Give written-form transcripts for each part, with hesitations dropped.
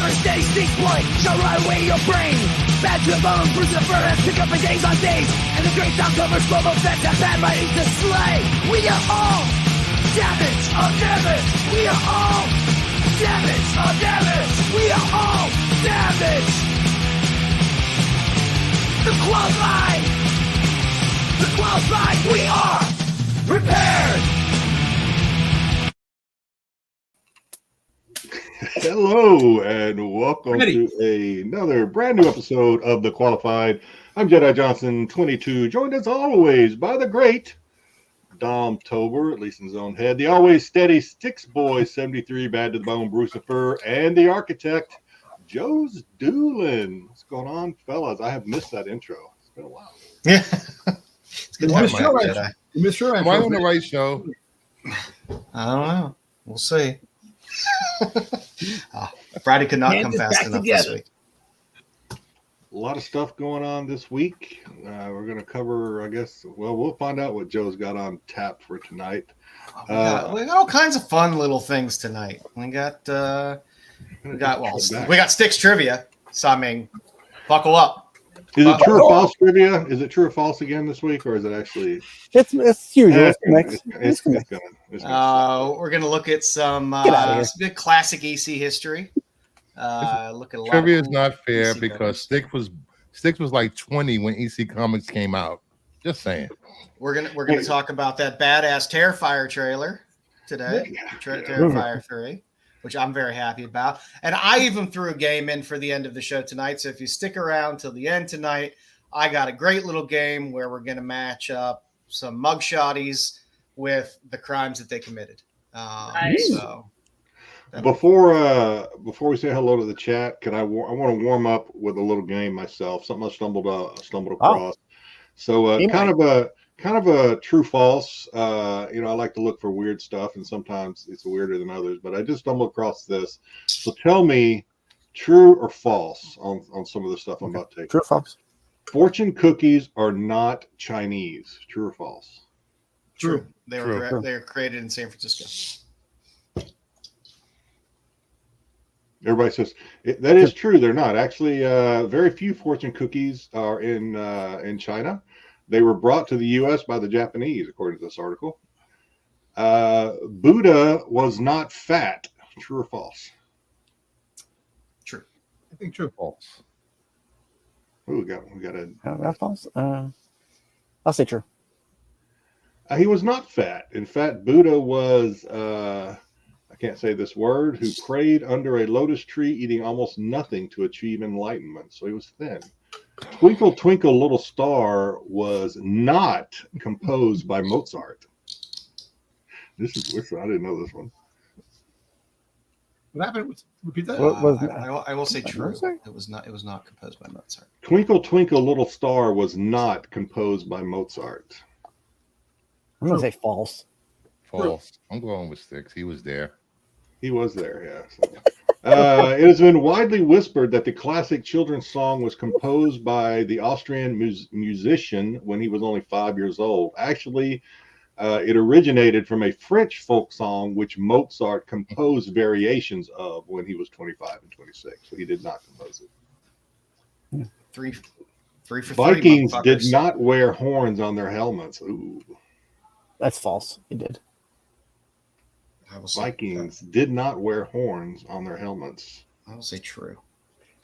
never stay. Styxboy shall rot away your brain. Back to the bone, Lucifer has picked up for days on days. And the great sound covers global sets have bad writing to slay. We are all damage of damage. We are all damage of damage. We are all damage. The qualified. The qualified. We are prepared. Hello and welcome to another brand new episode of The Qualified. I'm Jedi Johnson 22, joined as always by the great Dom Tober, at least in his own head, the always steady Styxboy 73, bad to the bone Brucifer, and the architect joesduelin. What's going on, fellas? I have missed that intro. It's been a while. Yeah, it's good to have Jedi. Am I on the right show? I don't know. We'll see. Friday could not come fast enough this week. A lot of stuff going on this week. We're going to cover, I guess, well, we'll find out what Joe's got on tap for tonight. We got all kinds of fun little things tonight. We got Styx trivia. So I mean, buckle up. Is it true or false trivia? Is it true or false again this week, or is it actually? It's usual. It's we're gonna look at some classic EC history. Look at a lot trivia is not fair because Styx was like 20 when EC Comics came out. Just saying. We're gonna talk about that badass Terrifier trailer today. Terrifier 3. Which I'm very happy about. And I even threw a game in for the end of the show tonight. So if you stick around till the end tonight, I got a great little game where we're going to match up some mugshotties with the crimes that they committed. Nice. So before we say hello to the chat, I want to warm up with a little game myself. Something I stumbled across. So kind of a true false. I like to look for weird stuff, and sometimes it's weirder than others, but I just stumbled across this. So tell me true or false on some of the stuff I'm about to take. True or false? Fortune cookies are not Chinese. True or false? True. They were created in San Francisco. Everybody says that is true. They're not. Actually, very few fortune cookies are in China. They were brought to the U.S. by the Japanese, according to this article. Buddha was not fat. True or false? True. I think true. False. Oh, we got false. I'll say true. He was not fat. In fact, Buddha was I can't say this word, who prayed under a lotus tree, eating almost nothing to achieve enlightenment. So he was thin. Twinkle, Twinkle, Little Star was not composed by Mozart. I didn't know this one. What happened? Repeat that. I will say true. It was not composed by Mozart. Twinkle, Twinkle, Little Star was not composed by Mozart. I'm going to say false. False. I'm going with Styx. He was there. He was there, yeah. So. It has been widely whispered that the classic children's song was composed by the Austrian musician when he was only 5 years old. Actually, it originated from a French folk song which Mozart composed variations of when he was 25 and 26. So he did not compose it. Three for Vikings three, did not wear horns on their helmets. Ooh. That's false. He did. Vikings did not wear horns on their helmets. I will say true.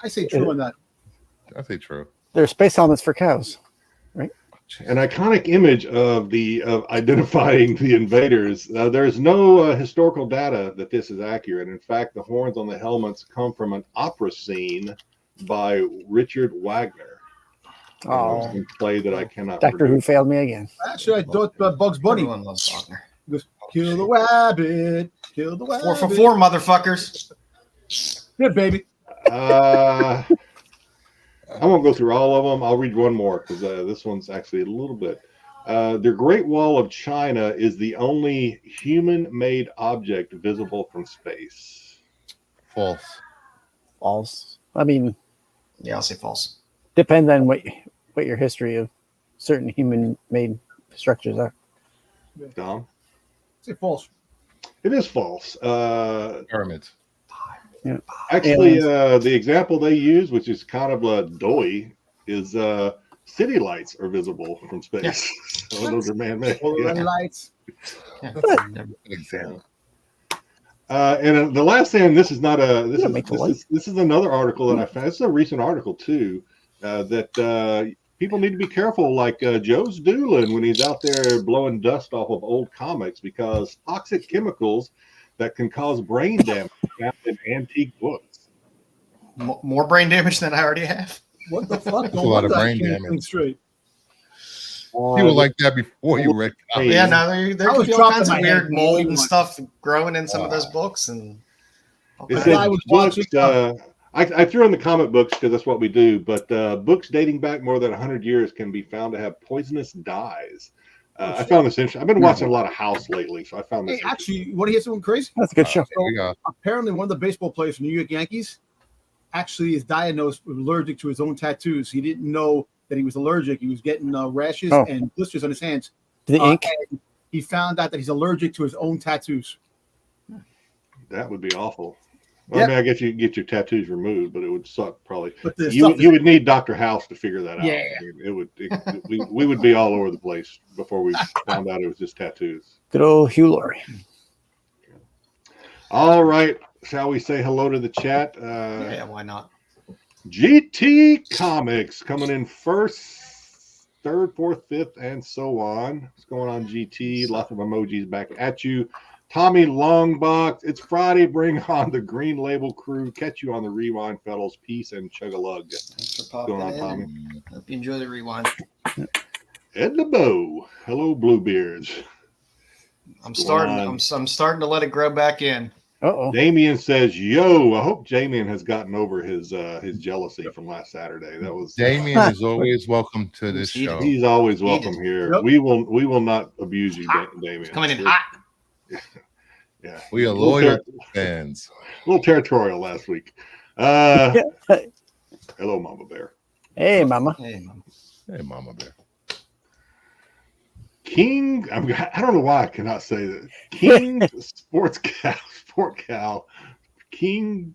I say true on that. I say true. They're space helmets for cows, right? An iconic image of identifying the invaders. There's no historical data that this is accurate. In fact, the horns on the helmets come from an opera scene by Richard Wagner. Oh, a play that I cannot. Doctor Who failed me again. Actually, I thought Bugs Bunny. Everyone loves Wagner. Kill the rabbit. Kill the rabbit. 4 for 4, motherfuckers. Good, baby. I won't go through all of them. I'll read one more because this one's actually a little bit. The Great Wall of China is the only human-made object visible from space. False. False. I mean, yeah, I'll say false. Depends on what your history of certain human-made structures are. Dom? Say false. It is false. Pyramids. Yeah. Actually, the example they use, which is kind of a doy, is city lights are visible from space. Yeah. So those are man-made. Lights. Yeah. Example. And the last thing, this is not a this is another article that I found. It's a recent article too, that people need to be careful, like Joe's Doolin when he's out there blowing dust off of old comics, because toxic chemicals that can cause brain damage found in antique books. More brain damage than I already have. What the fuck? That's a lot of brain damage. Straight. You were like that before you read comics. Yeah, no, there I could was be all dropping kinds of my weird head mold really and much. stuff growing in some of those books. And It Okay. said I was books, watching- I threw in the comic books because that's what we do, but books dating back more than 100 years can be found to have poisonous dyes. I found this interesting. I've been watching a lot of House lately, so I found this Hey, actually, you want to hear something crazy? That's a good show. Here we go. Apparently, one of the baseball players from New York Yankees actually is diagnosed with allergic to his own tattoos. He didn't know that he was allergic. He was getting rashes and blisters on his hands. The ink. And he found out that he's allergic to his own tattoos. That would be awful. Well, Yep. I mean, I guess you can get your tattoos removed, but it would suck probably. But the You, stuff you would need Dr. House to figure that out. Yeah. It would. We would be all over the place before we found out it was just tattoos. Good old Hugh Laurie. All right, shall we say hello to the chat? yeah, why not? GT Comics coming in first, third, fourth, fifth, and so on. What's going on, GT? Lots of emojis back at you. Tommy Longbox, it's Friday. Bring on the Green Label crew. Catch you on the rewind, fellows. Peace and chug-a-lug. Thanks for What's popping going on, in. Tommy? Hope you enjoy the rewind. Ed LeBeau. Hello, Bluebeards. I'm What's going starting. on? I'm starting to let it grow back in. Uh-oh. Damien says, "Yo, I hope Damien has gotten over his jealousy from last Saturday. That was Damien is always welcome to this show. He's always welcome here. Yep. We will not abuse you, Damien. Coming in hot. Yeah, We are loyal fans. a little territorial last week. Hello, Mama Bear. Hey, Mama. Hey, Mom. Hey, Mama Bear. King. I don't know why I cannot say that. King Sport Cow. King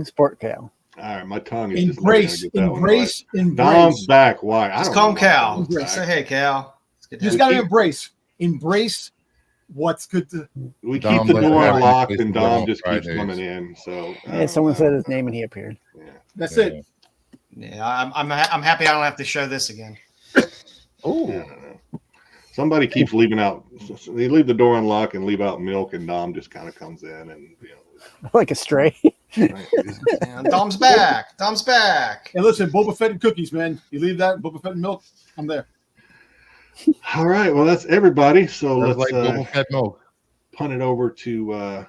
Sport Cow. All right, my tongue is just never embrace, gonna get that one embrace, right. embrace. Dom's back. Why? I Let's don't call him know why Cal. Dom's back. Say hey, Cal. It's good to You just have got you. to embrace what's good to. We Dom keep the doesn't door have any unlocked, place and to go Dom on just keeps Fridays. coming in. So Yeah, someone said his name and he appeared. Yeah. That's Yeah. it. Yeah, I'm happy I don't have to show this again. Oh, Yeah, I don't know. Somebody keeps leaving out. They leave the door unlocked and leave out milk, and Dom just kind of comes in, and Like a stray. right? And Dom's back. Dom's back. And listen, Boba Fett and cookies, man. You leave that Boba Fett and milk. I'm there. All right, well that's everybody. So that's let's like Boba Fett milk. punt it over to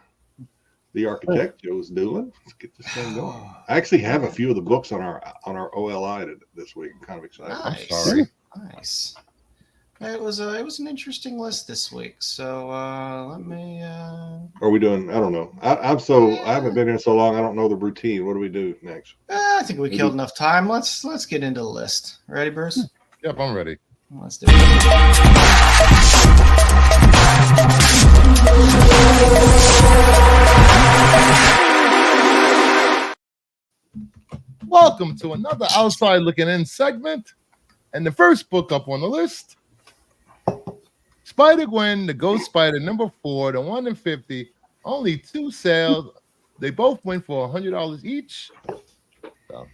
the architect, Joe's Doolin. Let's get this thing going. I actually have a few of the books on our OLI this week. I'm kind of excited. I'm Nice. sorry. Nice. It was an interesting list this week. So let me. Are we doing? I don't know. I haven't been here so long. I don't know the routine. What do we do next? I think we killed enough time. Let's get into the list. Ready, Bruce? Yep, I'm ready. Let's do it. Welcome to another Outside Looking In segment. And the first book up on the list, Spider-Gwen, the Ghost Spider, number 4, the 1 in 50. Only 2 sales. They both went for $100 each. So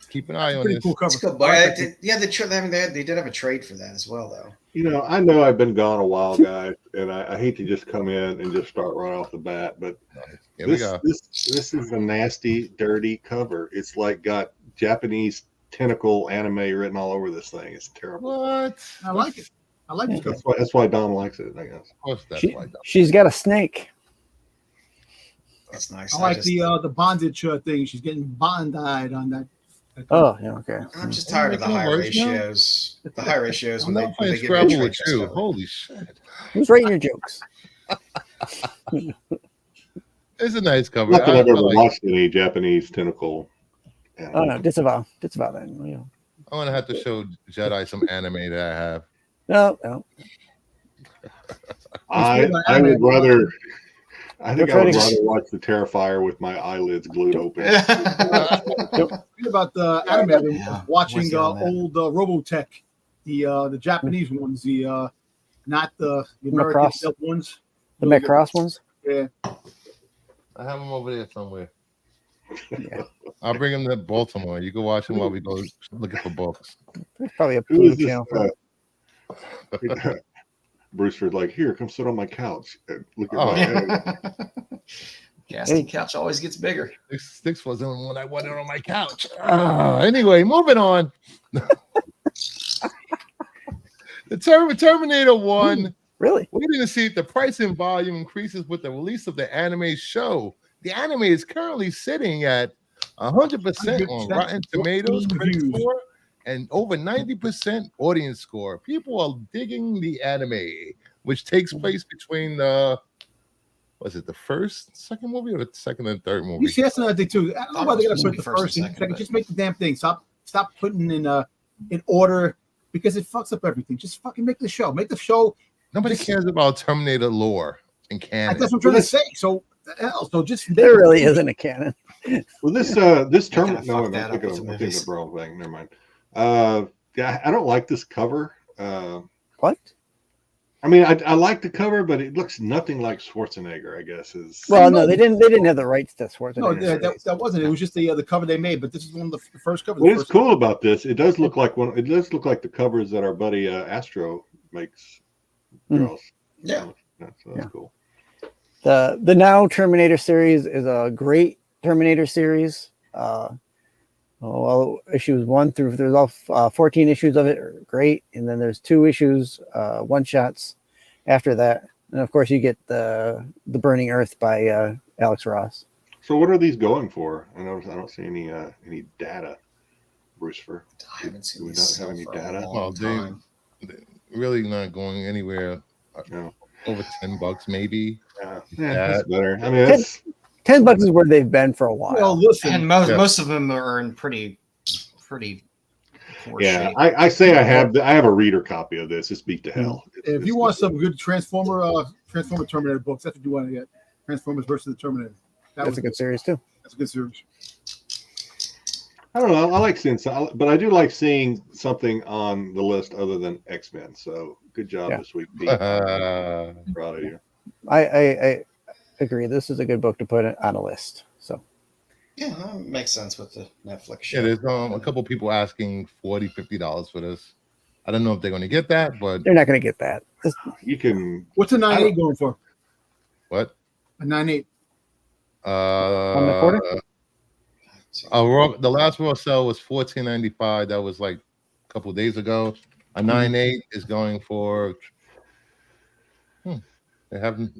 keep an eye on Pretty this. cool cover. It's good, but they did have a trade for that as well, though. I know I've been gone a while, guys, and I hate to just come in and just start right off the bat, but Here we go. this is a nasty, dirty cover. It's like got Japanese tentacle anime written all over this thing. It's terrible. What? I like it. I like this cover. That's why Dom likes it, I guess. Of course, that's why. She's got a snake. That's nice. I like the bondage thing. She's getting bonded on that. Oh, yeah, okay. I'm just tired of the high ratios. The high ratios I'm when not they playing give Scrabble you with you. Holy shit. Who's writing your jokes? It's a nice cover. Not that I've ever like- watched any Japanese tentacle anime. Oh, no, disavow then. Yeah. I'm gonna have to show Jedi some anime that I have. No. I would rather I think I would rather watch the Terrifier with my eyelids glued open. Think about the anime. I've been watching old Robotech, the Japanese ones, not the American ones. The Macross ones? Yeah. I have them over there somewhere. Yeah. I'll bring them to Baltimore. You can watch them while we go looking for books. There's probably a Pluto channel for it. Brewster's like, here, come sit on my couch. Look at my head. Casting couch always gets bigger. Styx wasn't the one I wanted on my couch. Anyway, moving on. The Terminator 1. Really? We're going to see if the price and volume increases with the release of the anime show. The anime is currently sitting at 100% on Rotten Tomatoes critic score and over 90% audience score. People are digging the anime, which takes place between was it the second movie, or the second and third movie? You see, that's another thing too. I don't know why they got to put the first and second. Just make the damn thing. Stop putting in order, because it fucks up everything. Just fucking make the show. Make the show. Nobody cares about Terminator lore in canon. That's what I'm trying to say. So just there really isn't a canon. Well, this Terminator. No, I'm thinking of the wrong thing. Never mind. Yeah, I don't like this cover. What? I mean, I like the cover, but it looks nothing like Schwarzenegger, I guess. Well, no, they didn't have the rights to Schwarzenegger. No, that wasn't. It was just the cover they made. But this is one of the first covers. What is cool about this? It does look like one. It does look like the covers that our buddy Astro makes. Girls. Yeah, so that's cool. The now Terminator series is a great Terminator series. Well, issues 1 through there's all 14 issues of it are great, and then there's 2 issues, one shots after that, and of course you get the Burning Earth by Alex Ross. So what are these going for? I don't see any data, Brewster. I haven't seen Do we this not have any data? Well, they really not going anywhere. No. Over $10 maybe. Yeah, that's better. I mean, $10 is where they've been for a while. Well, listen, and most of them are in pretty poor shape. I say I have a reader copy of this. It's beat to hell. If you want some good Transformer Terminator books, that's what you want to get. Transformers versus the Terminator. That's a good series too. That's a good series. I don't know. I like seeing some, but I do like seeing something on the list other than X-Men. So good job this week, Pete. Proud of you. I agree. This is a good book to put on a list. So yeah, that makes sense with the Netflix show. Yeah, there's a couple people asking $40, $50 for this. I don't know if they're going to get that, but they're not going to get that. You can. What's a 9.8 going for? What? A 9.8. On the quarter? The last raw sale was $14.95. That was like a couple days ago. A 9.8 is going for. They haven't.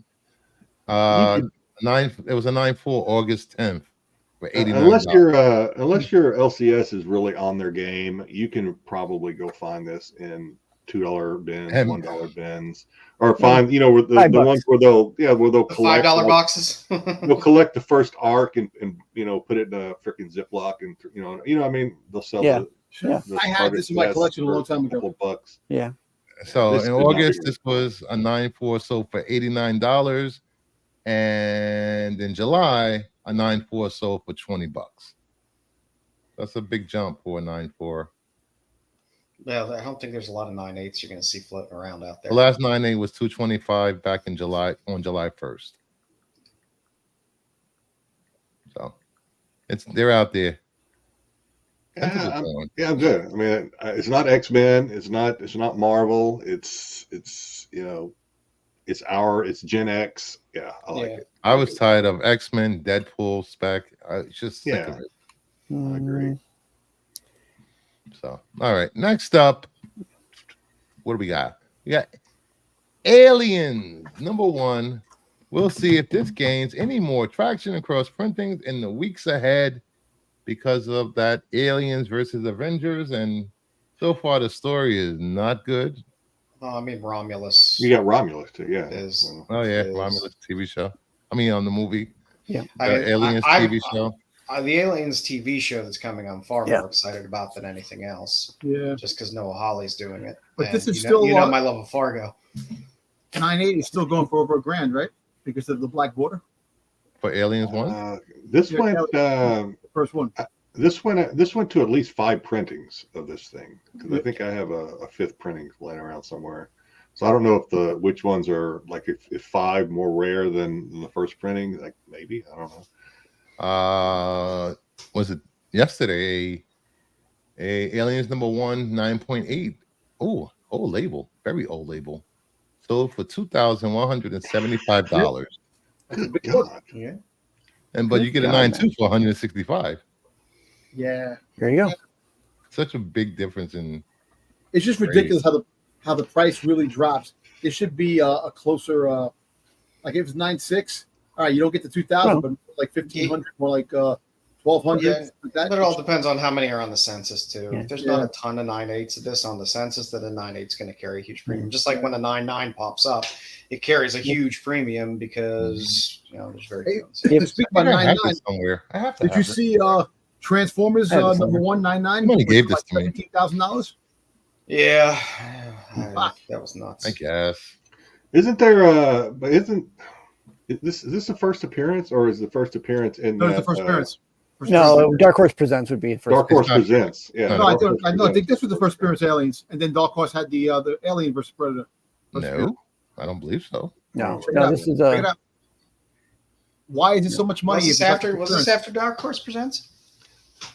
It was a 9.4 August 10th for $89. Unless your LCS is really on their game, you can probably go find this in $2 bins, $1 bins, or find the ones where they'll collect $5 boxes. They'll collect the first arc and put it in a freaking Ziploc and I mean they'll sell the I had this in my collection a long time ago. Couple bucks. Yeah. So in August this was a 9.4 sold for $89, and in July a 9.4 sold for $20. That's a big jump for a 9.4. Yeah, I don't think there's a lot of 9.8s you're going to see floating around out there. The last 9.8 was $225 back in July 1st. So they're out there. I'm good. I mean, it's not X-Men. It's not Marvel. It's Gen X. Yeah, I like it. I was tired of X-Men, Deadpool, Spec. I was just sick of it. I agree. So, all right. Next up, what do we got? We got Aliens, #1. We'll see if this gains any more traction across printings in the weeks ahead because of that Aliens versus Avengers. And so far, the story is not good. I mean, Romulus. You got Romulus too, yeah. Romulus TV show. I mean, on the movie. Yeah. Aliens TV show. The Aliens TV show that's coming, I'm far more excited about than anything else. Yeah. Just because Noah Hawley's doing it. But and this is still my love of Fargo. 9.8 is still going for over $1,000, right? because of the black border. For Aliens 1? This Yeah, went first one. this went to at least 5 printings of this thing, because I think I have a 5th printing laying around somewhere. So I don't know if which ones are like if 5 more rare than the first printing, like maybe, I don't know. Was it yesterday? A Aliens number 1 9.8. Oh, old label, very old label. Sold for $2,175. Good God. Yeah. But you get a 9.2 for $165. Yeah. There you go. Such a big difference in. It's just ridiculous how the price really drops. It should be a closer, like if it's 9.6, all right, you don't get the 2,000, but like 1,500, more like 1,200. Yeah, like that. but it all depends on how many are on the census too. Yeah. If there's not a ton of 9.8s of this on the census, then a 9.8 is going to carry a huge premium. Just like when a 9.9 pops up, it carries a huge premium because there's very few. Hey, to speak about I have 9.9, this somewhere. I have to. did you see Transformers I have it number somewhere. 199? Somebody gave this to me. $17,000. Yeah, that was nuts. I guess. Isn't there but is this the first appearance, or is the first appearance in No, it's the first appearance. No, Dark Horse Presents would be first. Dark Horse Presents? Yeah. No, Dark Horse I Presents. think this was the first appearance of Aliens, and then Dark Horse had the Alien versus Predator. No, I don't believe so. No, Check it no, out. this is Check it out. Why is it so much money? Was this if it's after? not Was first this after Dark Horse Presents?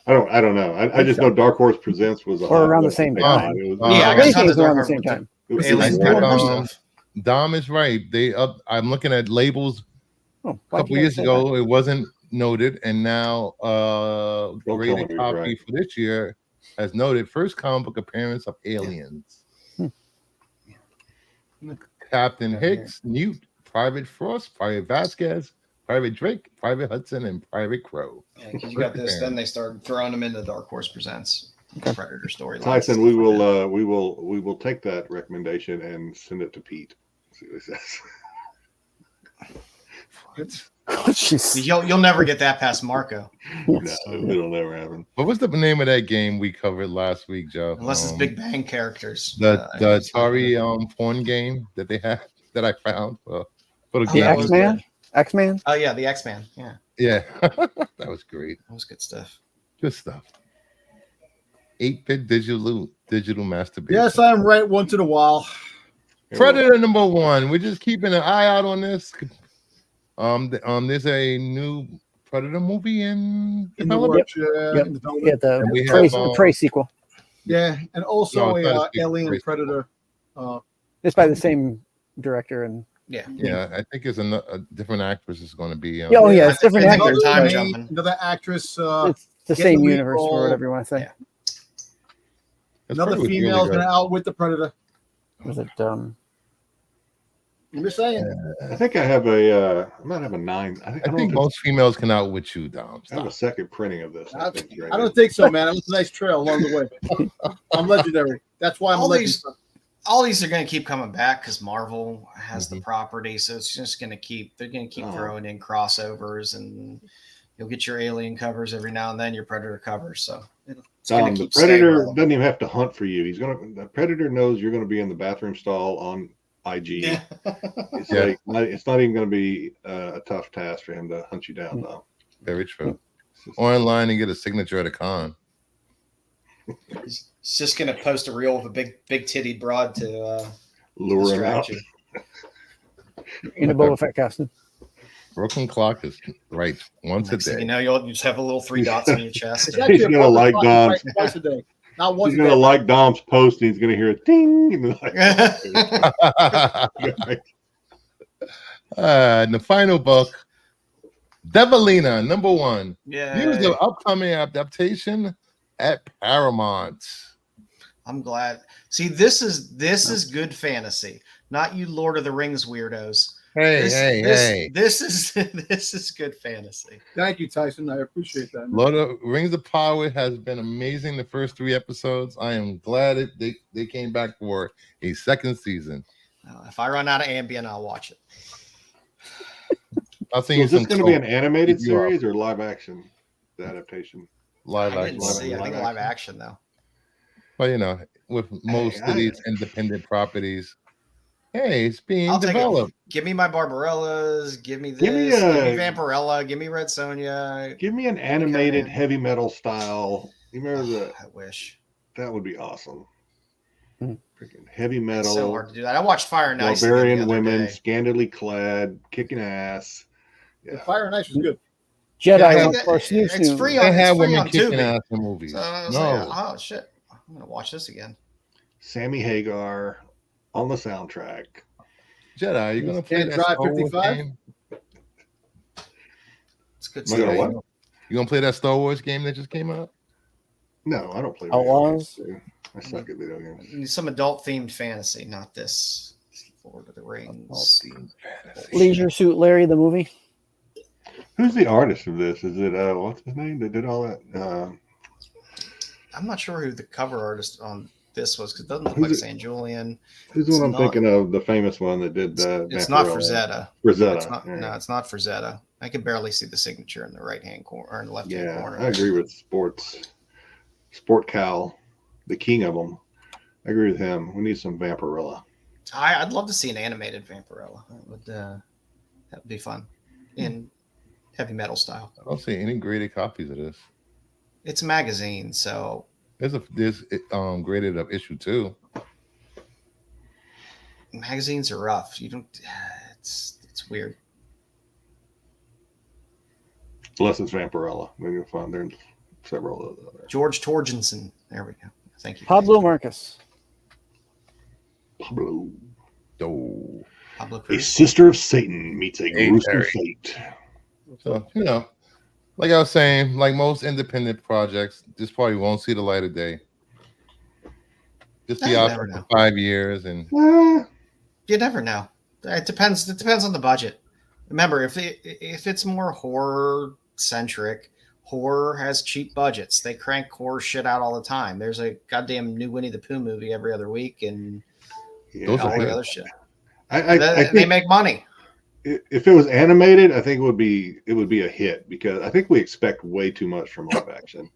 I don't know. I just know Dark Horse Presents was Or around the same time. It was, Yeah, I got Everything tons is of around the Dark same Horse time. it was Aliens I- Dark Horse um, stuff. Dom is right. I'm looking at labels Oh, a why'd couple you years say ago. It wasn't noted, and now tell graded me, copy right. for this year has noted first comic book appearance of Aliens. Captain Hicks, Newt, Private Frost, Private Vasquez, Private Drake, Private Hudson, and Private Crow. Yeah, because you got this. Then they started throwing them into Dark Horse Presents Predator story. Tyson, we will take that recommendation and send it to Pete. See what he says. It's- Oh, jeez. You'll never get that past Marco No, it'll never happen. What was the name of that game we covered last week, Joe? unless it's Big Bang characters. The Atari porn game that they had that I found for the The that was X-Man? good. X-Man? Oh yeah, the X-Man. Yeah, Yeah, that was great. that was good stuff. Good stuff. 8-bit digital masturbation. Yes, I'm right once in a while. Predator number 1. We're just keeping an eye out on this. There's a new Predator movie in In the development. works, Yep. in development. Yeah, the And we Prey, have, Prey sequel. Yeah, and also No, it's not a a sequel, Alien it's Predator. It's by the same director and Yeah. Yeah, I think it's a different actress is going to be. yeah, oh yeah, it's different I think actors. they're time but jumping. Another actress. It's the get same the lead universe role. or whatever you want to say. Yeah. Another female is going to outwit the Predator. Was it I'm just saying. I think I have I might have a 9. I I think most females can outwit you, Dom. I have a second printing of this. I think, right don't now. think so, man. It was a nice trail along the way. I'm legendary. That's why I'm All a legend. all these are going to keep coming back because Marvel has the property, so it's just going to keep. They're going to keep throwing in crossovers, and you'll get your Alien covers every now and then, your Predator covers. So it's going to The keep. staying Predator relevant. doesn't even have to hunt for you. The Predator knows you're going to be in the bathroom stall on IG. Yeah. It's not even going to be a tough task for him to hunt you down, though. Very true. Or in line and get a signature at a con. He's just going to post a reel of a big titty broad to Lure him out. distract you. in a Boba Fett costume? Broken clock is right once Next a thing day. you know, you'll just have a little 3 dots on your chest. It's and- actually He's a gonna Predator like clock Dom. twice a day. Not once He's a going to day. like Dom's post, and he's going to hear a ding. And And the final book, Devilina, number 1. Yeah. Here's the upcoming adaptation at Paramount. I'm glad. See, this is good fantasy, not you Lord of the Rings weirdos. Hey. This is good fantasy. Thank you, Tyson. I appreciate that. Lord of Rings of Power has been amazing the first 3 episodes. I am glad they came back for a second season. If I run out of Ambien, I'll watch it. I'll send So you is this some going to be an quote. animated Keep you up. series or live action adaptation? Live I action. didn't see. I think live live action. action though. But with most Hey, of these independent properties, Hey, it's being I'll take developed. it. Give me my Barbarellas. Give me this. Give me Vampirella. Give me Red Sonja. Give me an animated heavy metal style. You remember that? I wish. That would be awesome. Freaking heavy metal. It's so hard to do that. I watched Fire and Ice. Barbarian women, scantily clad, kicking ass. Yeah. Fire and Ice was good. Jedi for It's free on kicking ass in movies. So I was like, oh shit, I'm gonna watch this again. Sammy Hagar on the soundtrack. Jedi, you're gonna play that Drive Star Wars 55? game? It's good stuff. You gonna play that Star Wars game that just came out? No, I don't play Outlaws. I suck at video games. Some adult themed fantasy, not this Lord of the Rings. Leisure Suit Larry, the movie. Who's the artist of this? Is it what's his name? They did all that. I'm not sure who the cover artist on this was because it doesn't look like St. Julian. Who's the one I'm thinking of? The famous one that did. It's not Frazetta. Frazetta. No, it's not Frazetta. I can barely see the signature in the right hand corner or in the left hand corner. I agree with Sport Cal, the king of them. I agree with him. We need some Vampirella. I'd love to see an animated Vampirella. That would be fun in heavy metal style. I don't see any graded copies of this. It's a magazine, so there's graded up issue 2. Magazines are rough. You don't. It's weird. Unless it's Vampirella, maybe you'll find there's several of those. George Torgensen. There we go. Thank you. Pablo Marcus. Pablo. Cruz. A sister of Satan meets a gruesome fate. So, like I was saying, like most independent projects, this probably won't see the light of day. Just be out for 5 years, and you never know. It depends. It depends on the budget. Remember, if it's more horror centric, horror has cheap budgets. They crank horror shit out all the time. There's a goddamn new Winnie the Pooh movie every other week, and all the other shit. They make money. If it was animated, I think it would be a hit because I think we expect way too much from live action.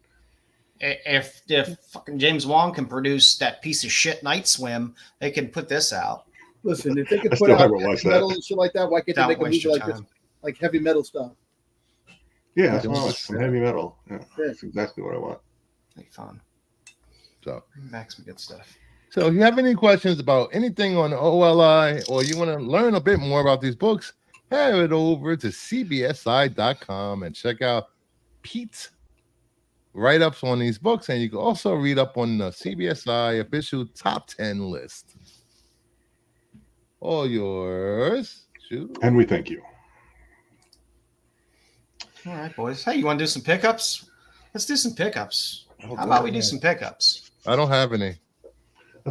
If fucking James Wan can produce that piece of shit Night Swim, they can put this out. Listen, if they could put out heavy metal and shit like that, why can't they make a movie like this, like heavy metal stuff? Yeah, that's some heavy metal. Yeah, that's exactly what I want. Make fun. So back some good stuff. So if you have any questions about anything on OLI or you want to learn a bit more about these books, head over to CBSI.com and check out Pete's write-ups on these books. And you can also read up on the CBSI official top 10 list. All yours. Shoot. And we thank you. All right, boys. Hey, you want to do some pickups? Let's do some pickups. How about we do some pickups? I don't have any.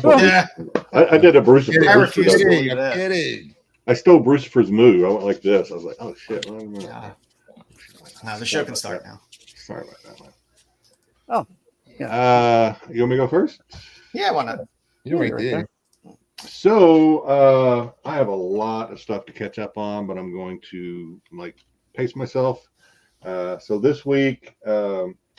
Yeah, I did a Bruce. I refuse to believe that. I stole Brucifer's move. I went like this. I was like, "Oh shit!" Yeah. Now the show can start now. Sorry about that, man. Oh, yeah. You want me to go first? Yeah, why not? You're right there. So I have a lot of stuff to catch up on, but I'm going to pace myself. So this week,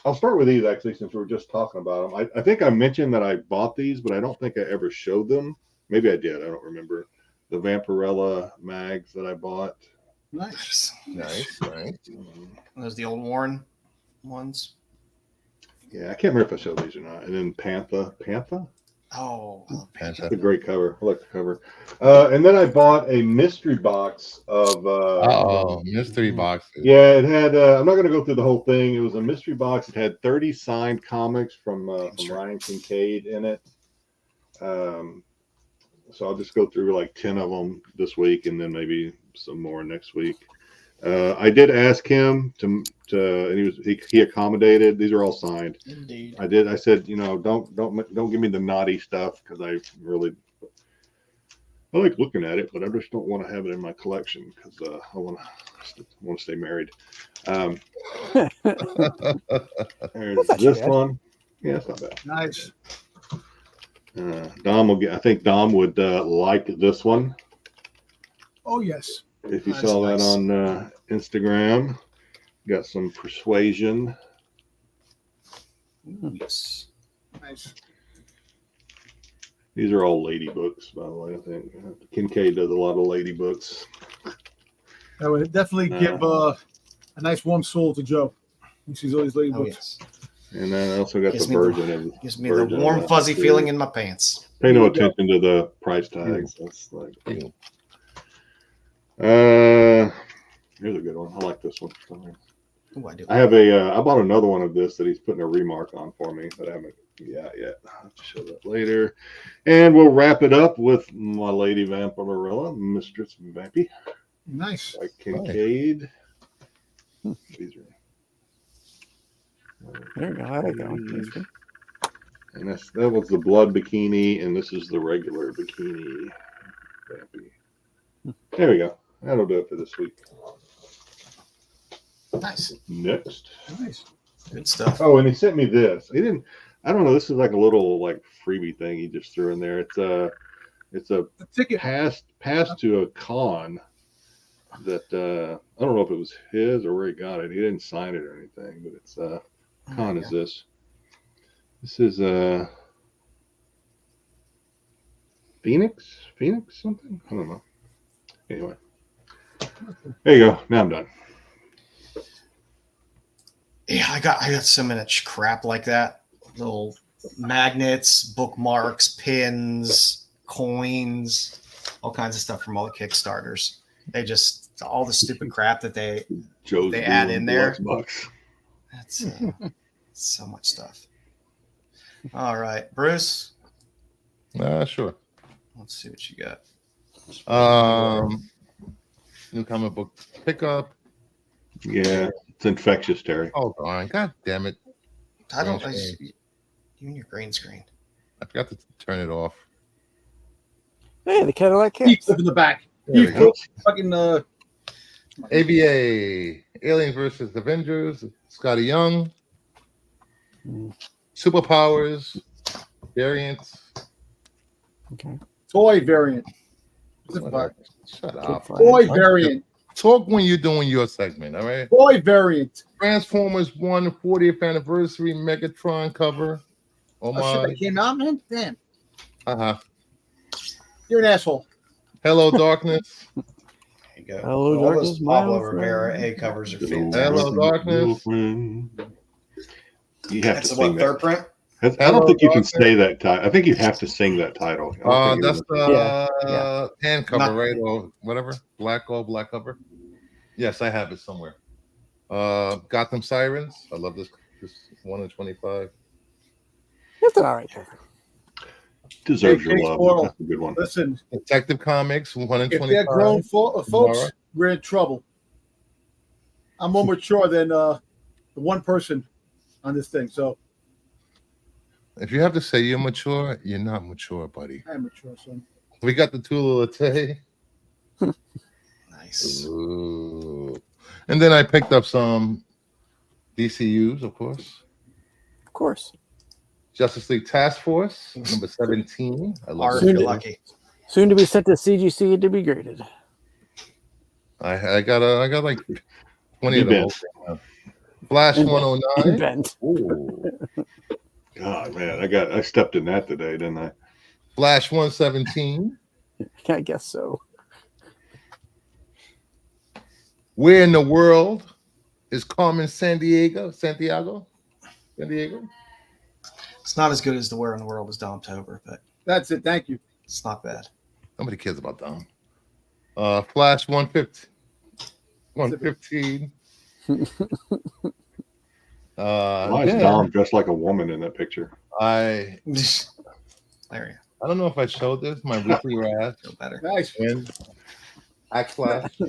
I'll start with these actually, since we were just talking about them. I think I mentioned that I bought these, but I don't think I ever showed them. Maybe I did. I don't remember. The Vampirella mags that I bought. Nice. Right. Those the old Warren ones. Yeah, I can't remember if I showed these or not. And then Panther. Oh, that's a great cover. I like the cover. And then I bought a mystery box of mystery boxes. Yeah, it had I'm not gonna go through the whole thing. It was a mystery box. It had 30 signed comics from Ryan Kincaid in it. So I'll just go through 10 of them this week and then maybe some more next week. I did ask him to and he accommodated. These are all signed. Indeed. I said, don't give me the naughty stuff because I like looking at it, but I just don't want to have it in my collection because I want to stay married. There's this one. Yeah, it's not bad. Nice. Dom will get. I think Dom would like this one. Oh yes. If you saw that on Instagram, got some Persuasion. Yes. Nice. These are all lady books, by the way. I think Kincaid does a lot of lady books. That would definitely give a nice warm soul to Joe. When she's always lady books. Yes. And then I also got Gives the me Virgin. Gives me the warm, fuzzy feeling in my pants. Pay no attention to the price tags. That's like, here's a good one. I like this one. Ooh, I have I bought another one of this that he's putting a remark on for me that I haven't yet. I'll have to show that later. And we'll wrap it up with my lady Vampirilla, Mistress Vampy. Nice. Like Kincaid. These are. There we go. I like that one. And that was the blood bikini, and this is the regular bikini. Vampy. There we go. That'll do it for this week. Nice. Next. Nice. Good stuff. Oh, and he sent me this. He didn't. I don't know. This is like a little like freebie thing he just threw in there. It's a ticket pass to a con that I don't know if it was his or where he got it. He didn't sign it or anything, but it's con is this. This is Phoenix something. I don't know. Anyway, there you go. Now I'm done. Yeah, I got so much crap like that. Little magnets, bookmarks, pins, coins, all kinds of stuff from all the Kickstarters. They just all the stupid crap that they add in there. That's so much stuff. All right, Bruce. Sure. Let's see what you got. New comic book pickup. Yeah, it's infectious, Terry. Oh, darn. God damn it. I don't. You and your green screen. I forgot to turn it off. Hey, the Cadillac Keep Cats. in the back. There we go. Fucking AVA, Alien versus Avengers, Scotty Young, Superpowers, variants. Okay. toy variant. Shut up. Toy variant. Talk when you're doing your segment, all right? Toy variant. Transformers 1 40th anniversary Megatron cover. Oh shit, that came out, man? Damn. You're an asshole. Hello, Darkness. There you go. Hello, all Darkness. those Pablo Rivera A covers are fantastic. Hello, Darkness. You have That's to what, sing third that. print? I don't think you can say that title. I think you have to sing that title. That's the hand cover, right? Or whatever. Black cover. Yes, I have it somewhere. Gotham Sirens. I love this 1 in 25. It's an all right cover. Deserves your love. That's a good one. Listen, Detective Comics 1 in 25. if they're grown folks, we're in trouble. I'm more mature than the one person on this thing. So if you have to say you're mature, you're not mature, buddy. I'm mature, son. We got the Tula Latte. Nice. Ooh. And then I picked up some DCUs, of course. Of course. Justice League Task Force, number 17. I love Art, it. you're lucky. Soon to be sent to CGC and to be graded. I got like 20 of those. Flash 109. Ooh. God, man, I stepped in that today, didn't I? Flash 117. I guess so. Where in the world is Carmen Sandiego? It's not as good as the Where in the World is Domtober, but that's it. Thank you. It's not bad. Nobody cares about Dom. Flash 150. 115. Why is Dom dressed like a woman in that picture? I don't know if I showed this. My weekly Raz. Feel better. Nice. Hack Slash.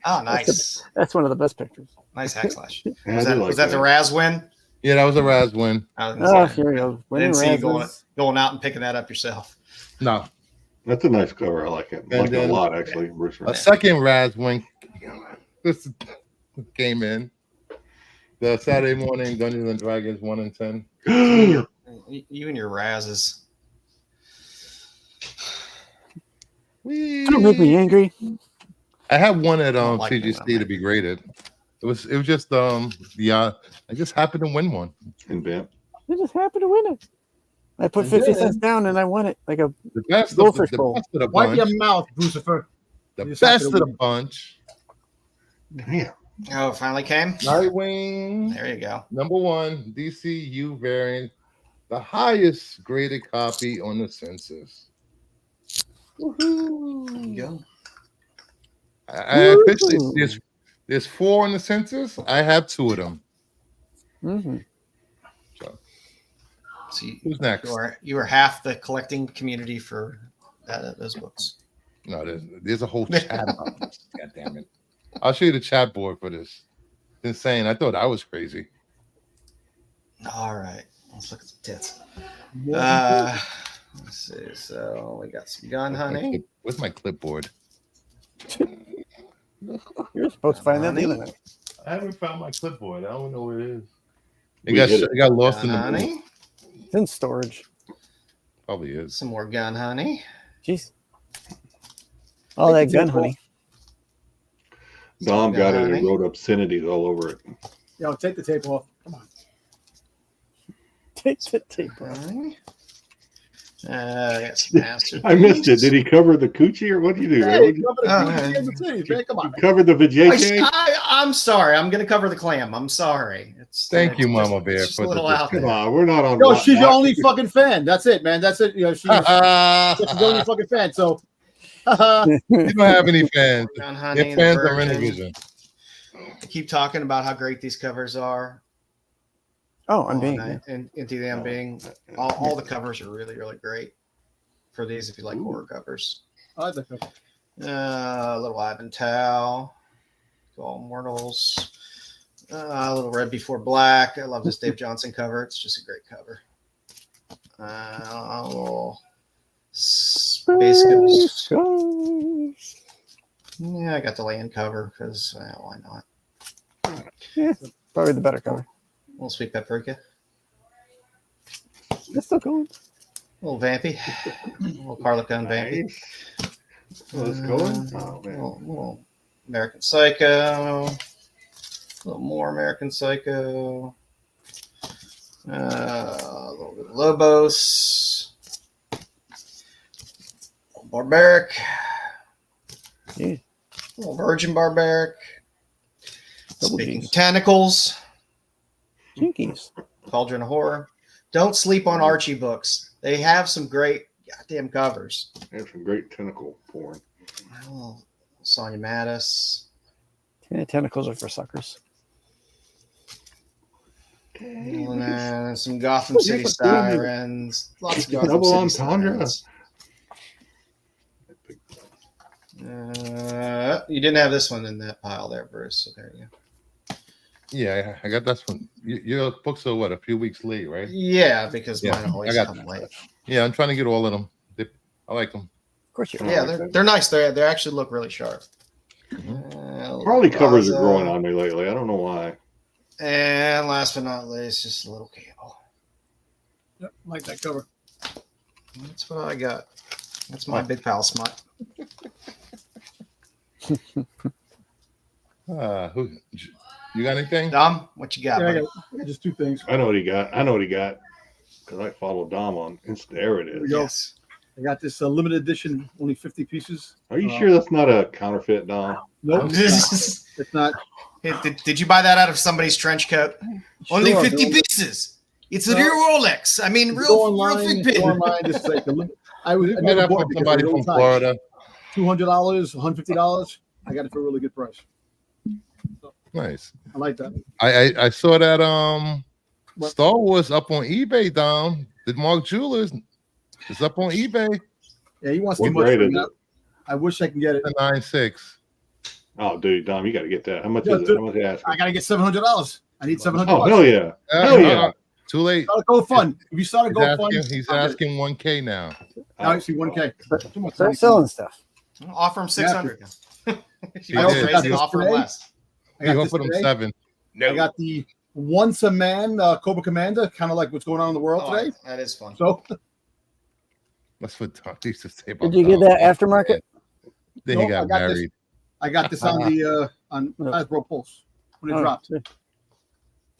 Oh, nice. That's one of the best pictures. Nice hack slash. Yeah, Was that the Raz win? Yeah, that was a Raz win. Oh, here we go. I didn't see you going out and picking that up yourself. No. That's a nice cover. I like it. I like it a lot, actually. A second Raz win. This came in. The Saturday morning Dungeons and Dragons 1 in 10. You and your Razes. Don't make me angry. I had one at like CGC to be graded. It was just I just happened to win one. And Vamp. You just happened to win it. I put 50 cents down and I won it like a The best goldfish of bowl. the Wipe bunch. your mouth, Lucifer. The best of the bunch. Damn. Oh, it finally came. Nightwing. There you go. Number 1, DCU variant. The highest graded copy on the census. Woohoo! There you go. I officially there's 4 on the census. I have 2 of them. Mm-hmm. So Who's next? You are half the collecting community for those books. No, there's a whole chat about this. God damn it. I'll show you the chat board for this. It's insane. I thought I was crazy. All right. Let's look at the tits. Let's see. So we got some gun honey. Where's my clipboard? You're supposed to find that the other night. I haven't found my clipboard. I don't know where it is. It got lost in the honey. It's in storage. Probably is. Some more gun honey. Jeez. All that gun honey. Dom got it and wrote obscenities all over it. Yo, take the tape off. Come on. Take the tape off. I got some master. I missed it. Did he cover the coochie or what did you do? Hey, come on. Cover the vajayjay? I'm sorry. I'm going to cover the clam. I'm sorry. Thank you, Mama Bear. Just a little out Come there. on, we're not on. Yo, she's your only fucking fan. That's it, man. That's it. You know, she's the only fucking fan. So you don't have any fans. Gun honey, Your fans the are virgin. Intervision. I keep talking about how great these covers are. Oh, I'm being. And into them being all the covers are really, really great for these if you like horror covers. I like that cover. Little Ivan Tao, All Mortals, a little Red Before Black. I love this Dave Johnson cover. It's just a great cover. A little Space Ghost. Yeah, I got the land cover because why not? Yeah, probably the better cover. A little Sweet Paprika. It's still going. A little Vampy. A little Carlicone Vampy. Oh, it's going? Oh, man. Little American Psycho. A little more American Psycho. A little bit of Lobos. A little Barbaric. Yeah. A little Virgin Barbaric. Double Speaking Gs. of tentacles, Jinkies. Cauldron of Horror. Don't sleep on Archie books. They have some great goddamn covers. There's some great tentacle porn. Oh, Sonia Mattis. Yeah, tentacles are for suckers. And then some Gotham City Sirens. Lots of Gotham Double City entendre. Sirens. You didn't have this one in that pile there, Bruce. So there you go. Yeah, I got that one. Your books are what, a few weeks late, right? Yeah, because Yeah, mine always I got come late. Yeah, I'm trying to get all of them. I like them. Of course you're Yeah, they're nice. They actually look really sharp. Harley covers are growing on me lately. I don't know why. And last but not least, just a little cable. Yep, like that cover. That's what I got. That's my big pal smut. You got anything? Dom, what you got? Yeah, I buddy? got just 2 things. I know what he got. Because I follow Dom on Insta. There it is. Yes. I got this limited edition, only 50 pieces. Are you sure that's not a counterfeit, Dom? Nope, it's not. Did you buy that out of somebody's trench coat? Only 50 pieces. It's a real Rolex. I mean, real Fitbit. Go online. Just like I Met up with somebody from Florida. $200, $150. I got it for a really good price. So, Nice. I like that. I saw that Star Wars up on eBay, Dom. The Mark Jewelers is up on eBay. Yeah, he wants What too much grade for is that. I wish I can get it. A 9.6. Oh, dude, Dom, you got to get that. How much Yeah, is it? dude, How much ask? I gotta get $700. I need $700. Oh, hell yeah. Hell yeah. Too late. Start a GoFund. If you start a GoFund, He's asking 1K now. now I see 1K. Too much Start money. selling stuff. Offer him 600. He I was did. raising, offer him less. I He got this offered him today. 7. I got the Once a Man Cobra Commander, kind of like what's going on in the world Oh, today. that is fun. So That's what Tom used to say about Did you get Tom. that aftermarket? Then he No, got I got this. married. I got this on the on Hasbro Pulse when it Oh, dropped. yeah.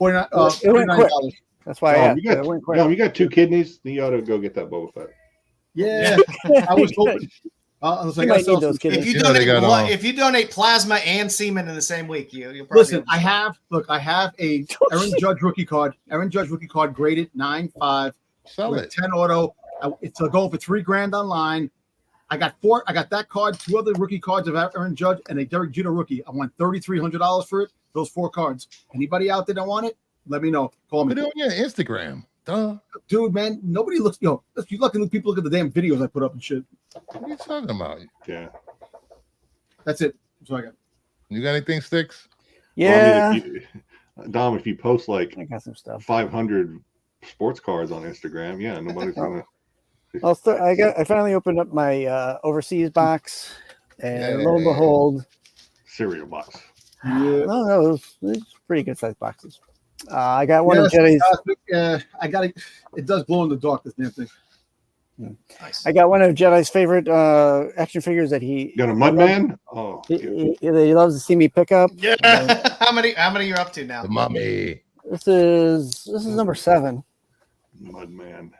$49. It went quick. That's why I you got 2 kidneys. You ought to go get that Boba Fett. Yeah, I was hoping. I was like, might need those kidneys. If you donate plasma and semen in the same week, you'll probably listen. I have a Aaron Judge rookie card. Aaron Judge rookie card graded 9.5. Sell it. 10 auto. It's a goal for $3,000 online. I got that card, 2 other rookie cards of Aaron Judge, and a Derek Jeter rookie. I want $3,300 for it. Those 4 cards. Anybody out there that want it? Let me know. Call me. Put it on your Instagram. Duh. Dude, man, nobody looks. You lucky people look at the damn videos I put up and shit. What are you talking about? Yeah. That's it. That's what I got. You got anything, Styx? Yeah. Well, Dom, if you post like I got some stuff. 500 sports cards on Instagram, yeah, nobody's gonna. I finally opened up my overseas box, and lo and behold, cereal box. Yeah. No, it's pretty good sized boxes. I got one of Jedi's. I got it. It does glow in the dark. This damn thing. Nice. I got one of Jedi's favorite action figures that he got a Mudman. Oh, he loves to see me pick up. Yeah. How many you're up to now? The mummy. This is number 7. Mudman.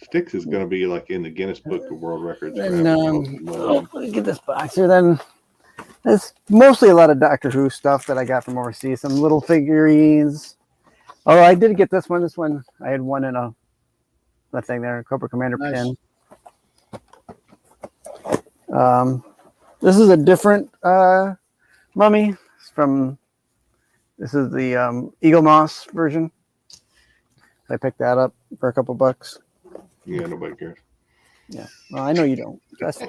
Styx is going to be like in the Guinness Book of World Records. And let me get this box here. Then it's mostly a lot of Doctor Who stuff that I got from overseas. Some little figurines. Oh, I did get this one. This one I had one in that thing there, Cobra Commander pin. This is a different mummy. This is the Eagle Moss version. I picked that up for a couple bucks. Yeah, nobody cares. Yeah, well, I know you don't. That's fine.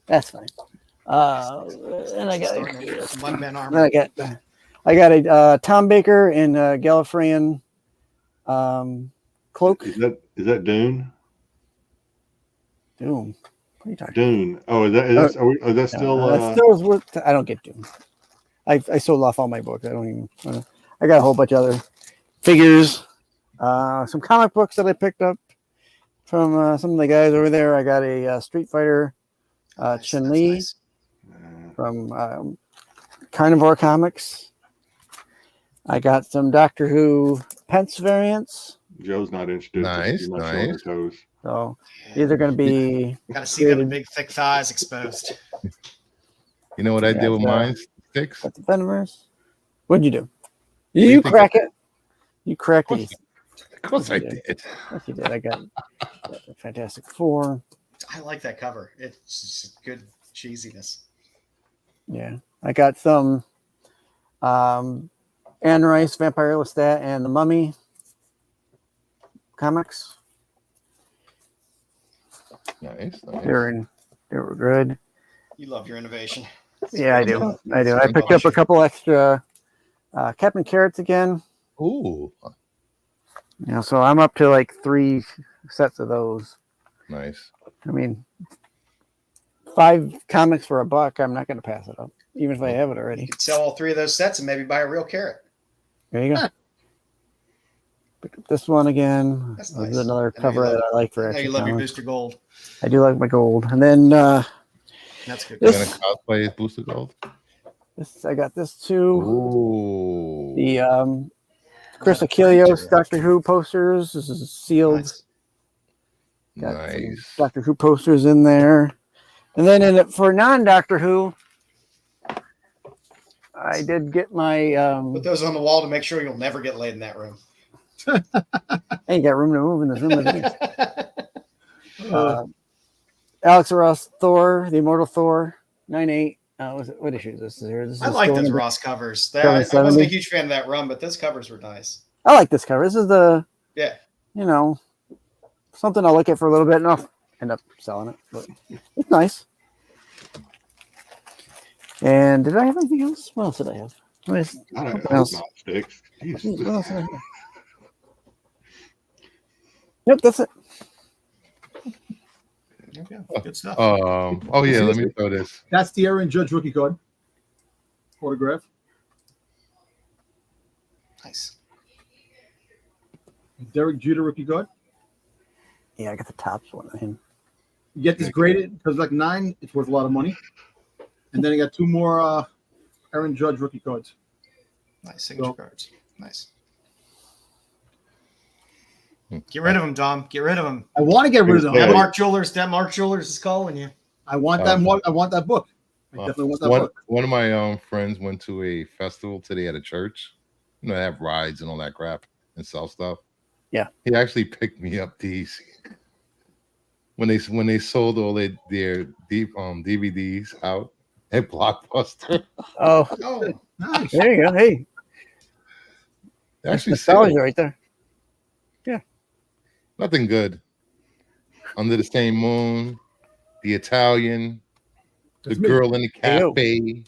That's fine. And I got Mudman armor. I got a Tom Baker in Gallifreyan cloak. Is that Dune? Doom. What are you talking Dune. Oh, is that still? That still is worth. I don't get Doom. I sold off all my books. I don't even. I got a whole bunch of other figures, some comic books that I picked up from some of the guys over there. I got a Street Fighter Chun-Li from Carnivore Comics. I got some Doctor Who Pence variants. Joe's not interested. Nice. So these are going to be. Got to see them big, thick thighs exposed. You know what I did with mine, Styx? What's the Venomverse? What'd you do? Did you crack it? You cracked it. Of course I did. Yes, you did. I got the Fantastic Four. I like that cover. It's just good cheesiness. Yeah, I got some Anne Rice, Vampire Lestat, and the Mummy comics. Nice. They were good. You love your innovation. Yeah, I do. I picked up a couple extra Captain Carrots again. Ooh. So I'm up to like 3 sets of those. Nice. I mean, 5 comics for $1. I'm not going to pass it up, even if I have it already. You could sell all 3 of those sets and maybe buy a real carrot. There you go. Pick up this one again. That's This nice. is another cover that I like for Now extra you love your comics. Booster Gold. I do like my gold. And then That's good. You're gonna cosplay Booster Gold? I got this too. Ooh. The Chris Achilleos Doctor Who posters. This is sealed. Nice. Got some Nice. Doctor Who posters in there. And then for non-Doctor Who, I did get my Put those on the wall to make sure you'll never get laid in that room. I ain't got room to move in this room. As it is. Alex Ross Thor, the Immortal Thor, 9/8. What issue is this? This I is like still those number- Ross covers. I wasn't a 70. huge fan of that run, but those covers were nice. I like this cover. This is Yeah. Something I'll look at for a little bit and I'll end up selling it. But it's nice. And did I have anything else? What else did I have? I don't know. Not Styx. What else did I have? Yep, that's it. Okay. Good stuff. Oh yeah, let me throw this. That's the Aaron Judge rookie card. Autograph. Nice. Derek Jeter rookie card. Yeah, I got the tops one of him. You get this graded because like 9, it's worth a lot of money. And then I got 2 more Aaron Judge rookie cards. Nice signature cards. Nice. Get rid of him, Dom. Get rid of him. I want to get rid of them. That Mark Jewelers is calling you. I want that. I want that book. I definitely want that book. One of my friends went to a festival today at a church. You know, they have rides and all that crap and sell stuff. Yeah. He actually picked me up these when they sold all their DVDs out at Blockbuster. Oh, Nice. there you go. Hey, Actually, nostalgia right there. Yeah. Nothing good. Under the Same Moon, The Italian, The Girl in the Cafe.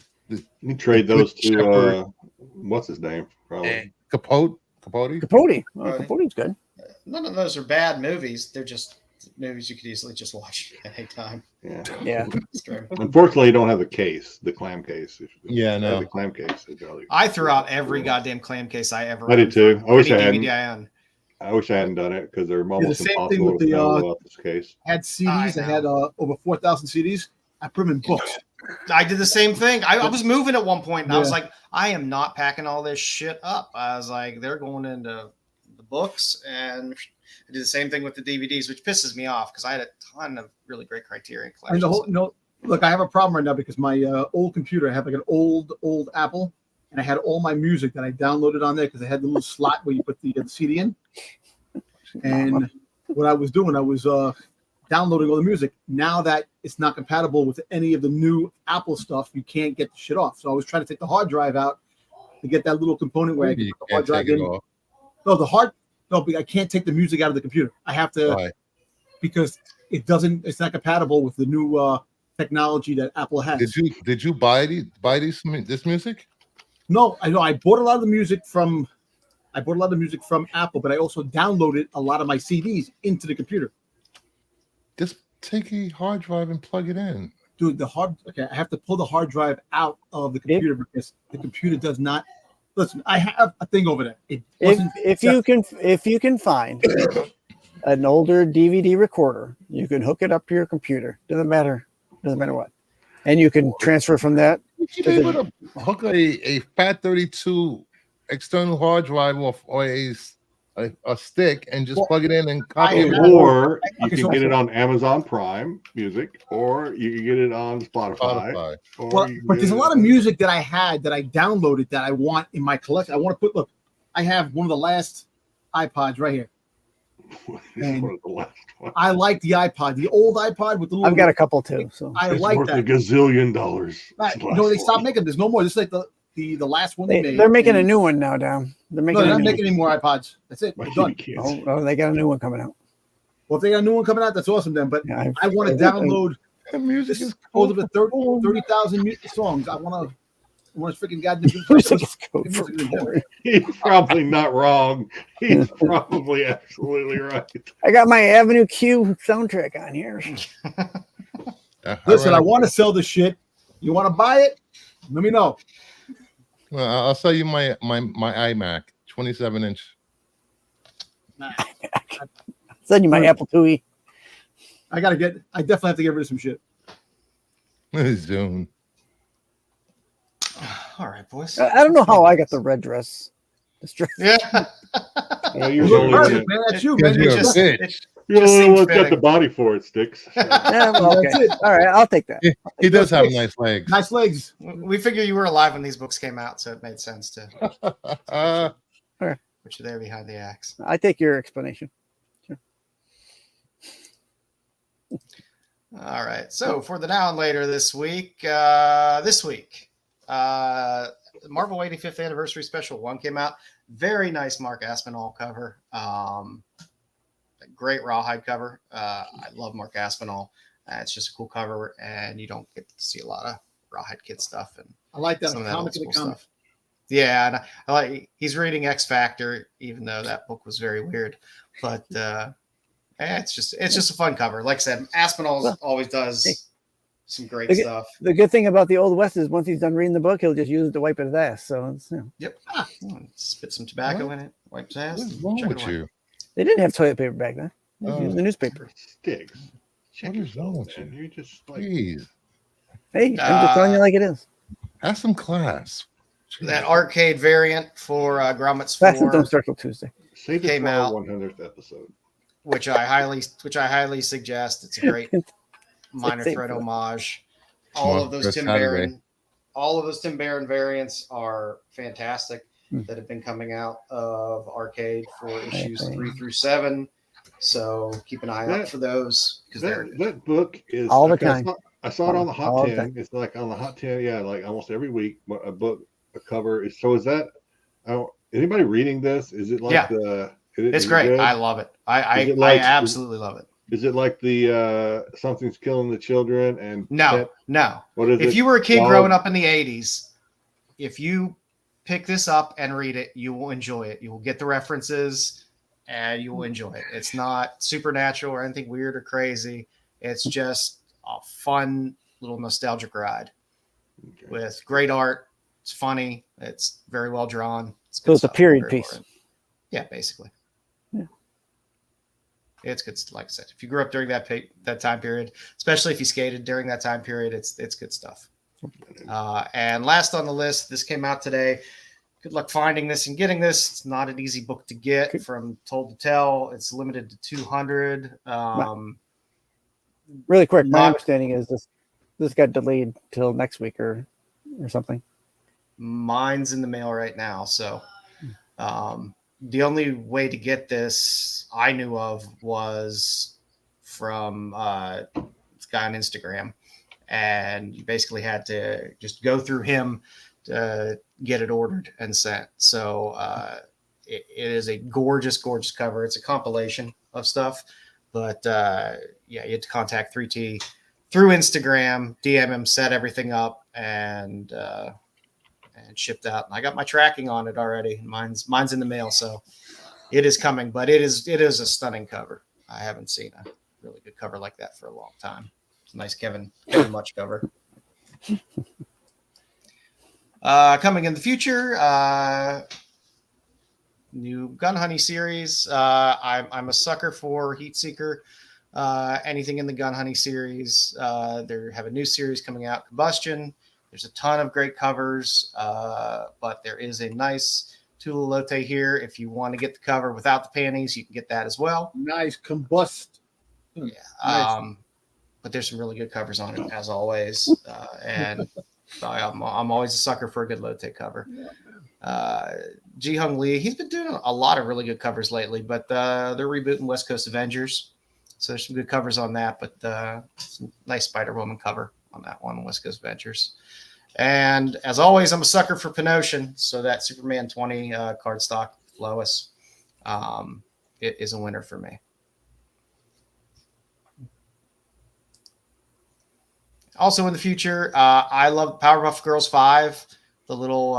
You trade those to what's his name? Probably Capote. Capote's good. None of those are bad movies. They're just movies you could easily just watch at any time. Yeah. Unfortunately, you don't have the case, the clam case. Yeah, no. The clam case. I threw out every goddamn clam case I ever. I did too. I wish I hadn't done it because they're almost the same impossible thing with to the fill up this case. I had CDs. I had over 4,000 CDs. I put them in books. I did the same thing. I was moving at one point, and I was like, I am not packing all this shit up. I was like, they're going into the books, and I did the same thing with the DVDs, which pisses me off because I had a ton of really great Criterion collections. Look, I have a problem right now because my old computer, I have like an old Apple, and I had all my music that I downloaded on there because I had the little slot where you put the CD in. And what I was doing, I was downloading all the music. Now that it's not compatible with any of the new Apple stuff, you can't get the shit off. So I was trying to take the hard drive out to get that little component where I can put the hard drive in. No, I can't take the music out of the computer. I have to because it's not compatible with the new technology that Apple has. Did you buy this music? No, I know I bought a lot of the music from Apple, but I also downloaded a lot of my CDs into the computer. Just take a hard drive and plug it in. Dude, I have to pull the hard drive out of the computer because the computer does not. Listen, I have a thing over there. If you can find an older DVD recorder, you can hook it up to your computer. Doesn't matter what, and you can transfer from that. You should be able to hook a Fat 32 external hard drive or a stick and just plug it in and copy it. Or you can get it on Amazon Prime Music, or you can get it on Spotify. But there's a lot of music that I had that I downloaded that I want in my collection. I want to put. Look, I have one of the last iPods right here. And I like the iPod, the old iPod with the little. I've got a couple too. So I like that. $1 gazillion. They stopped making them. There's no more. This is like the last one they made. They're making a new one now, down. They're not making any more iPods. That's it. They're done. Oh, they got a new one coming out. Well, if they got a new one coming out, that's awesome then. But I want to download. The music is over the 30,000 songs. I want to freaking goddamn music is cool. He's probably not wrong. He's probably absolutely right. I got my Avenue Q soundtrack on here. Listen, I want to sell this shit. You want to buy it? Let me know. Well, I'll sell you my iMac, 27-inch. Send you my Apple IIe. I definitely have to get rid of some shit. Zoom. All right, boys. I don't know how I got the red dress. Yeah. You're the only man. That's you, man. one got the body for it, Styx. Yeah, well, okay. All right, I'll take that. He does have nice legs. Nice legs. We figure you were alive when these books came out, so it made sense to put you there behind the axe. I take your explanation. Sure. All right. So for the now and later this week, Marvel 85th Anniversary Special 1 came out. Very nice Mark Aspinall cover. Great rawhide cover. I love Mark Aspinall. It's just a cool cover, and you don't get to see a lot of rawhide kid stuff. And I like that. Some of that old school stuff. Yeah, and I like he's reading X Factor, even though that book was very weird. But it's just a fun cover. Like I said, Aspinall always does some great stuff. The good thing about the Old West is once he's done reading the book, he'll just use it to wipe his ass. So it's, Yep. Spit some tobacco in it, wipe his ass. What's wrong with you? They didn't have toilet paper back then. They used the newspaper. Styx. What is wrong with you? You're just like, please. Hey, I'm just telling you like it is. Have some class. That arcade variant for Grommets 4. Classes don't start till Tuesday. came out 100th episode, which I highly suggest. It's a great minor threat homage. All of those Tim Barron variants are fantastic that have been coming out of Arcade for issues 3 through 7. So keep an eye out for those, because that book is all the time. I saw it on the Hot 10. It's like on the Hot 10, yeah, like almost every week. A book, a cover. So is that? Anybody reading this? Is it like it's great. Good? I love it. I absolutely love it. Is it like the something's killing the children and no? What is it? If you were a kid growing up in the 80s, if you pick this up and read it, you will enjoy it. You will get the references and you will enjoy it. It's not supernatural or anything weird or crazy. It's just a fun little nostalgic ride with great art. It's funny. It's very well drawn. So it's a period piece. Yeah, basically. Yeah. It's good. Like I said, if you grew up during that time period, especially if you skated during that time period, it's good stuff. And last on the list, this came out today. Good luck finding this and getting this. It's not an easy book to get from Told to Tell. It's limited to 200. Really quick, my understanding is this got delayed till next week or something. Mine's in the mail right now. So the only way to get this I knew of was from this guy on Instagram. And you basically had to just go through him to get it ordered and sent. So it is a gorgeous, gorgeous cover. It's a compilation of stuff. But you had to contact 3T through Instagram, DM him, set everything up, and shipped out. And I got my tracking on it already. Mine's in the mail, so it is coming. But it is a stunning cover. I haven't seen a really good cover like that for a long time. It's a nice Kevin Much cover. Coming in the future, new Gun Honey series. I'm a sucker for Heatseeker. Anything in the Gun Honey series. They have a new series coming out, Combustion. There's a ton of great covers, but there is a nice Tula Lotte here. If you want to get the cover without the panties, you can get that as well. Nice Combust. Yeah. Nice. But there's some really good covers on it, as always. And I'm always a sucker for a good Lotte cover. Ji Hung Lee, he's been doing a lot of really good covers lately, but they're rebooting West Coast Avengers. So there's some good covers on that, but some nice Spider-Woman cover on that one, West Coast Avengers. And as always, I'm a sucker for Pinocean. So that Superman 20 cardstock Lois, it is a winner for me. Also in the future, I love Powerpuff Girls 5, the little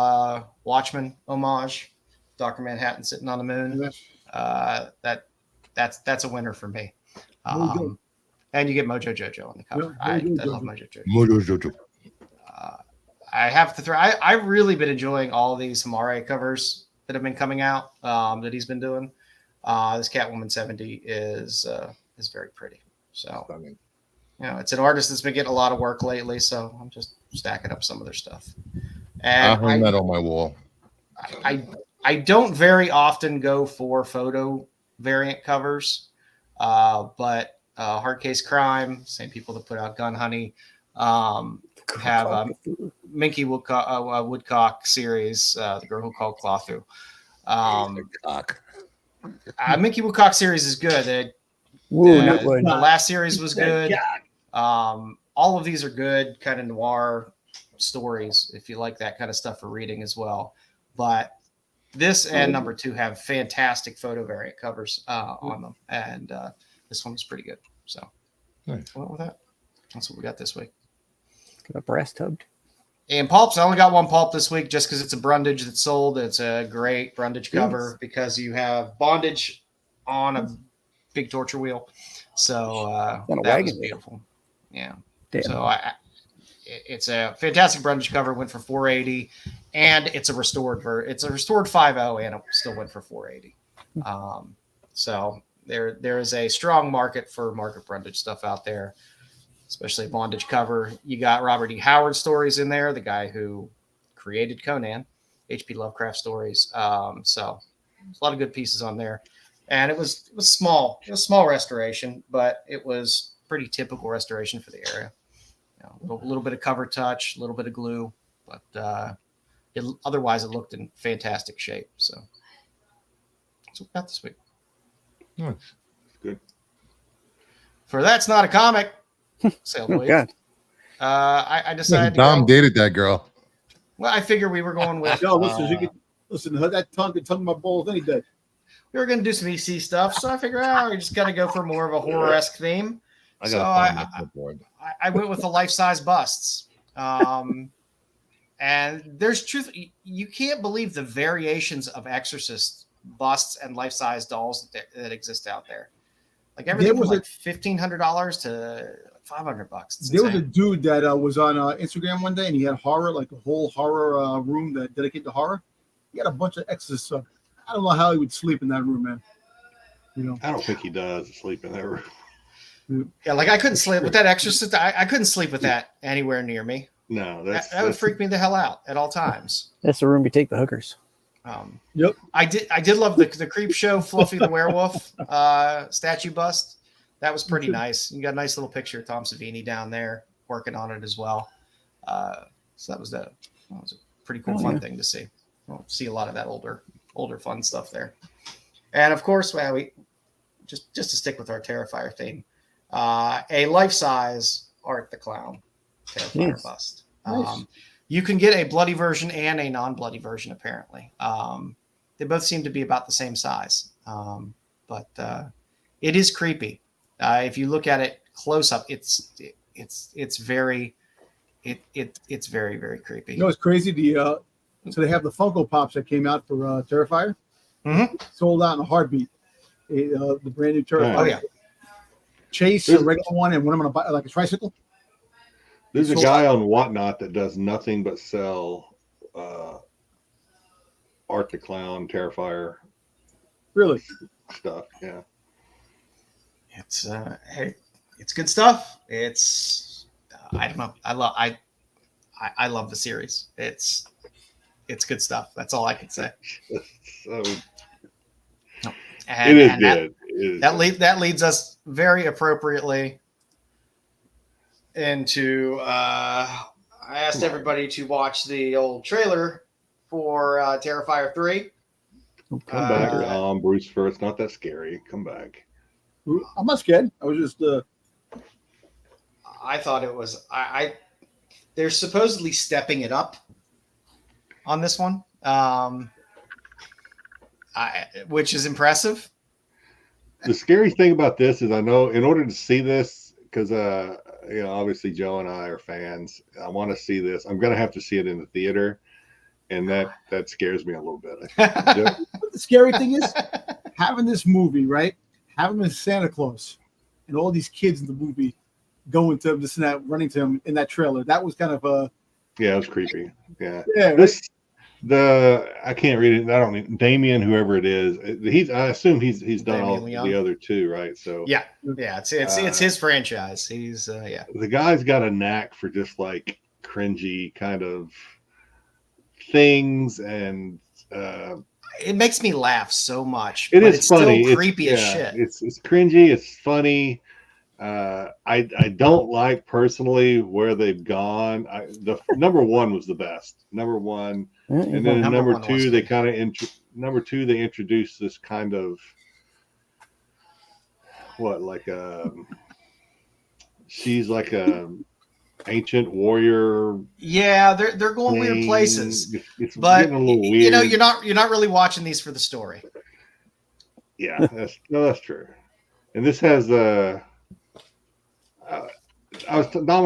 Watchmen homage, Dr. Manhattan sitting on the moon. That's a winner for me. And you get Mojo Jojo on the cover. I love Mojo Jojo. Mojo Jojo. I have to throw. I've really been enjoying all these Hamare covers that have been coming out that he's been doing. This Catwoman 70 is very pretty. So, it's an artist that's been getting a lot of work lately. So I'm just stacking up some of their stuff. And I hung that on my wall. I don't very often go for photo variant covers, but Hard Case Crime, same people that put out Gun Honey, have Minky Woodcock series, The Girl Who Called Clothu. Minky Woodcock series is good. The last series was good. All of these are good, kind of noir stories, if you like that kind of stuff for reading as well. But this and number 2 have fantastic photo variant covers on them, and this one was pretty good. So, nice. What with that? That's what we got this week. Got a brass tubbed. And pulps, I only got one pulp this week just because it's a Brundage that's sold. It's a great Brundage cover because you have bondage on a big torture wheel. So that was beautiful. Yeah. Damn. So it's a fantastic Brundage cover. Went for $480, and it's a restored it's a restored 5.0, and it still went for $480. So there is a strong market for market Brundage stuff out there, especially bondage cover. You got Robert E. Howard stories in there, the guy who created Conan, H.P. Lovecraft stories. So a lot of good pieces on there, and it was small. It was small restoration, but it was pretty typical restoration for the area. You know, a little bit of cover touch, a little bit of glue, but otherwise it looked in fantastic shape. So that's what we got this week. Nice. Good. For That's Not a Comic sale of the week. God. I decided Dom dated that girl. Well, I figure we were going with. No, listen, that tongue can tongue my balls any day. We were going to do some EC stuff, so I figured, we just got to go for more of a horror-esque theme. I went with the life-size busts. And there's truth. You can't believe the variations of Exorcist busts and life-size dolls that exist out there. Like everything was like $1,500 to $500. There was a dude that was on Instagram one day, and he had horror, like a whole horror room that dedicated to horror. He had a bunch of Exorcist stuff. I don't know how he would sleep in that room, man. You know, I don't think he does sleep in that room. Yeah, like I couldn't sleep with that Exorcist. I couldn't sleep with that anywhere near me. No, that would freak me the hell out at all times. That's the room you take the hookers. Yep. I did love the Creep Show Fluffy the Werewolf statue bust. That was pretty nice. You got a nice little picture of Tom Savini down there working on it as well. So that was a pretty cool, fun thing to see. We'll see a lot of that older fun stuff there. And of course, we just to stick with our Terrifier theme, a life-size Art the Clown Terrifier bust. Nice. You can get a bloody version and a non-bloody version, apparently. They both seem to be about the same size, but it is creepy. If you look at it close up, it's very very creepy. You know, it's crazy. So they have the Funko Pops that came out for Terrifier. Mm-hmm. Sold out in a heartbeat. The brand new Terrifier. Oh yeah. Chase, a regular one, and one I'm gonna buy like a tricycle. There's a guy on Whatnot that does nothing but sell Art the Clown, Terrifier. Really? Stuff, yeah. It's it's good stuff. It's I don't know. I love the series. It's good stuff. That's all I can say. So, and, it is and good. That leads us very appropriately into I asked everybody to watch the old trailer for Terrifier 3. Come back, Bruce. It's not that scary. Come back. I'm not scared. I was just. I thought it was. They're supposedly stepping it up on this one, which is impressive. The scary thing about this is I know in order to see this, because obviously Joe and I are fans. I want to see this. I'm going to have to see it in the theater, and that scares me a little bit. The scary thing is having this movie, right? Having him as Santa Claus, and all these kids in the movie going to him, this and that, running to him in that trailer. That was kind of yeah, it was creepy. Yeah. Right? I can't read it. I don't mean Damien, whoever it is. I assume he's done Damien all Leon. the other two, right? So yeah, it's his franchise. He's The guy's got a knack for just like cringy kind of things, and it makes me laugh so much. But it's funny. Still creepy as shit. It's cringy. It's funny. I don't like personally where they've gone. The number one was the best. Number one, and then number two, they kind of they introduced this kind of she's like a ancient warrior. Yeah, they're going weird places. It's but getting a little weird. you're not really watching these for the story. Yeah, that's true. And this has Dom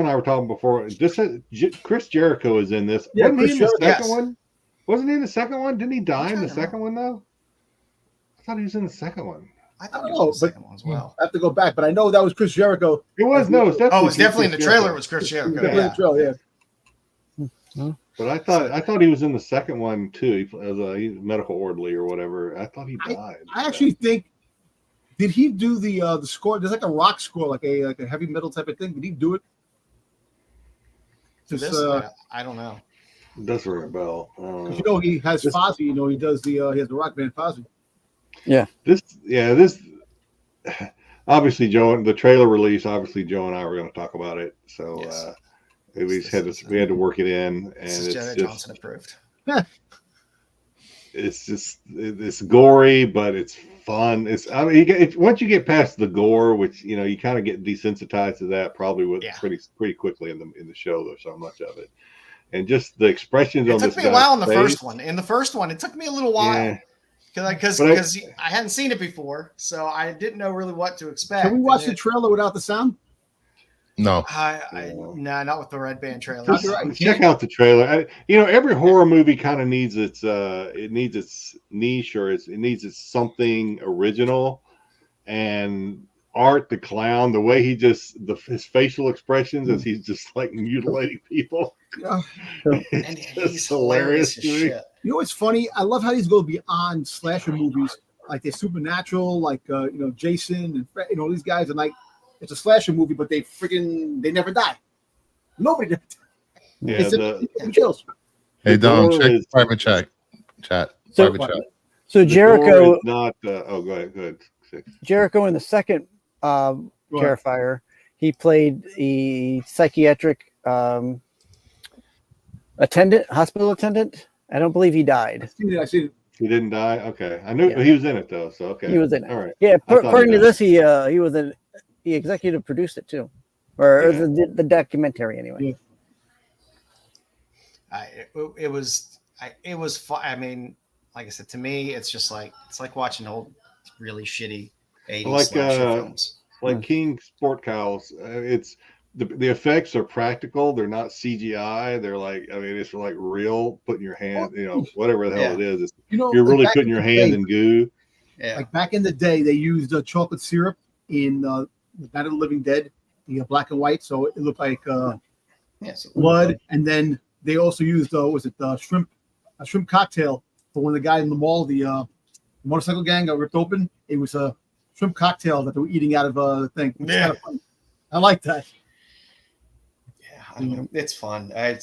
and I were talking before. Chris Jericho is in this. Yeah, Wasn't he in the second yes. one? Wasn't he in the second one? Didn't he die in the second one though? I thought he was in the second one. I thought I it don't was the know, second one as well. I have to go back, but I know that was Chris Jericho. It was no. It was Definitely in the Chris Jericho. trailer. It was Chris Jericho. Definitely in the trailer, yeah. But I thought he was in the second one too. As a medical orderly or whatever. I thought he died. I actually think. Did he do the score? There's like a rock score, like a heavy metal type of thing. Did he do it? This, I don't know. It does ring a bell. He has Fozzy. He does he has the rock band Fozzy. Yeah. This obviously Joe, the trailer release, obviously Joe and I were going to talk about it. So Yes. we had to work it in, and it's Jedi just Johnson approved. It's gory, but it's fun. Once you get past the gore, which you kind of get desensitized to that probably pretty quickly in the show. There's so much of it, and just the expressions on this. It took me a while in the first one. In the first one, it took me a little while because I hadn't seen it before, so I didn't know really what to expect. Can we watch the trailer without the sound? No, no, not with the red band trailer. Check out the trailer. Every horror movie kind of needs its niche, or it needs its something original. And Art the Clown, the way his facial expressions as he's just like mutilating people, and he's hilarious as shit. You know what's funny? I love how these go beyond slasher movies, like they're supernatural, like Jason and these guys, and like. It's a slasher movie, but they never die. Nobody died. Yeah, it kills. Hey, Dom, check private chat. Private chat. So Jericho not. Go ahead. Jericho in the second Terrifier, he played a psychiatric hospital attendant. I don't believe he died. I see it. He didn't die. Okay, I knew he was in it though. So okay, he was in it. All right. Yeah, according to this, he was he executive produced it too, or the documentary anyway. Yeah. It was fun. I mean, like I said, to me, it's like watching old, really shitty 80s slasher films. Like King Sport Cows. It's the effects are practical. They're not CGI. They're it's like real. Putting your hand, whatever the hell it is. You're really putting your hand in goo. Yeah. Like back in the day, they used chocolate syrup in Night of the Living Dead, the black and white, so it looked like blood. And then they also used a shrimp cocktail for when the guy in the mall, the motorcycle gang got ripped open. It was a shrimp cocktail that they were eating out of the thing. Yeah, kind of fun. I like that. Yeah, it's fun. I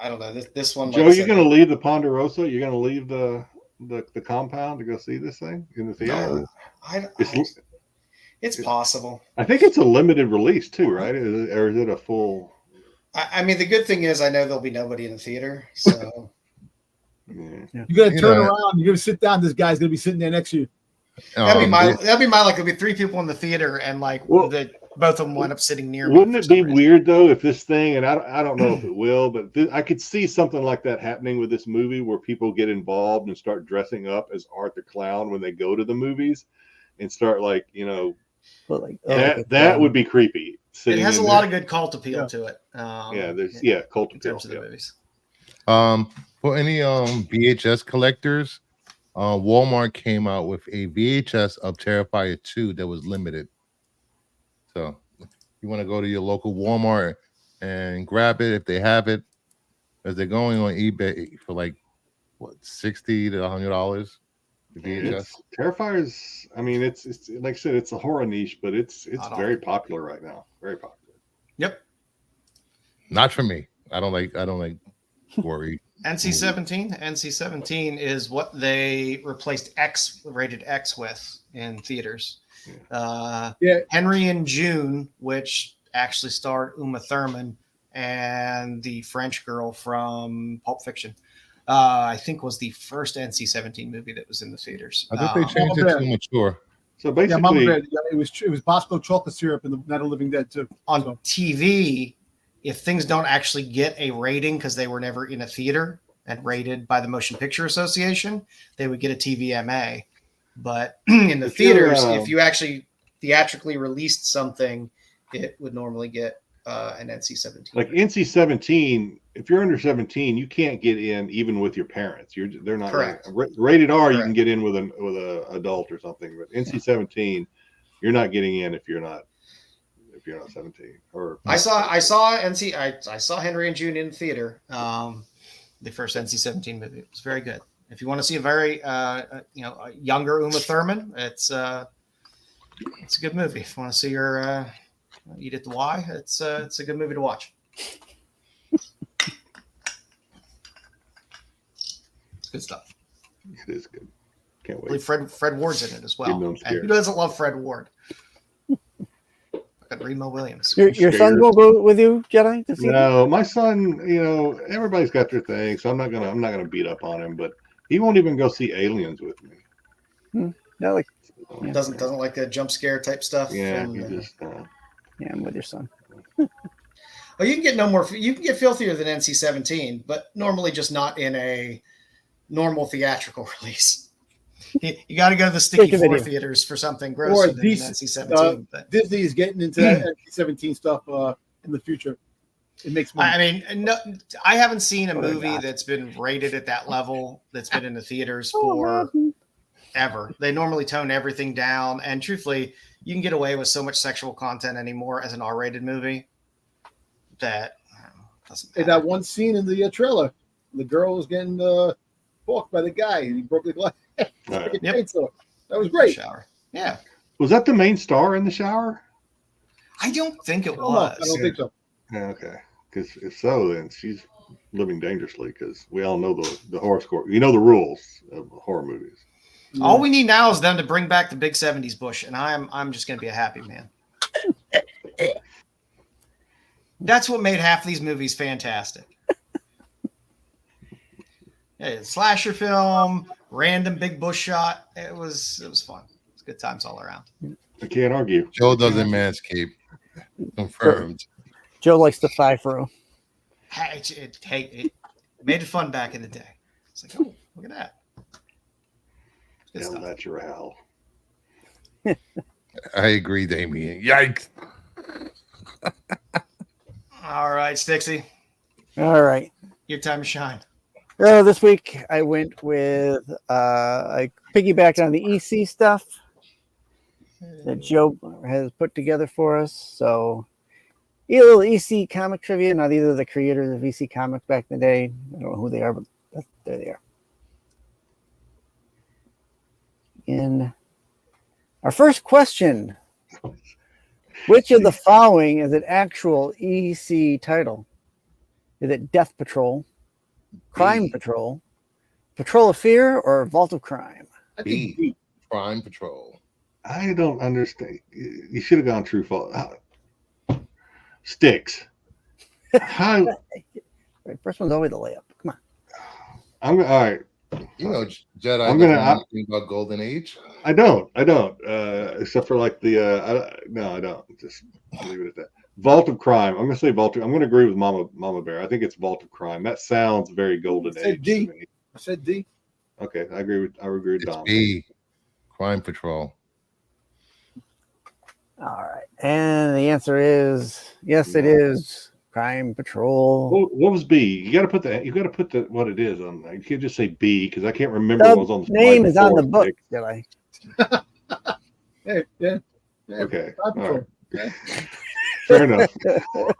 don't know this one. Joe, you're going to leave the Ponderosa? You're going to leave the compound to go see this thing in the theater? No, it's possible. I think it's a limited release too, right? Or is it a full? I mean, the good thing is I know there'll be nobody in the theater, so you're gonna turn around. You're gonna sit down. This guy's gonna be sitting there next to you. That'd be my There'll be 3 people in the theater, and both of them wind up sitting near me. Wouldn't it be weird though if this thing, and I don't know if it will, but I could see something like that happening with this movie, where people get involved and start dressing up as Art the Clown when they go to the movies, and start that would be creepy. It has a lot of good cult appeal to it. There's cult appeal in terms of the movies. For any VHS collectors, Walmart came out with a VHS of Terrifier 2 that was limited. So you want to go to your local Walmart and grab it if they have it, as they're going on eBay for $60 to $100. Terrifier's. I mean, it's like I said, it's a horror niche, but it's very popular right now. Very popular. Yep. Not for me. I don't like gory. NC-17. NC-17 is what they replaced rated X with in theaters. Henry and June, which actually starred Uma Thurman and the French girl from Pulp Fiction. I think was the first NC-17 movie that was in the theaters. I think they changed it to mature. So basically, it was Bosco chocolate syrup in the Night of the Living Dead too. On TV, if things don't actually get a rating because they were never in a theater and rated by the Motion Picture Association, they would get a TVMA. But in the theaters, if you actually theatrically released something, it would normally get an NC-17. Like NC-17, if you're under 17, you can't get in even with your parents. They're not correct. Rated R. Correct. You can get in with a adult or something, but NC-17, you're not getting in if you're not 17. Or I saw Henry and June in theater. The first NC-17 movie. It was very good. If you want to see a very a younger Uma Thurman, it's a good movie. If you want to see her eat at the Y, it's a good movie to watch. Good stuff. It is good. Can't I wait. believe Fred Ward's in it as well. Even though I'm And scared. who doesn't love Fred Ward? Got Remo Williams. Your son scared. will go with you, Jedi, to see them? No, my son, everybody's got their thing, so I'm not gonna beat up on him, but he won't even go see Aliens with me. No, like, Doesn't like that jump scare type stuff. Yeah, And, he just yeah, I'm with your son. well, you can get you can get filthier than NC-17, but normally just not in a normal theatrical release. You got to go to the Sticky 4 theaters for something grosser than NC-17. But Disney is getting into that NC-17 stuff in the future. It makes money. I mean, no, I haven't seen a movie that's been rated at that level that's been in the theaters for ever. They normally tone everything down, and truthfully, you can get away with so much sexual content anymore as an R-rated movie that doesn't matter. Hey, that one scene in the trailer, the girl was getting walked by the guy, and he broke the glass. Yep. That was great. Shower. Yeah. was that the main star in the shower? I don't think it was. I don't think so. Yeah, okay. Because if so, then she's living dangerously. Because we all know the horror score. You know the rules of horror movies. All we need now is them to bring back the big 70s bush, and I'm just going to be a happy man. That's what made half these movies fantastic. Yeah, slasher film, random big bush shot. It was fun. It was good times all around. I can't argue. Joe doesn't manscape. Confirmed. Joe likes the thigh fro. Hey, it made it fun back in the day. It's like, oh, look at that. Good Hell, stuff. natural. I agree, Damien. Yikes. All right, Stixy, All right. your time to shine. This week I went with I piggybacked on the EC stuff that Joe has put together for us. So a little EC comic trivia. Now these are the creators of EC Comics back in the day. I don't know who they are, but there they are. In our first question, which of the following is an actual EC title? Is it Death Patrol, Crime Patrol, Patrol of Fear, or Vault of Crime? I think B. Crime Patrol. I don't understand. You should have gone true false. Styx. How? Right, first one's always the layup. Come on. All right. You know, Jedi. I'm gonna. Think about Golden Age. I don't. Except for like the. No, I don't. Just leave it at that. Vault of Crime. I'm gonna say Vault. I'm gonna agree with Mama Bear. I think it's Vault of Crime. That sounds very Golden Age. D. To me. I said D. Okay, I agree with It's Dom. B. Crime Patrol. All right, and the answer is yes. It is Crime Patrol. What was B? You got to put the what it is on there. You can't just say B because I can't remember The what was on the name is on the before. book, Jedi. Yeah. Okay. Crime Patrol. All right. Okay. Fair enough.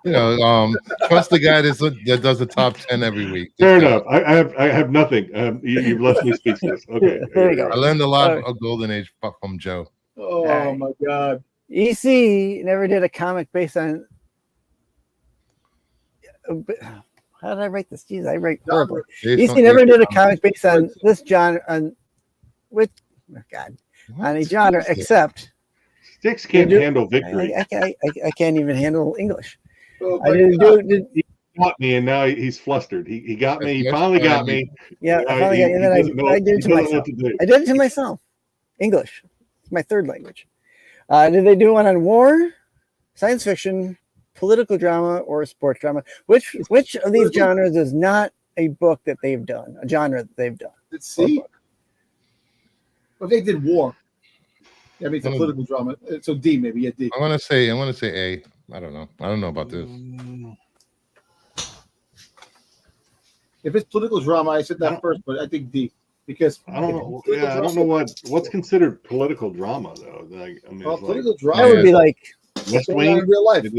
You know, trust the guy that does the top 10 every week. Fair enough. I have nothing. You've left me speechless. Okay. There you go. I learned a lot of Golden Age from Joe. Oh Right. my God. EC never did a comic based on. How did I write this? Jeez, I write horribly. EC never did a comic based on this genre, on a genre except. Styx can't handle victory. I can't even handle English. Oh, I didn't do. He got me, and now he's flustered. He got me. He finally got me. Yeah, I finally got, and then I did it to myself. I did it to myself. English, it's my third language. Did they do one on war, science fiction, political drama, or sports drama? Which of these genres is not a book that they've done? A genre that they've done? Let's see. Well, they did war. Yeah, I mean, it's a political drama. So D, maybe. Yeah, D. I want to say A. I don't know. I don't know about this. If it's political drama, I said that first, but I think D because I don't know. Yeah, I don't know what's considered political drama though. Like, I mean, political like, drama That would be like West in Wing. real life. it'd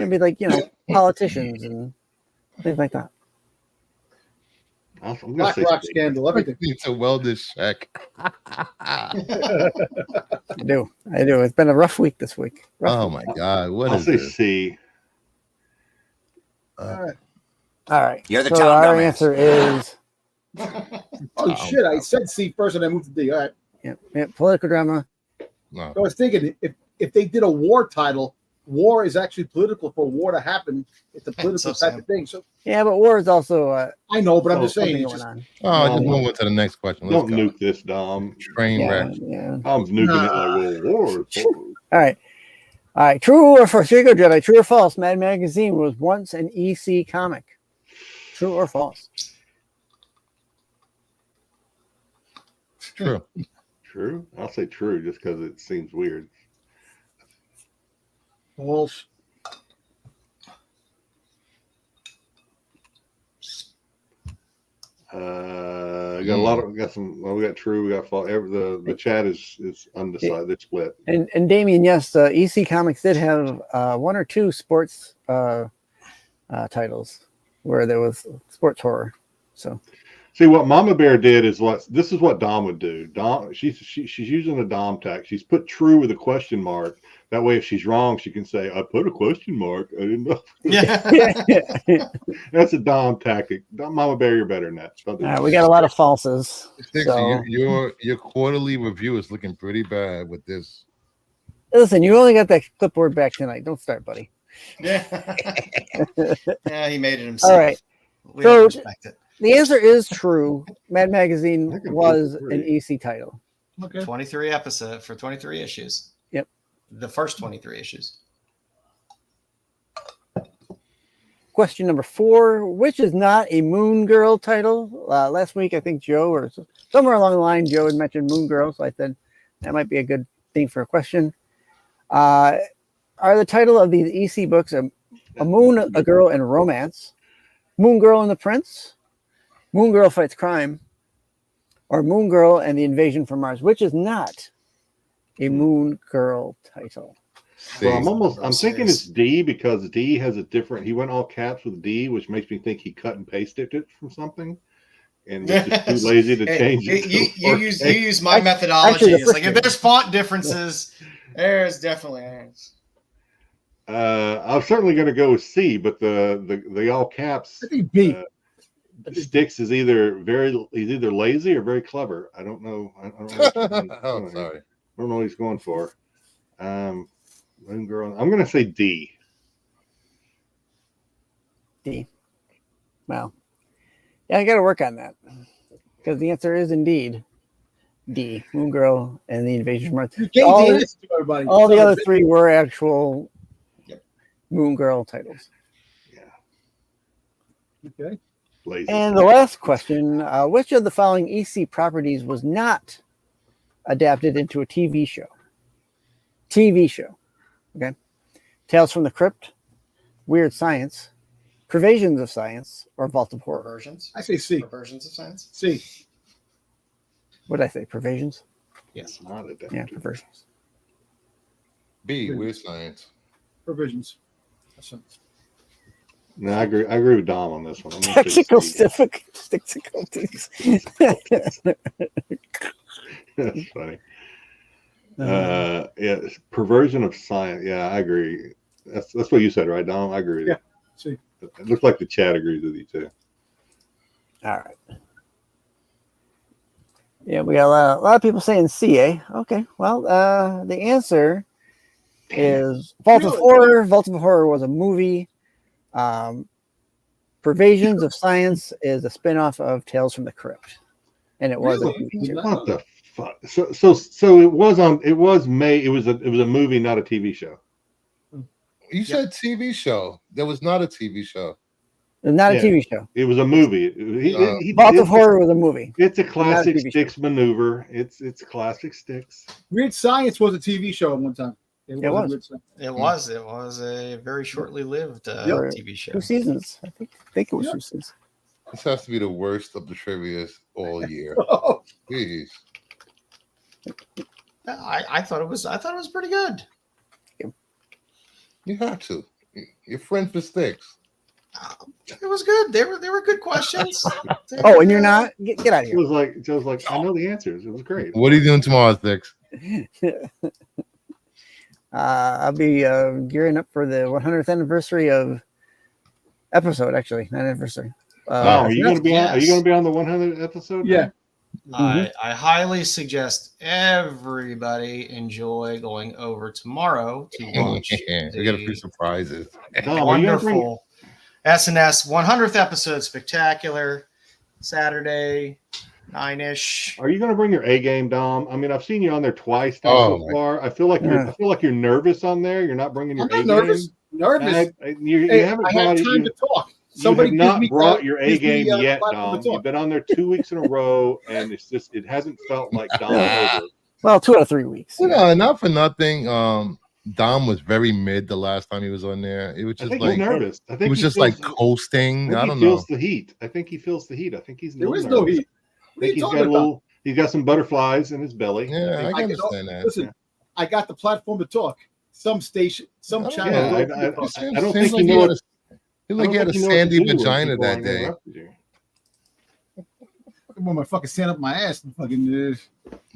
be like politicians and things like that. I'm gonna Black say Rock Styx. scandal, everything. It's a wellness check. I do. It's been a rough week this week. Oh my God! What I'll is say this? C. All right. All right. You're the so town our dumbass. answer is Oh shit! I said C first, and I moved to D. All right. Yeah. Political drama. No. So I was thinking if they did a war title, war is actually political for war to happen. It's a political type of thing. So yeah, but war is also. I know, but I'm just saying. Going on. Just move on to the next question. Don't nuke this, Dom. Train wreck. Yeah. Dom's nuking it like war. All right. True or false? Here you go, Jedi. True or false? Mad Magazine was once an EC comic. True or false? True. True. I'll say true just because it seems weird. False. We got a lot of. We got some. Well, we got true. We got false. The chat is undecided. They're split. And Damien, yes, EC Comics did have one or two sports titles where there was sports horror. So. See, what Mama Bear did is this is what Dom would do. Dom, she's using the Dom tag. She's put true with a question mark. That way, if she's wrong, she can say, "I put a question mark. I didn't know." Yeah. That's a Dom tactic. Mama Bear, you're better than that. We got a lot of falses. So. Your quarterly review is looking pretty bad with this. Listen, you only got that clipboard back tonight. Don't start, buddy. Yeah. Yeah, he made it himself. All right. We all respect it. The answer is true. Mad Magazine was an EC title. Okay. 23 episode for 23 issues. Yep. The first 23 issues. Question number 4, which is not a Moon Girl title? Last week, I think Joe, or somewhere along the line, Joe had mentioned Moon Girl, so I said that might be a good thing for a question. Are the title of these EC books a Moon, a Girl, and Romance, Moon Girl and the Prince, Moon Girl Fights Crime, or Moon Girl and the Invasion from Mars, which is not a Moon Girl title? Well, I'm thinking it's D because D has a different. He went all caps with D, which makes me think he cut and pasted it from something, and they're just too lazy to change it. You use my methodology. It's like if there's font differences, there's definitely is. I'm certainly going to go with C, but the all caps. I think B. Styx is either lazy or very clever. I don't know. I don't know Sorry. I don't know what he's going for. Moon Girl. I'm going to say D. D. Well, yeah, I got to work on that because the answer is indeed D. Moon Girl and the Invasion from Mars. All the other 3 were actual Moon Girl titles. Yeah. Okay. Lazy. And the last question, which of the following EC properties was not adapted into a TV show? Okay. Tales from the Crypt, Weird Science, Pervasions of Science, or Vault of Horror? Perversions? I say C. Perversions of Science? C. What did I say? Pervasions? Yes. Not adapted. Yeah, perversions. B, Weird Science. Provisions. No, I agree with Dom on this one. Technical difficulties. That's funny. Yeah, perversion of science. Yeah, I agree. That's what you said, right, Dom? I agree with you. See. It looks like the chat agrees with you too. All right. Yeah, we got a lot of people saying C, eh? Okay. Well, the answer is Vault of Horror. Vault of Horror was a movie. Pervasions of Science is a spinoff of Tales from the Crypt, and it was a movie. What the fuck? So it was a movie, not a TV show. You said TV show. There was not a TV show. Not a TV show. It was a movie. Vault of Horror was a movie. It's a classic Styx maneuver. It's classic Styx. Weird Science was a TV show at one time. It was a very shortly lived TV show. 2 seasons. I think it was 2 seasons. This has to be the worst of the trivias all year. Jeez. I thought it was pretty good. You have to. You're friends with Styx. It was good. They were good questions. And you're not? Get out of here. Joe's like, I know the answers. It was great. What are you doing tomorrow, Styx? I'll be gearing up for the 100th anniversary of episode, actually, not anniversary, Are you going to be on? Are you going to be on the 100th episode? Yeah. I highly suggest everybody enjoy going over tomorrow to watch. We got a few surprises. Wonderful SNS 100th episode spectacular Saturday 9-ish. Are you going to bring your A game, Dom? I mean, I've seen you on there twice so far. I feel like you're nervous on there. You're not bringing your A game. Nervous. You haven't I have time to talk. Somebody have not brought your A game yet, Dom. You've been on there 2 weeks in a row, and it hasn't felt like Dom over. Well, 2 out of 3 weeks. Not for nothing. Dom was very mid the last time he was on there. It was just he's nervous. I think he was just like coasting. I don't know. He feels the heat. I think he feels the heat. I think he's there is no heat. I think he's got some butterflies in his belly. Yeah, I can understand that. Listen, I got the platform to talk. Some channel. I don't think he knows. He like he had a sandy vagina that day. I want my fucking sand up my ass and fucking.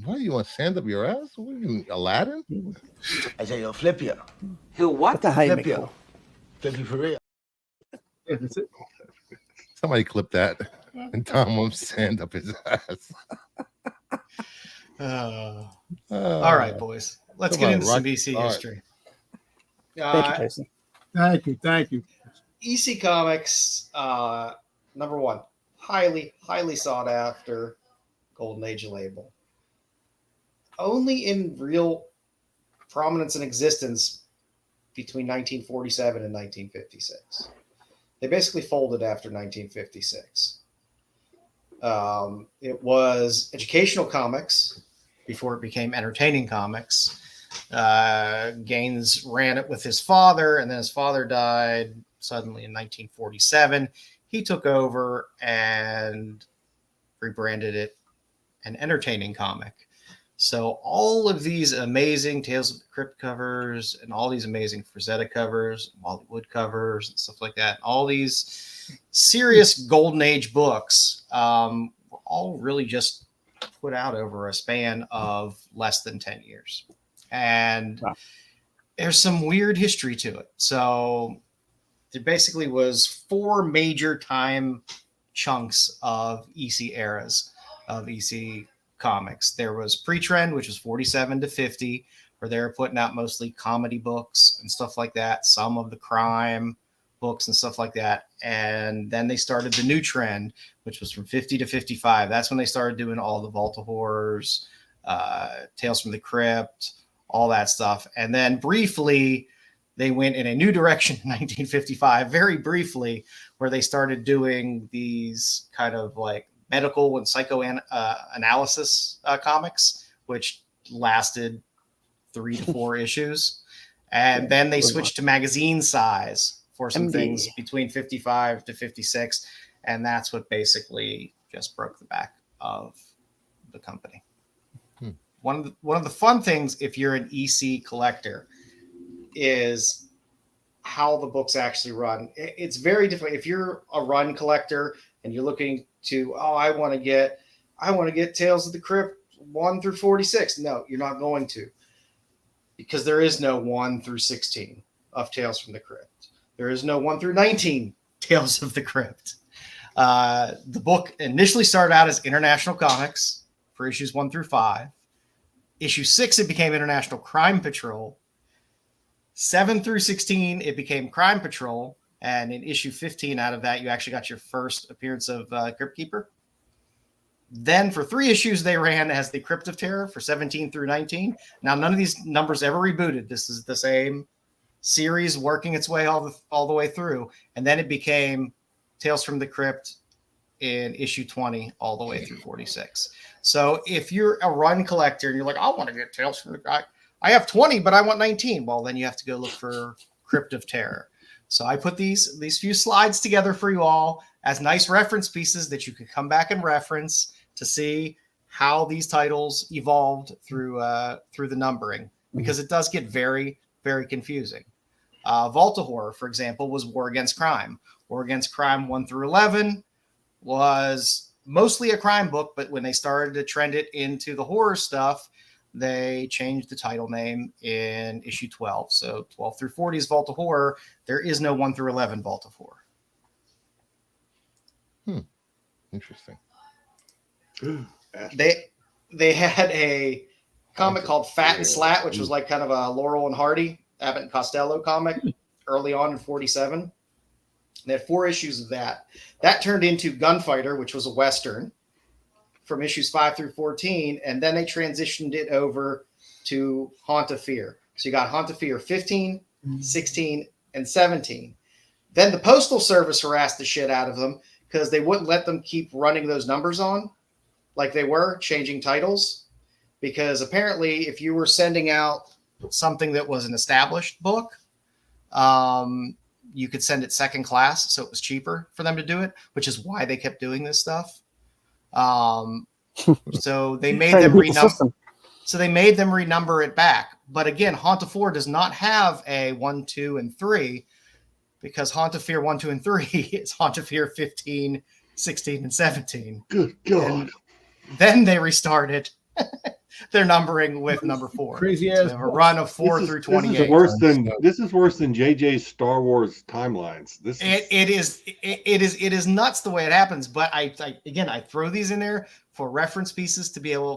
What, you want to sand up your ass? What are you, Aladdin? I say, he'll flip you. He'll what? Flip you. Flip you for real. Yeah, that's it. Somebody clip that. And Tom won't sand up his ass. All right, boys. Let's get into some EC history. Thank you, Jason. Thank you. EC Comics, number one, highly sought after Golden Age label. Only in real prominence and existence between 1947 and 1956. They basically folded after 1956. It was educational comics before it became entertaining comics. Gaines ran it with his father, and then his father died suddenly in 1947. He took over and rebranded it an entertaining comic. So all of these amazing Tales of the Crypt covers and all these amazing Frazetta covers, Wally Wood covers and stuff like that, all these serious Golden Age books were all really just put out over a span of less than 10 years. And there's some weird history to it. So there basically was 4 major time chunks of EC eras of EC comics. There was pre-trend, which was 47 to 50, where they were putting out mostly comedy books and stuff like that, some of the crime books and stuff like that. And then they started the new trend, which was from 50 to 55. That's when they started doing all the Vault of Horrors, Tales from the Crypt, all that stuff. And then briefly, they went in a new direction in 1955, very briefly, where they started doing these kind of like medical and psychoanalysis comics, which lasted 3 to 4 issues. And then they switched to magazine size for some things between 55 to 56. And that's what basically just broke the back of the company. One of the fun things, if you're an EC collector, is how the books actually run. It's very different. If you're a run collector and you're looking to, I want to get Tales of the Crypt 1 through 46. No, you're not going to, because there is no 1 through 16 of Tales from the Crypt. There is no 1 through 19 Tales of the Crypt. The book initially started out as International Comics for issues 1 through 5. Issue 6, it became International Crime Patrol. 7 through 16, it became Crime Patrol. And in issue 15 out of that, you actually got your first appearance of Crypt Keeper. Then for 3 issues, they ran as the Crypt of Terror for 17 through 19. Now, none of these numbers ever rebooted. This is the same series working its way all the way through. And then it became Tales from the Crypt in issue 20 all the way through 46. So if you're a run collector and you're like, I want to get Tales from the Crypt, I have 20, but I want 19. Well, then you have to go look for Crypt of Terror. So I put these few slides together for you all as nice reference pieces that you could come back and reference to see how these titles evolved through the numbering, because it does get very, very confusing. Vault of Horror, for example, was War Against Crime. War Against Crime 1 through 11 was mostly a crime book, but when they started to trend it into the horror stuff, they changed the title name in issue 12. So 12 through 40 is Vault of Horror. There is no 1 through 11 Vault of Horror. Interesting. They had a comic called Fat and Slat, which was like kind of a Laurel and Hardy, Abbott and Costello comic early on in 47. They had 4 issues of that. That turned into Gunfighter, which was a Western from issues 5 through 14. And then they transitioned it over to Haunt of Fear. So you got Haunt of Fear 15, 16, and 17. Then the Postal Service harassed the shit out of them because they wouldn't let them keep running those numbers on like they were, changing titles. Because apparently if you were sending out something that was an established book, you could send it second class, so it was cheaper for them to do it, which is why they kept doing this stuff. So they made them renumber. So they made them renumber it back. But again, Haunt of 4 does not have a 1, 2, and 3 because Haunt of Fear 1, 2, and 3 is Haunt of Fear 15, 16, and 17. Good God. And then they restarted their numbering with number 4. Crazy ass. So a run of 4 through 28. This is worse than JJ's Star Wars timelines. It is nuts the way it happens. But I throw these in there for reference pieces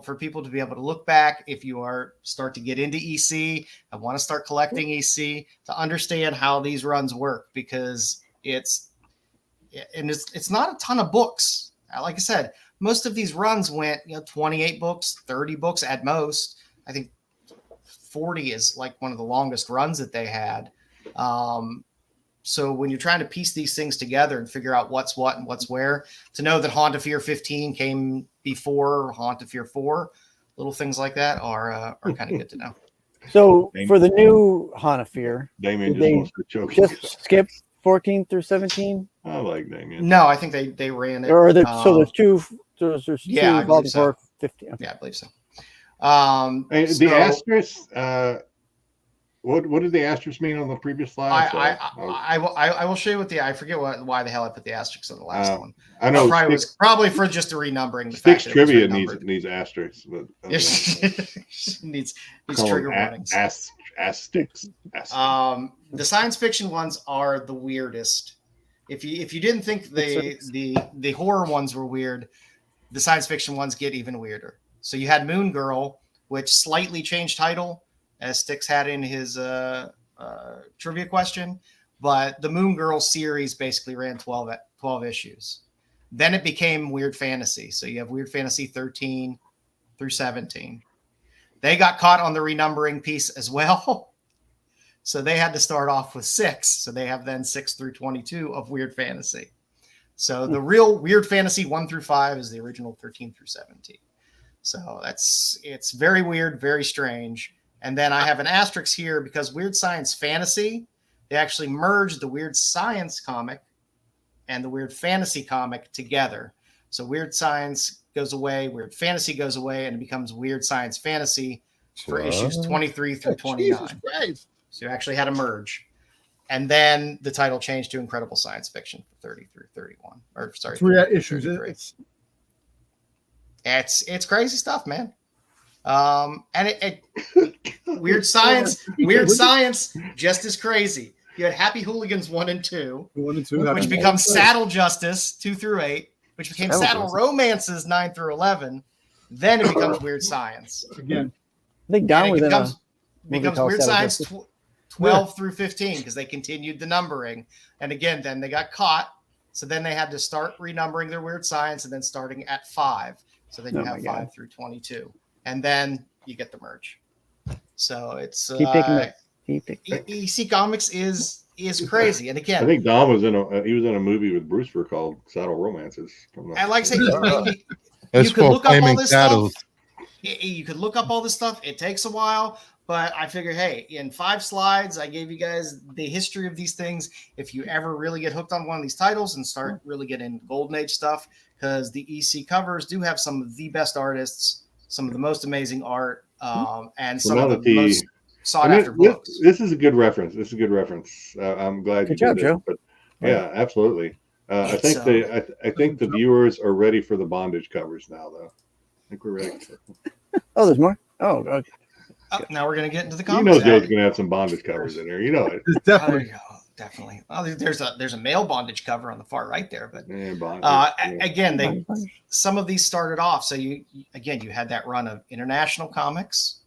for people to be able to look back if you start to get into EC and want to start collecting EC to understand how these runs work, because it's not a ton of books. Like I said, most of these runs went 28 books, 30 books at most. I think 40 is like one of the longest runs that they had. So when you're trying to piece these things together and figure out what's what and what's where, to know that Haunt of Fear 15 came before Haunt of Fear 4, little things like that are kind of good to know. So for the new Haunt of Fear, Damien just they wants to choke. just skip 14 through 17? I like Damien. No, I think they ran it. Or so there's two. There's yeah, two Vault so. 15. Okay. Yeah, I believe so. The asterisk. What did the asterisk mean on the previous slide? I will show you I forget why the hell I put the asterisks on the last one. I know probably for just a renumbering. Styx trivia needs asterisks, but needs trigger warnings. Asterisks. The science fiction ones are the weirdest. If you didn't think the horror ones were weird, the science fiction ones get even weirder. So you had Moon Girl, which slightly changed title, as Styx had in his trivia question. But the Moon Girl series basically ran 12 issues. Then it became Weird Fantasy. So you have Weird Fantasy 13 through 17. They got caught on the renumbering piece as well. So they had to start off with 6. So they have then 6 through 22 of Weird Fantasy. So the real Weird Fantasy 1 through 5 is the original 13 through 17. So it's very weird, very strange. And then I have an asterisk here because Weird Science Fantasy, they actually merged the Weird Science comic and the Weird Fantasy comic together. So Weird Science goes away, Weird Fantasy goes away, and it becomes Weird Science Fantasy for issues 23 through 29. So you actually had a merge. And then the title changed to Incredible Science Fiction for 30 through 31. Or sorry, 3 issues. It's crazy stuff, man. And Weird Science, just as crazy. You had Happy Hooligans 1 and 2, which becomes Saddle Justice 2 through 8, which became Saddle Romances 9 through 11. Then it becomes Weird Science. Again, I think Don was becomes Weird Science 12 through 15 because they continued the numbering. And again, then they got caught. So then they had to start renumbering their Weird Science and then starting at 5. So then you have 5 through 22. And then you get the merge. So it's EC Comics is crazy. And again, I think Dom was in a movie with Brewster called Saddle Romances. And like I said, you could look up all this stuff. You could look up all this stuff. It takes a while, but I figure, hey, in 5 slides, I gave you guys the history of these things. If you ever really get hooked on one of these titles and start really getting Golden Age stuff, because the EC covers do have some of the best artists, some of the most amazing art, and some of the most sought after books. This is a good reference. I'm glad you did it. But yeah, absolutely. I think the viewers are ready for the bondage covers now, though. I think we're ready. Oh, there's more. Oh, okay. Now we're gonna get into the comics. You know, Joe's gonna have some bondage covers in there. You know it. Definitely. definitely. Oh, there's a male bondage cover on the far right there, but again, some of these started off. So you had that run of International Comics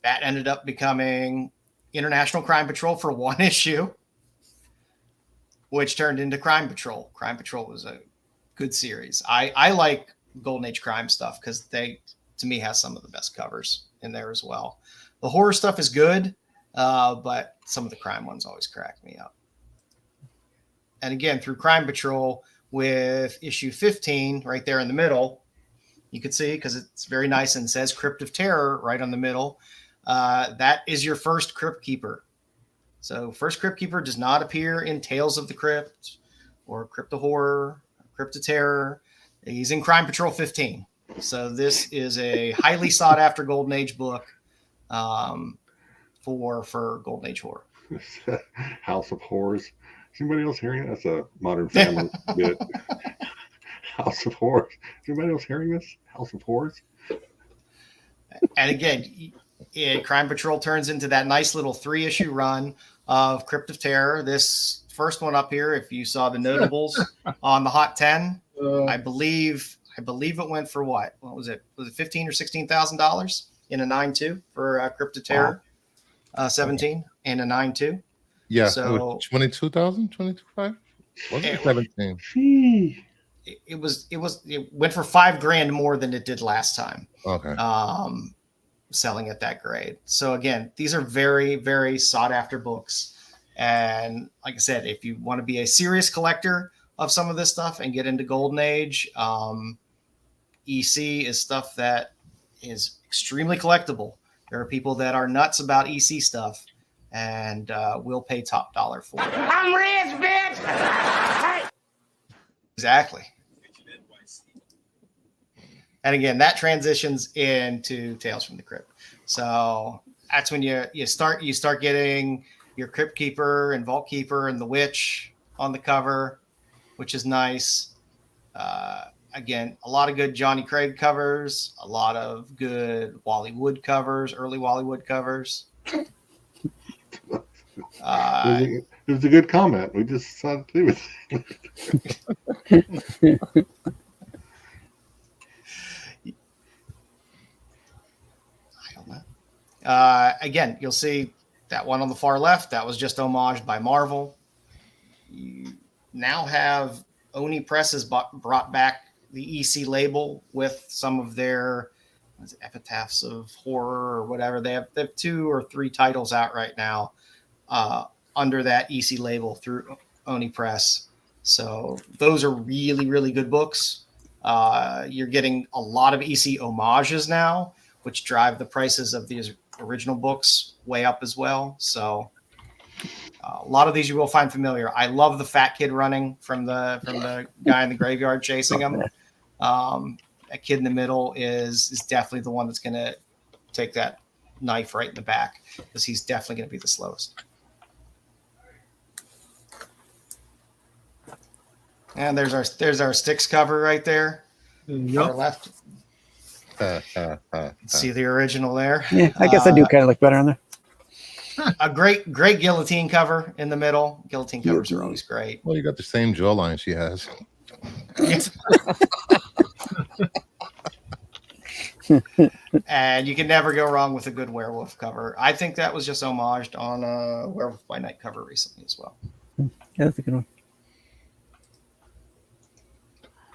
that ended up becoming International Crime Patrol for one issue, which turned into Crime Patrol. Crime Patrol was a good series. I like Golden Age crime stuff because they, to me, has some of the best covers in there as well. The horror stuff is good, but some of the crime ones always crack me up. And again, through Crime Patrol with issue 15 right there in the middle, you can see, because it's very nice and says Crypt of Terror right on the middle. That is your first Crypt Keeper. So first Crypt Keeper does not appear in Tales of the Crypt or Crypt of Horror, Crypt of Terror. He's in Crime Patrol 15. So this is a highly sought after Golden Age book for Golden Age horror. House of Horrors. Is anybody else hearing that? That's a Modern Family bit. House of Horrors. Is anybody else hearing this? House of Horrors. And again, Crime Patrol turns into that nice little 3-issue run of Crypt of Terror. This first one up here, if you saw the notables on the Hot 10, I believe it went for what was it? Was it $15,000 or $16,000 in a 9.2 for Crypt of Terror 17 and a 9.2? Yeah, so 22,000, 22,500. Was it 17? It went for $5,000 more than it did last time. Okay. Selling at that grade. So again, these are very, very sought after books. And like I said, if you want to be a serious collector of some of this stuff and get into Golden Age, EC is stuff that is extremely collectible. There are people that are nuts about EC stuff and will pay top dollar for it. I'm rich, bitch! Exactly. And again, that transitions into Tales from the Crypt. So that's when you start getting your Crypt Keeper and Vault Keeper and the Witch on the cover, which is nice. Again, a lot of good Johnny Craig covers, a lot of good Wally Wood covers, early Wally Wood covers. It was a good comment. We just decided to do it. Again, you'll see that one on the far left. That was just homaged by Marvel. You now have Oni Press has brought back the EC label with some of their epitaphs of horror or whatever. They have 2 or 3 titles out right now under that EC label through Oni Press. So those are really, really good books. You're getting a lot of EC homages now, which drive the prices of these original books way up as well. So a lot of these you will find familiar. I love the fat kid running from the guy in the graveyard chasing him. That kid in the middle is definitely the one that's going to take that knife right in the back because he's definitely going to be the slowest. And there's our Styx cover right there. On our left. See the original there. Yeah, I guess I do kind of look better on there. A great guillotine cover in the middle. Guillotine covers are always great. Well, you got the same jawline she has. Yes. And you can never go wrong with a good werewolf cover. I think that was just homaged on a Werewolf by Night cover recently as well. Yeah, that's a good one.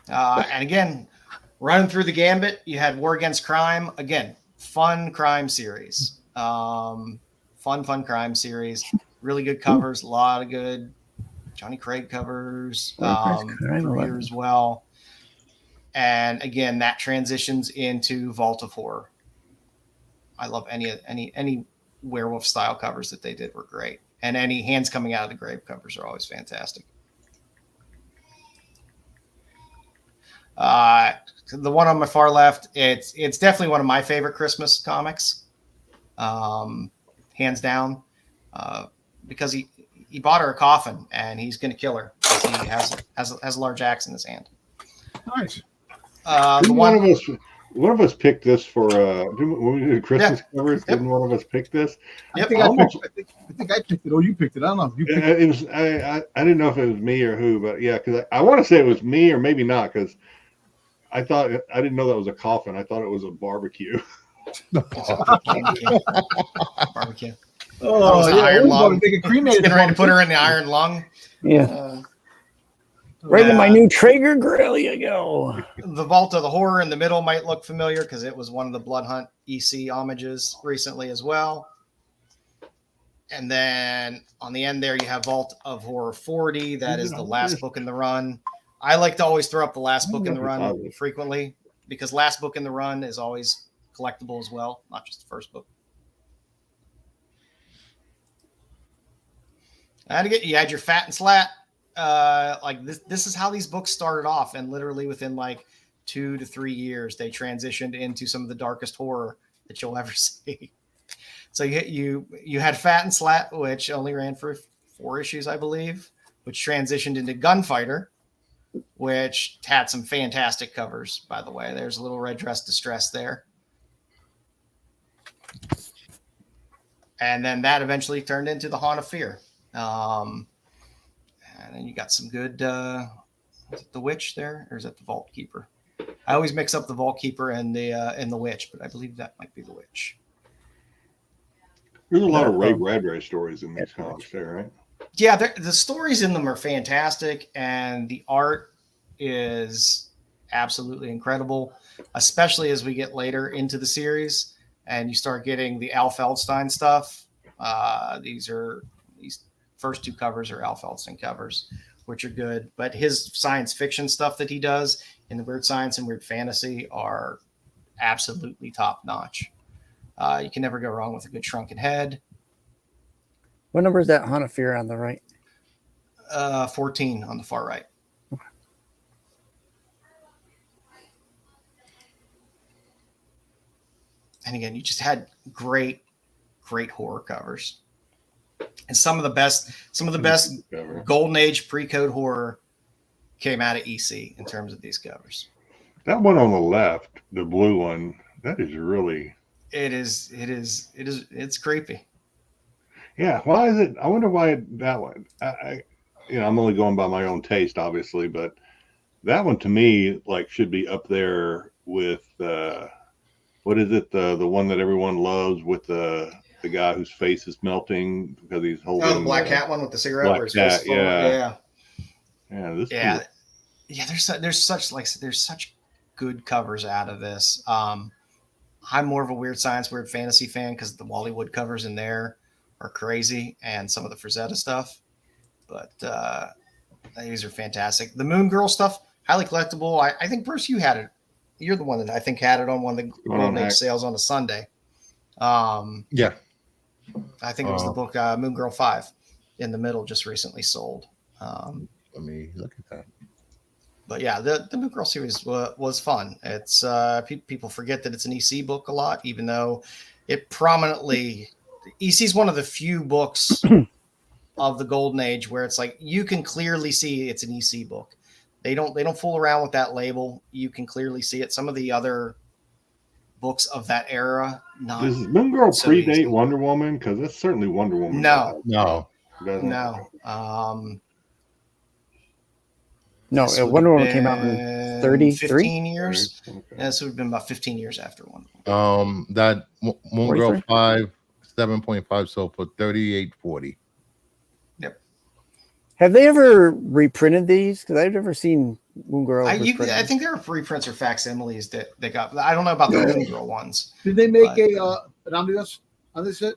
And again, running through the gambit, you had War Against Crime. Again, fun crime series. Fun crime series. Really good covers. A lot of good Johnny Craig covers here as well. And again, that transitions into Vault of Horror. I love any werewolf style covers that they did were great. And any Hands Coming Out of the Grave covers are always fantastic. The one on my far left, it's definitely one of my favorite Christmas comics, hands down, because he bought her a coffin and he's going to kill her because he has a large axe in his hand. Nice. One of us picked this for when we did Christmas covers. Didn't one of us pick this? Yep. I think I picked it, or you picked it. I don't know. You picked it was. I didn't know if it was me or who, but yeah, because I want to say it was me or maybe not, because I didn't know that was a coffin. I thought it was a barbecue. Barbecue. Oh, yeah, iron lung. They cremated. Getting ready to put her in the iron lung. Yeah. Right in my new Traeger grill you go. The Vault of the Horror in the middle might look familiar because it was one of the Blood Hunt EC homages recently as well. And then on the end there, you have Vault of Horror 40. That is the last book in the run. I like to always throw up the last book in the run frequently because last book in the run is always collectible as well, not just the first book. And you had your Fat and Slat. Like this is how these books started off, and literally within like 2 to 3 years, they transitioned into some of the darkest horror that you'll ever see. So you had Fat and Slat, which only ran for 4 issues, I believe, which transitioned into Gunfighter, which had some fantastic covers, by the way. There's a little Red Dress Distress there. And then that eventually turned into the Haunt of Fear. And then you got some good, is it the Witch there, or is it the Vault Keeper? I always mix up the Vault Keeper and the Witch, but I believe that might be the Witch. There's a lot of Ray Bradbury stories in these comics there, right? Yeah, the stories in them are fantastic, and the art is absolutely incredible, especially as we get later into the series and you start getting the Al Feldstein stuff. These first 2 covers are Al Feldstein covers, which are good. But his science fiction stuff that he does in the weird science and weird fantasy are absolutely top notch. You can never go wrong with a good Shrunken Head. What number is that Haunt of Fear on the right? 14 on the far right. And again, you just had great horror covers. And some of the best Golden Age pre-code horror came out of EC in terms of these covers. That one on the left, the blue one, that is really. It's creepy. Yeah. Why is it? I wonder why that one. I'm only going by my own taste, obviously, but that one to me should be up there with what is it? The one that everyone loves with the guy whose face is melting because he's holding. Oh, the Black Cat one with the cigarette. Black Cat, yeah. There's such good covers out of this. I'm more of a weird science, weird fantasy fan because the Wallywood covers in there are crazy, and some of the Frazetta stuff. But these are fantastic. The Moon Girl stuff, highly collectible. I think Bruce, you had it. You're the one that I think had it on one of the Golden Age sales on a Sunday. Yeah. I think it was the book Moon Girl 5 in the middle just recently sold. Let me look at that. But yeah, the Moon Girl series was fun. It's people forget that it's an EC book a lot, even though it prominently EC is one of the few books of the Golden Age where it's like you can clearly see it's an EC book. They don't fool around with that label. You can clearly see it. Some of the other books of that era. Does Moon Girl predate Wonder Woman? Because that's certainly Wonder Woman. No. Wonder Woman came out in 33? 15 years. Okay. Yeah, so it would have been about 15 years after Wonder Woman. That Moon Girl 5, 7.5 sold for $38.40. Yep. Have they ever reprinted these? Because I've never seen Moon Girl. I think there are reprints or facsimiles that they got. I don't know about the Moon Girl ones. Did they make an omnibus on this shit?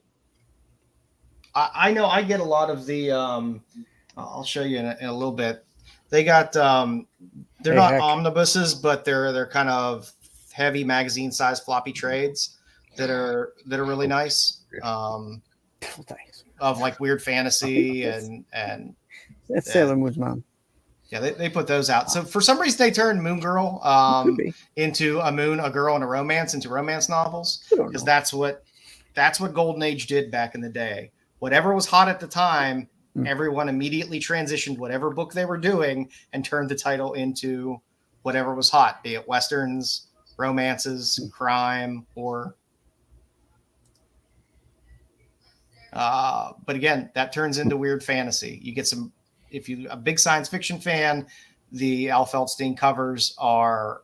I know I get a lot of the. I'll show you in a little bit. They got they're not omnibuses, but they're kind of heavy magazine size floppy trades that are really nice. Of like weird fantasy and that's Sailor Moon's mom. Yeah, they put those out. So for some reason they turned Moon Girl into a girl and a romance into romance novels because that's what Golden Age did back in the day. Whatever was hot at the time, everyone immediately transitioned whatever book they were doing and turned the title into whatever was hot, be it westerns, romances, crime, or But again, that turns into weird fantasy. You get some, if you're a big science fiction fan, the Al Feldstein covers are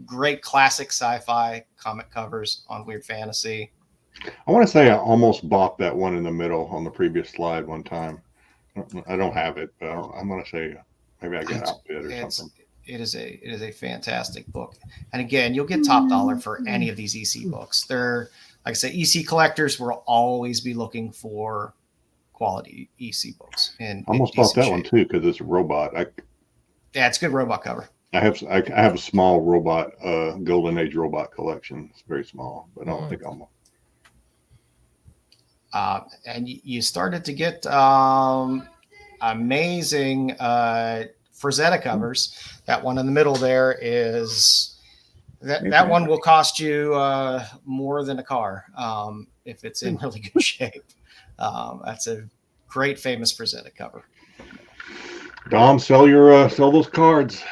great classic sci-fi comic covers on weird fantasy. I want to say I almost bought that one in the middle on the previous slide one time. I don't have it, but I'm going to say maybe I got outbid or something. It is a fantastic book. And again, you'll get top dollar for any of these EC books. They're, like I said, EC collectors will always be looking for quality EC books. And I almost bought that one too because it's a robot. Yeah, it's a good robot cover. I have a small robot, Golden Age robot collection. It's very small, but I don't think I'm. And you started to get amazing Frazetta covers. That one in the middle there is that one will cost you more than a car if it's in really good shape. That's a great famous Frazetta cover. Dom, sell those cards.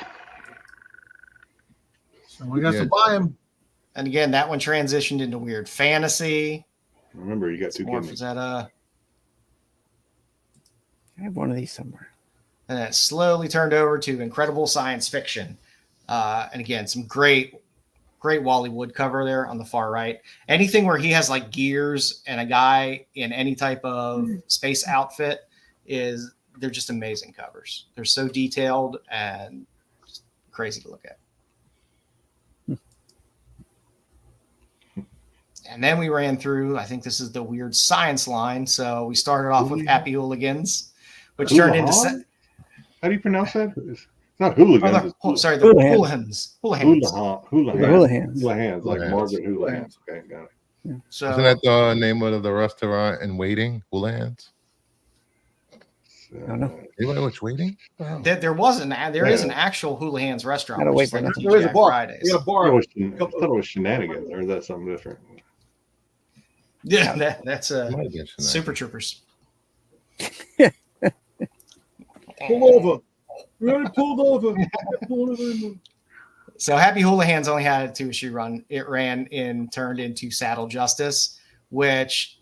So we got to buy them. And again, that one transitioned into weird fantasy. Remember, you got two more gimmies. Frazetta. I have one of these somewhere. And then it slowly turned over to incredible science fiction. And again, some great Wally Wood cover there on the far right. Anything where he has like gears and a guy in any type of space outfit they're just amazing covers. They're so detailed and just crazy to look at. And then we ran through, I think this is the weird science line. So we started off with Happy Hooligans, which turned into... How do you pronounce that? It's not hooligans. The Hooligans. Hooligans, like Margaret Hooligans. Okay, got it. Yeah. So, isn't that the name of the restaurant in Waiting? Hooligans? Anybody watch Waiting? Wow. There is an actual Hooligans restaurant. Gotta wait for There is a bar. Fridays. We got a bar. I thought it was Shenanigans, or is that something different? Yeah, that's Super Troopers. Pull over. We already pulled over. So Happy Hooligans only had a 2-issue run. It turned into Saddle Justice, which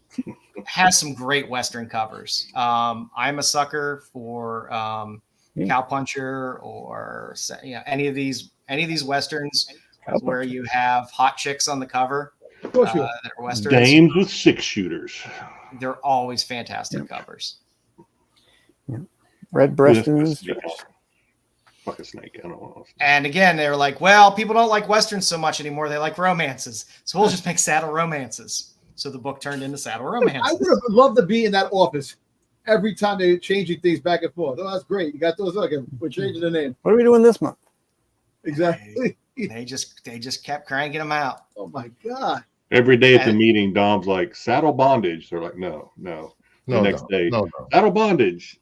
has some great Western covers. I'm a sucker for Cowpuncher or any of these Westerns where you have hot chicks on the cover. That are Westerns. Dames with 6-shooters. They're always fantastic covers. Yeah. Red breasters. Fuck a snake. I don't know. And again, they're like, well, people don't like Westerns so much anymore. They like romances. So we'll just make saddle romances. So the book turned into saddle romances. I would have loved to be in that office every time they're changing things back and forth. Oh, that's great. You got those. Okay, we're changing the name. What are we doing this month? Exactly. They just kept cranking them out. Oh my God. Every day at the meeting, Dom's like, saddle bondage. They're like, no. The next day, saddle bondage.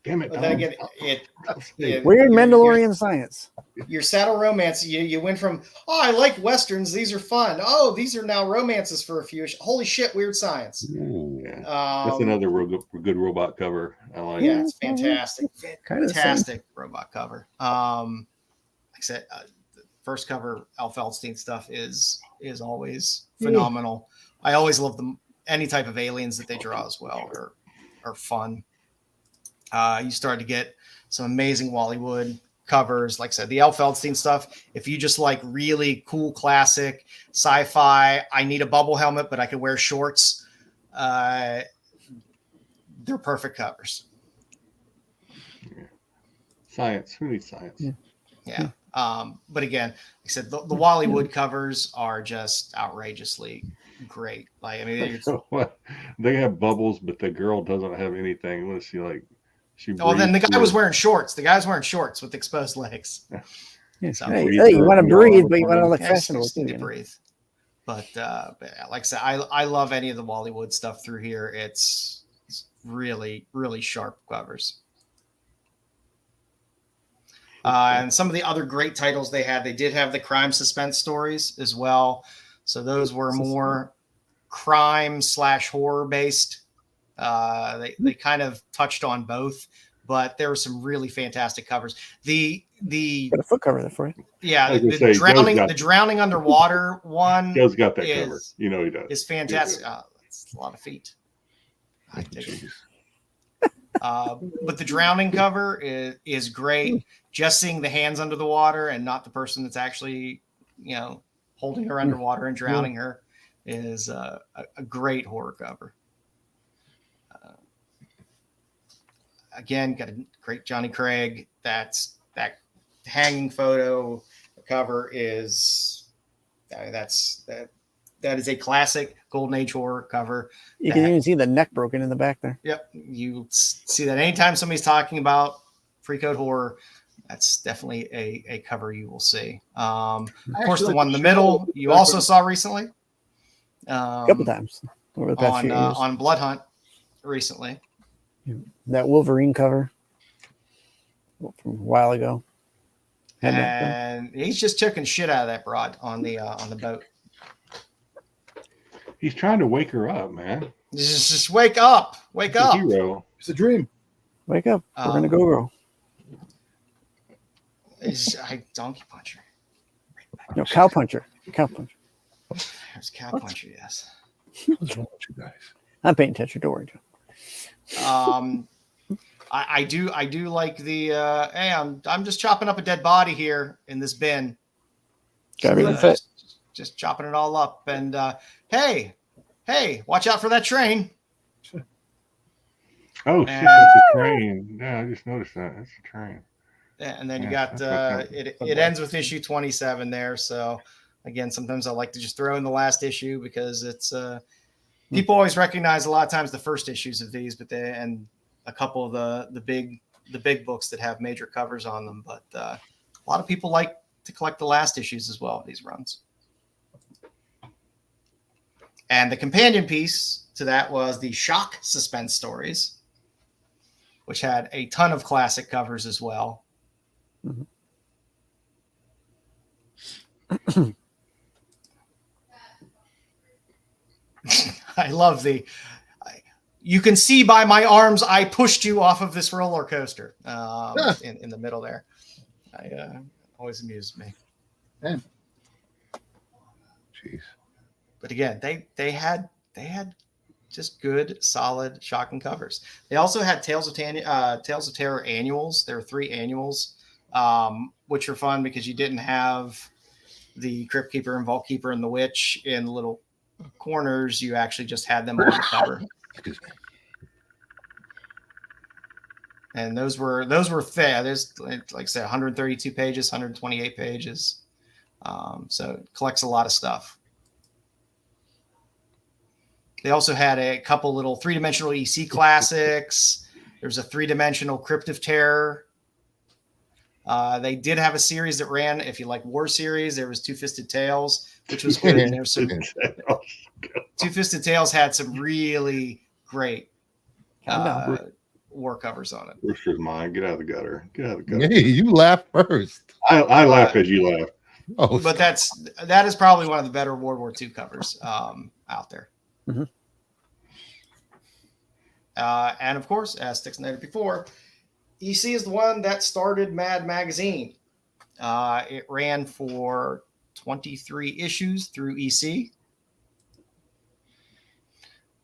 Damn it. But then again, weird Mandalorian science. Your saddle romance, you went from, I like Westerns. These are fun. Oh, these are now romances for a few. Holy shit, weird science. Ooh, yeah. That's another good robot cover. I like it. Yeah, it's fantastic. Fantastic robot cover. Like I said, the first cover, Al Feldstein stuff is always phenomenal. I always love them. Any type of aliens that they draw as well are fun. You start to get some amazing Wally Wood covers. Like I said, the Al Feldstein stuff, if you just like really cool classic sci-fi, I need a bubble helmet, but I can wear shorts. They're perfect covers. Yeah. Science. Who needs science? Yeah. But again, like I said, the Wally Wood covers are just outrageously great. Like, I mean, they have bubbles, but the girl doesn't have anything. What is she like? Then the guy was wearing shorts. The guy's wearing shorts with exposed legs. So, hey, you want to breathe, but you want to look fashionable too. Breathe. But like I said, I love any of the Wally Wood stuff through here. It's really, really sharp covers. And some of the other great titles they did have the crime suspense stories as well. So those were more crime/horror based. They kind of touched on both, but there were some really fantastic covers. The got a foot cover there for you. Yeah, the drowning underwater one. Joe's got that cover. You know he does. It's fantastic. It's a lot of feet. I dig it. But the drowning cover is great. Just seeing the hands under the water and not the person that's actually, holding her underwater and drowning her is a great horror cover. Again, got a great Johnny Craig. That hanging photo cover is that is a classic Golden Age horror cover. You can even see the neck broken in the back there. Yep, you see that anytime somebody's talking about pre-code horror. That's definitely a cover you will see. Of course, the one in the middle you also saw recently. A couple times over the past few years. On Blood Hunt recently. That Wolverine cover from a while ago. And he's just choking shit out of that broad on the boat. He's trying to wake her up, man. Just wake up. Wake up. Hero. It's a dream. Wake up. We're going to go, girl. Donkey puncher. No, cow puncher. Cow puncher. There's cow puncher, yes. What's wrong with you guys? I'm paying attention. Don't worry, Joe. I do like the hey, I'm just chopping up a dead body here in this bin. Gotta be fit. Just chopping it all up. And hey, watch out for that train. Oh, shit, that's a train. Yeah, I just noticed that. That's a train. Yeah, and then you got it ends with issue 27 there. So again, sometimes I like to just throw in the last issue because it's people always recognize a lot of times the first issues of these, but and a couple of the big books that have major covers on them. But a lot of people like to collect the last issues as well of these runs. And the companion piece to that was the Shock Suspense Stories, which had a ton of classic covers as well. Mm-hmm. I love you can see by my arms I pushed you off of this roller coaster in the middle there. Always amused me. Man. Jeez. But again, they had just good, solid, shocking covers. They also had Tales of Terror annuals. There were 3 annuals, which were fun because you didn't have the Crypt Keeper and Vault Keeper and the Witch in the little corners. You actually just had them on the cover. Excuse me. And those were fair. There's, like I said, 132 pages, 128 pages. So it collects a lot of stuff. They also had a couple little 3-dimensional EC classics. There's a 3-dimensional Crypt of Terror. They did have a series that ran, if you like war series, there was Two-Fisted Tales, which was good. And there was some Two-Fisted Tales had some really great war covers on it. Rooster's mine. Get out of the gutter. Get out of the gutter. Hey, you laugh first. I laugh because you laugh. Oh, but that is probably one of the better World War II covers out there. Mm-hmm. And of course, as Styx noted before, EC is the one that started Mad Magazine. It ran for 23 issues through EC,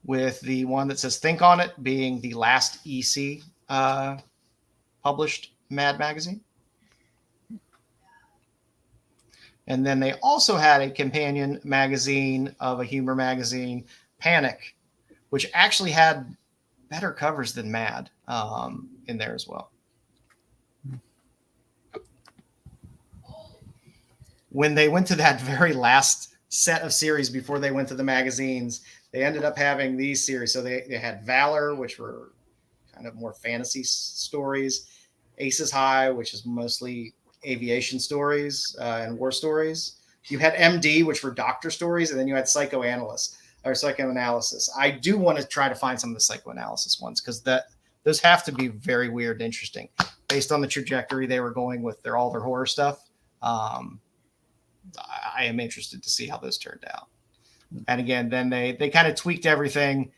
with the one that says Think on It being the last EC published Mad Magazine. And then they also had a companion magazine of a humor magazine, Panic, which actually had better covers than Mad in there as well. When they went to that very last set of series before they went to the magazines, they ended up having these series. So they had Valor, which were kind of more fantasy stories, Aces High, which is mostly aviation stories and war stories. You had MD, which were doctor stories, and then you had psychoanalysis. I do want to try to find some of the psychoanalysis ones because those have to be very weird and interesting based on the trajectory they were going with all their horror stuff. I am interested to see how those turned out. And again, then they kind of tweaked everything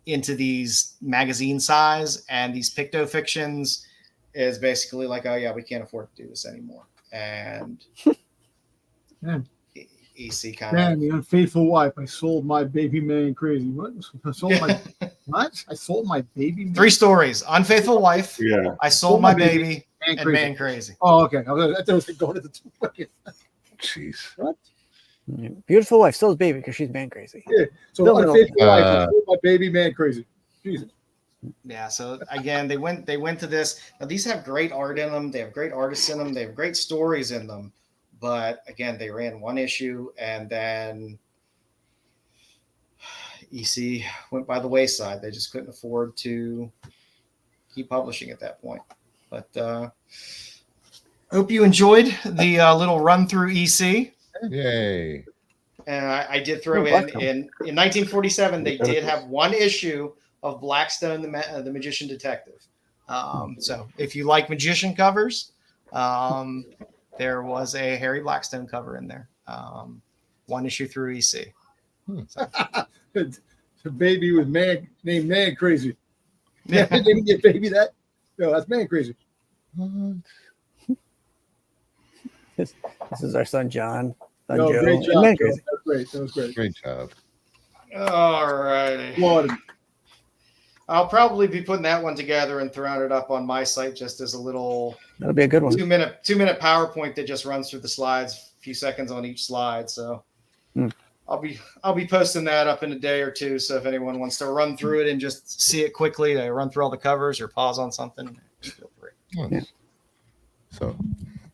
into these magazine size, and these picto fictions is basically like, oh yeah, we can't afford to do this anymore. And EC kind of the unfaithful wife. I sold my baby man crazy. What? I sold my What? I sold my baby. 3 stories: Unfaithful Wife. Yeah. I sold my baby. And Man Crazy. Oh, okay. I thought it was going to the 2. Jeez. What? Beautiful Wife, still his baby because she's man crazy. Yeah. So Unfaithful Wife, I sold my baby, Man Crazy. Jesus. Yeah. So again, they went to this. Now these have great art in them. They have great artists in them. They have great stories in them. But again, they ran 1 issue and then EC went by the wayside. They just couldn't afford to keep publishing at that point. But I hope you enjoyed the little run through EC. Yay. And I did throw in 1947, they did have 1 issue of Blackstone, the Magician Detective. So if you like magician covers, there was a Harry Blackstone cover in there. 1 issue through EC. So. The baby was named Man Crazy. Yeah, they didn't get baby that. No, that's Man Crazy. This is our son John. No, Joe. great job. Man Crazy. That was great. That was great. Great job. All righty. I'll probably be putting that one together and throwing it up on my site just as a little. That'll be a good one. 2-minute PowerPoint that just runs through the slides, a few seconds on each slide. So I'll be posting that up in a day or 2. So if anyone wants to run through it and just see it quickly, to run through all the covers or pause on something, feel free. Yeah. So,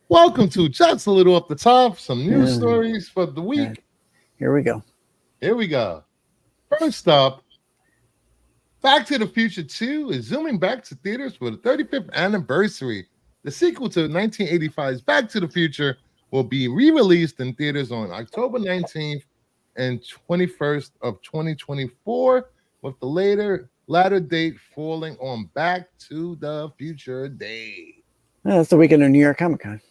welcome to just a little up the top. Some news stories for the week. Here we go. First up, Back to the Future 2 is zooming back to theaters for the 35th anniversary. The sequel to 1985's Back to the Future will be re-released in theaters on October 19th and 21st of 2024, with the latter date falling on Back to the Future Day. Yeah, that's the weekend of New York Comic Con.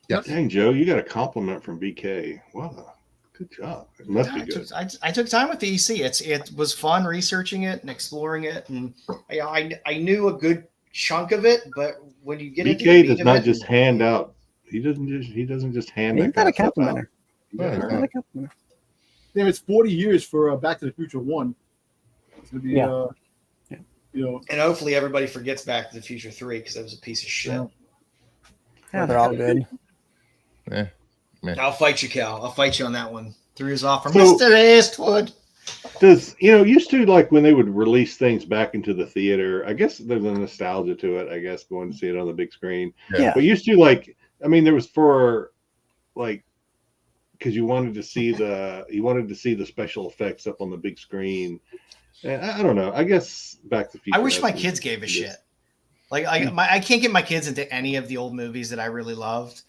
Yes. Dang, Joe, you got a compliment from BK. Wow. Good job. It must be good. I took time with the EC. It was fun researching it and exploring it, and I knew a good chunk of it. But when you get into BK does not just hand out. He doesn't just hand. He's not a complimenter. Yeah. Damn, it's 40 years for Back to the Future 1. It's gonna be you know, and hopefully everybody forgets Back to the Future 3 because it was a piece of shit. Yeah, they're all good. Yeah. I'll fight you, Cal. I'll fight you on that one. 3 is off from Mr. Eastwood. Used to, like, when they would release things back into the theater, I guess there's a nostalgia to it, I guess, going to see it on the big screen. Yeah. But used to, like, I mean, there was for, like, because you wanted to see the special effects up on the big screen. And I don't know. I guess Back to the Future. I wish my kids gave a shit. Like, I can't get my kids into any of the old movies that I really loved,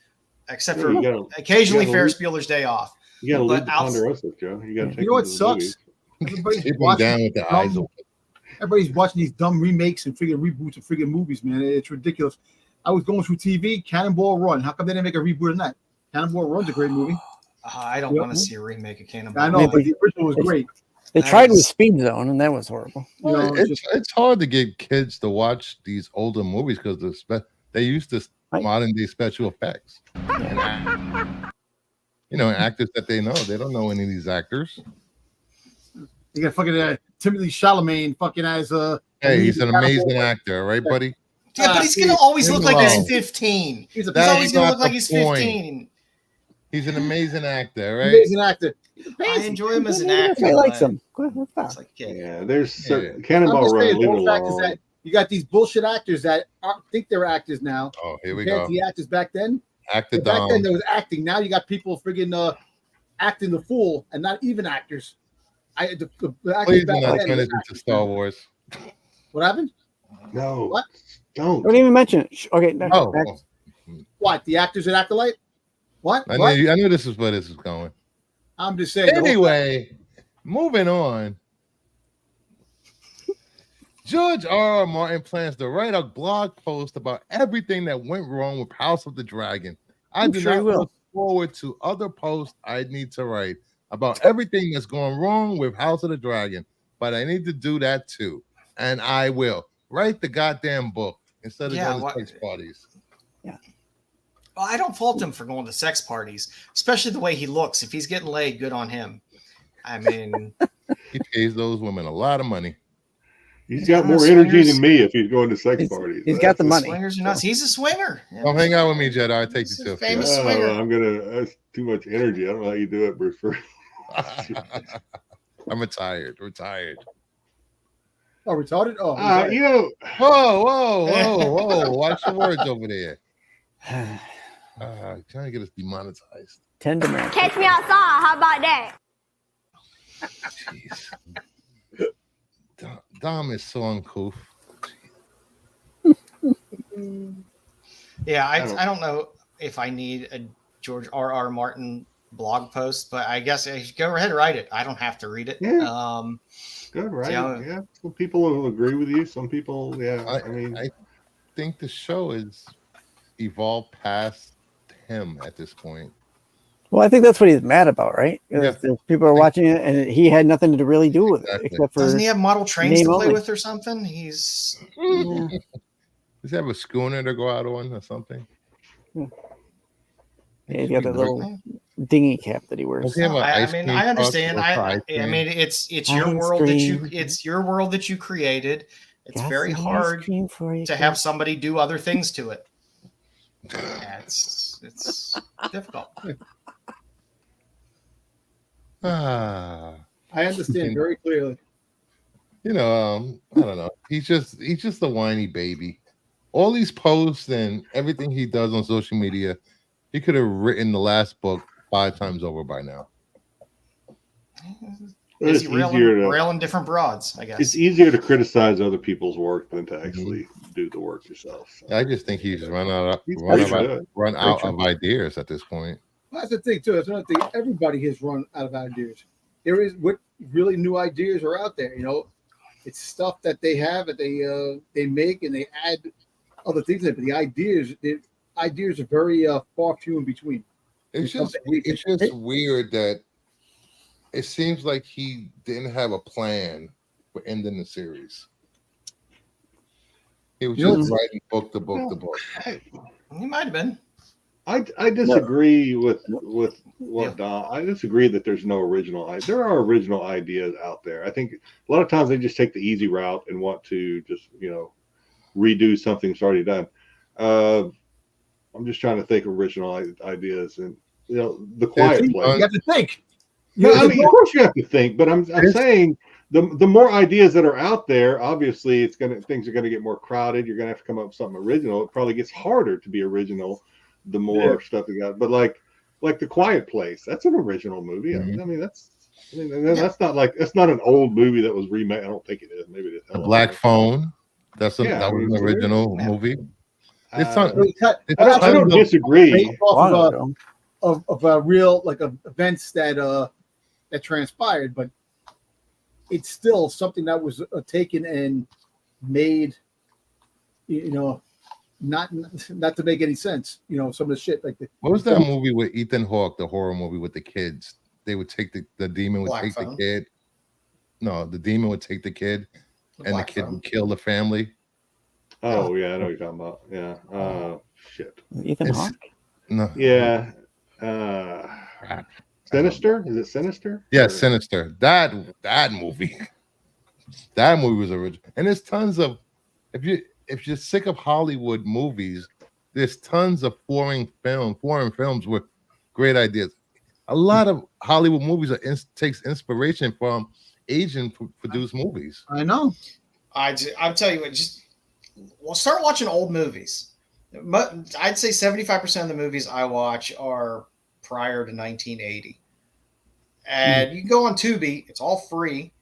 except for occasionally Ferris Bueller's Day Off. You got to leave the Ponderosa, Joe. You got to take. You know what sucks? Everybody's down with the eyes open. Everybody's watching these dumb remakes and freaking reboots of freaking movies, man. It's ridiculous. I was going through TV, Cannonball Run. How come they didn't make a reboot of that? Cannonball Run's a great movie. I don't want to see a remake of Cannonball. I know, but the original was great. They tried with Speed Zone, and that was horrible. Well, it's hard to get kids to watch these older movies because they used to modern day special effects. And actors that they don't know any of these actors. You got fucking Timothy Chalamet fucking as hey, he's an amazing actor, right, buddy? Yeah, but he's gonna always look like he's 15. He's always gonna look like he's 15. He's an amazing actor, right? Amazing actor. I enjoy him as an actor. I like him. Yeah, there's certain Cannonball Run. The fact is that you got these bullshit actors that think they're actors now. Oh, here we go. The actors back then. Back then there was acting. Now you got people friggin' acting the fool and not even actors. The Please do not turn it into Star Wars. What happened? No. What? Don't even mention it. Okay. Next. What? The actors at Acolyte? What? I knew this is where this is going. I'm just saying. Anyway, moving on. George R.R. Martin plans to write a blog post about everything that went wrong with House of the Dragon. I do not look forward to other posts I need to write about everything that's going wrong with House of the Dragon, but I need to do that too. And I will. Write the goddamn book instead of going to sex parties. Yeah. Well, I don't fault him for going to sex parties, especially the way he looks. If he's getting laid, good on him. I mean, he pays those women a lot of money. He's got more energy than me if he's going to sex parties. He's got the money. Swingers are nuts. He's a swinger. Yeah. Come hang out with me, Jedi. I'll take you to a famous field. swinger. That's too much energy. I don't know how you do it, Bruce. I'm retired. Oh, retarded? Oh, whoa. Watch your words over there. Trying to get us demonetized. 10 demands. Catch me outside. How about that? Jeez. Dom is so uncouth. Yeah, I don't know if I need a George R.R. Martin blog post, but I guess I should go ahead and write it. I don't have to read it. Yeah. Good, right? Yeah. Some people will agree with you. Some people, I think the show is evolved past him at this point. Well, I think that's what he's mad about, right? Yeah. People are watching it, and he had nothing to really do with it, except for. Doesn't he have model trains to play with or something? He's. Does he have a schooner to go out on or something? Yeah, he's got that little dinghy cap that he wears. I understand. I mean, it's your world it's your world that you created. It's very hard to have somebody do other things to it. Yeah, it's difficult. I understand very clearly. I don't know. He's just a whiny baby. All these posts and everything he does on social media, he could have written the last book 5 times over by now. Is he railing different broads, I guess. It's easier to criticize other people's work than to actually do the work yourself. So. I just think he's run out of ideas at this point. Well, that's the thing too. That's another thing. Everybody has run out of ideas. There is what really new ideas are out there. It's stuff that they have that they make and they add other things. But the ideas are very far few in between. It's just weird that it seems like he didn't have a plan for ending the series. He was just writing book to book. He might have been. I disagree with what Don. I disagree that there's no original. There are original ideas out there. I think a lot of times they just take the easy route and want to just redo something that's already done. I'm just trying to think of original ideas, and the Quiet Place. You have to think. Of course you have to think, but I'm saying the more ideas that are out there, obviously things are gonna get more crowded. You're gonna have to come up with something original. It probably gets harder to be original the more stuff you got. But like the Quiet Place, that's an original movie. Mm-hmm. That's not an old movie that was remade. I don't think it is. Maybe it is. The Black Phone. That was an original movie. I don't disagree. Of real events that transpired, but it's still something that was taken and made, not to make any sense. Some of the shit like what was that movie with Ethan Hawke, the horror movie with the kids? They would take the demon would take the kid. No, the demon would take the kid, and the kid would kill the family. Oh yeah, I know what you're talking about. Yeah. Shit. Ethan Hawke? No. Yeah. Sinister? Is it Sinister? Yeah, Sinister. That movie. That movie was original. And there's tons of if you're sick of Hollywood movies, there's tons of foreign films with great ideas. A lot of Hollywood movies takes inspiration from Asian produced movies. I know. I'll tell you what, start watching old movies. I'd say 75% of the movies I watch are prior to 1980. And you can go on Tubi, it's all free.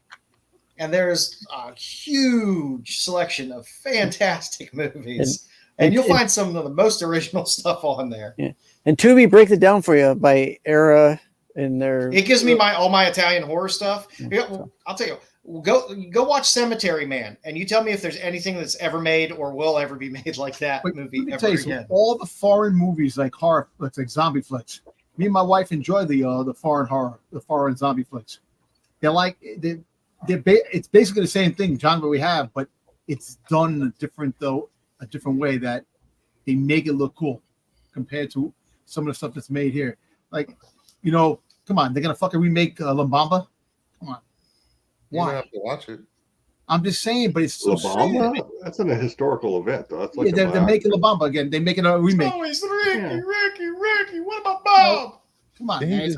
And there's a huge selection of fantastic movies. And you'll find some of the most original stuff on there. Yeah. And Tubi breaks it down for you by era and their. It gives me all my Italian horror stuff. Yeah, I'll tell you. Go watch Cemetery Man, and you tell me if there's anything that's ever made or will ever be made like that movie ever again. All the foreign movies like horror, like zombie flicks. Me and my wife enjoy the foreign horror, the foreign zombie flicks. It's basically the same thing genre we have, but it's done a different way that they make it look cool compared to some of the stuff that's made here. Like, come on, they're gonna fucking remake La Bamba. Come on. Why? You have to watch it. I'm just saying, but it's so Obama? stupid. That's an historical event, though. That's like Yeah, they're making Obama again. They're making a remake. Always Ricky. What about Bob? Come on, Didn't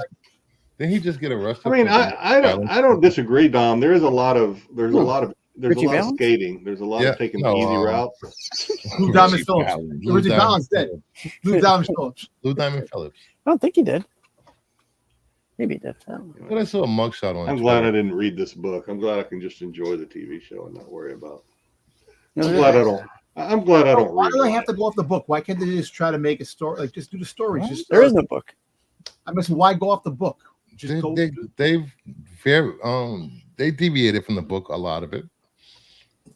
man. he just get arrested? I mean, I don't disagree, Dom. There's a lot of skating. There's a lot of taking the easy route. Blue Diamond Phillips. Richard Collins dead. Blue Diamond Phillips. Blue Diamond Phillips. I don't think he did. Maybe he did. But I saw a mugshot on. I'm glad I didn't read this book. I'm glad I can just enjoy the TV show and not worry about. I'm glad I don't. Why do I have to go off the book? Why can't they just try to make a story? Like, just do the story. Just there is no book. I mean, why go off the book? Just they deviated from the book, a lot of it.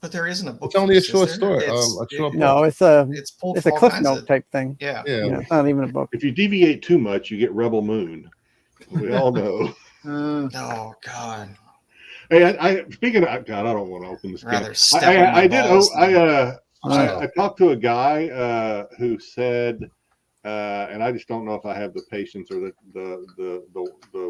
But there isn't a book. It's only a short story. It's a cliff note type thing. Yeah. It's not even a book. If you deviate too much, you get Rebel Moon. We all know. Oh God. Hey, speaking of God, I don't want to open this. I talked to a guy who said, and I just don't know if I have the patience or the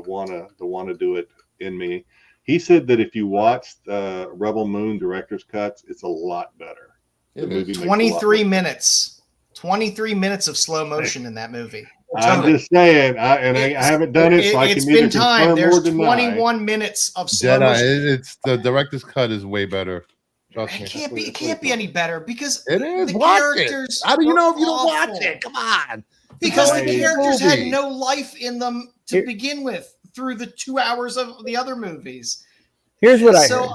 wanna do it in me. He said that if you watch Rebel Moon director's cuts, it's a lot better. The movie 23 minutes. 23 minutes of slow motion in that movie. I'm just saying, I haven't done it, so I can been time. There's 21 minutes of slow motion. It's the director's cut is way better. It can't be any better because it is. The watch characters. It. How do you know if you don't awful. watch it? Come on. Because the characters had no life in them to begin with through the 2 hours of the other movies. Here's what I heard.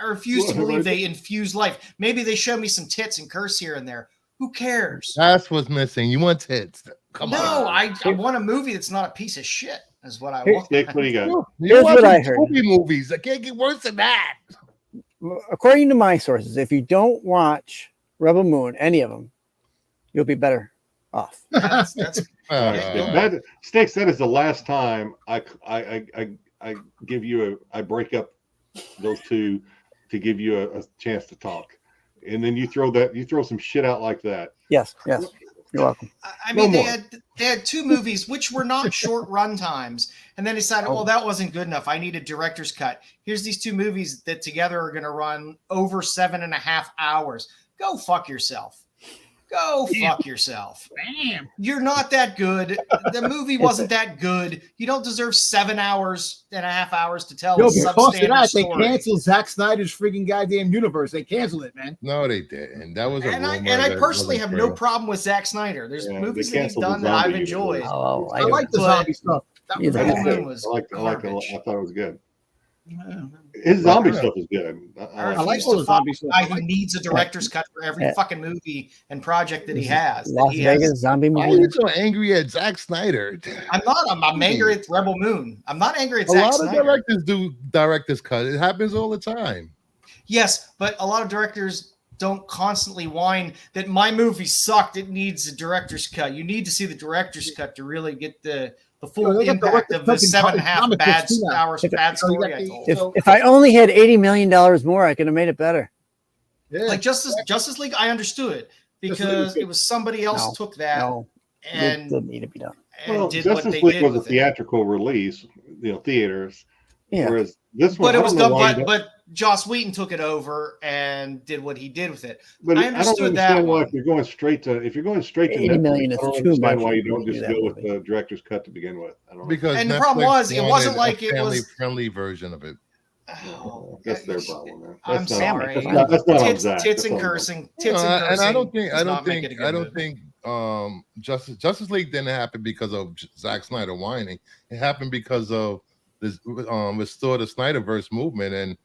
I refuse to believe they infuse life. Maybe they show me some tits and curse here and there. Who cares? That's what's missing. You want tits. Come on. No, I want a movie that's not a piece of shit, is what I want. What do you got? Here's what I heard. Movies. I can't get worse than that. According to my sources, if you don't watch Rebel Moon, any of them, you'll be better off. Styx, that is the last time I give you I break up those two to give you a chance to talk, and then you throw some shit out like that. Yes, you're welcome. I mean, they had two movies which were not short run times, and then decided, well, that wasn't good enough. I need a director's cut. Here's these two movies that together are going to run over 7.5 hours. Go fuck yourself. Go fuck yourself. Damn. You're not that good. The movie wasn't that good. You don't deserve 7.5 hours to tell a substandard story. They canceled Zack Snyder's freaking goddamn universe. They canceled it, man. No, they didn't. That was I personally have no problem with Zack Snyder. There's movies that he's done that I've enjoyed. Oh, I like the zombie stuff. I thought it was good. His zombie stuff is good. I like all the zombie stuff. He needs a director's cut for every fucking movie and project that he has. Las Vegas zombie movie. Why are you so angry at Zack Snyder? I'm not. I'm angry at Rebel Moon. I'm not angry at Zack Snyder. A lot of directors do director's cut. It happens all the time. Yes, but a lot of directors don't constantly whine that my movie sucked. It needs a director's cut. You need to see the director's cut to really get the full impact of the 7.5 bad story I told. If I only had $80 million more, I could have made it better. Yeah. Like Justice League, I understood because it was somebody else took that and it didn't need to be done. Well, Justice League was a theatrical release, theaters. Yeah. Whereas this one, but it was done. But Joss Whedon took it over and did what he did with it. But I understood that. Why if you're going straight to Netflix, $80 million is too much. Why you don't just go with the director's cut to begin with? I don't know. Because the problem was it wasn't like it was friendly version of it. Oh, that's their problem, man. I'm sorry. That's not tits and cursing. And I don't think Justice League didn't happen because of Zack Snyder whining. It happened because of this restore the Snyderverse movement, and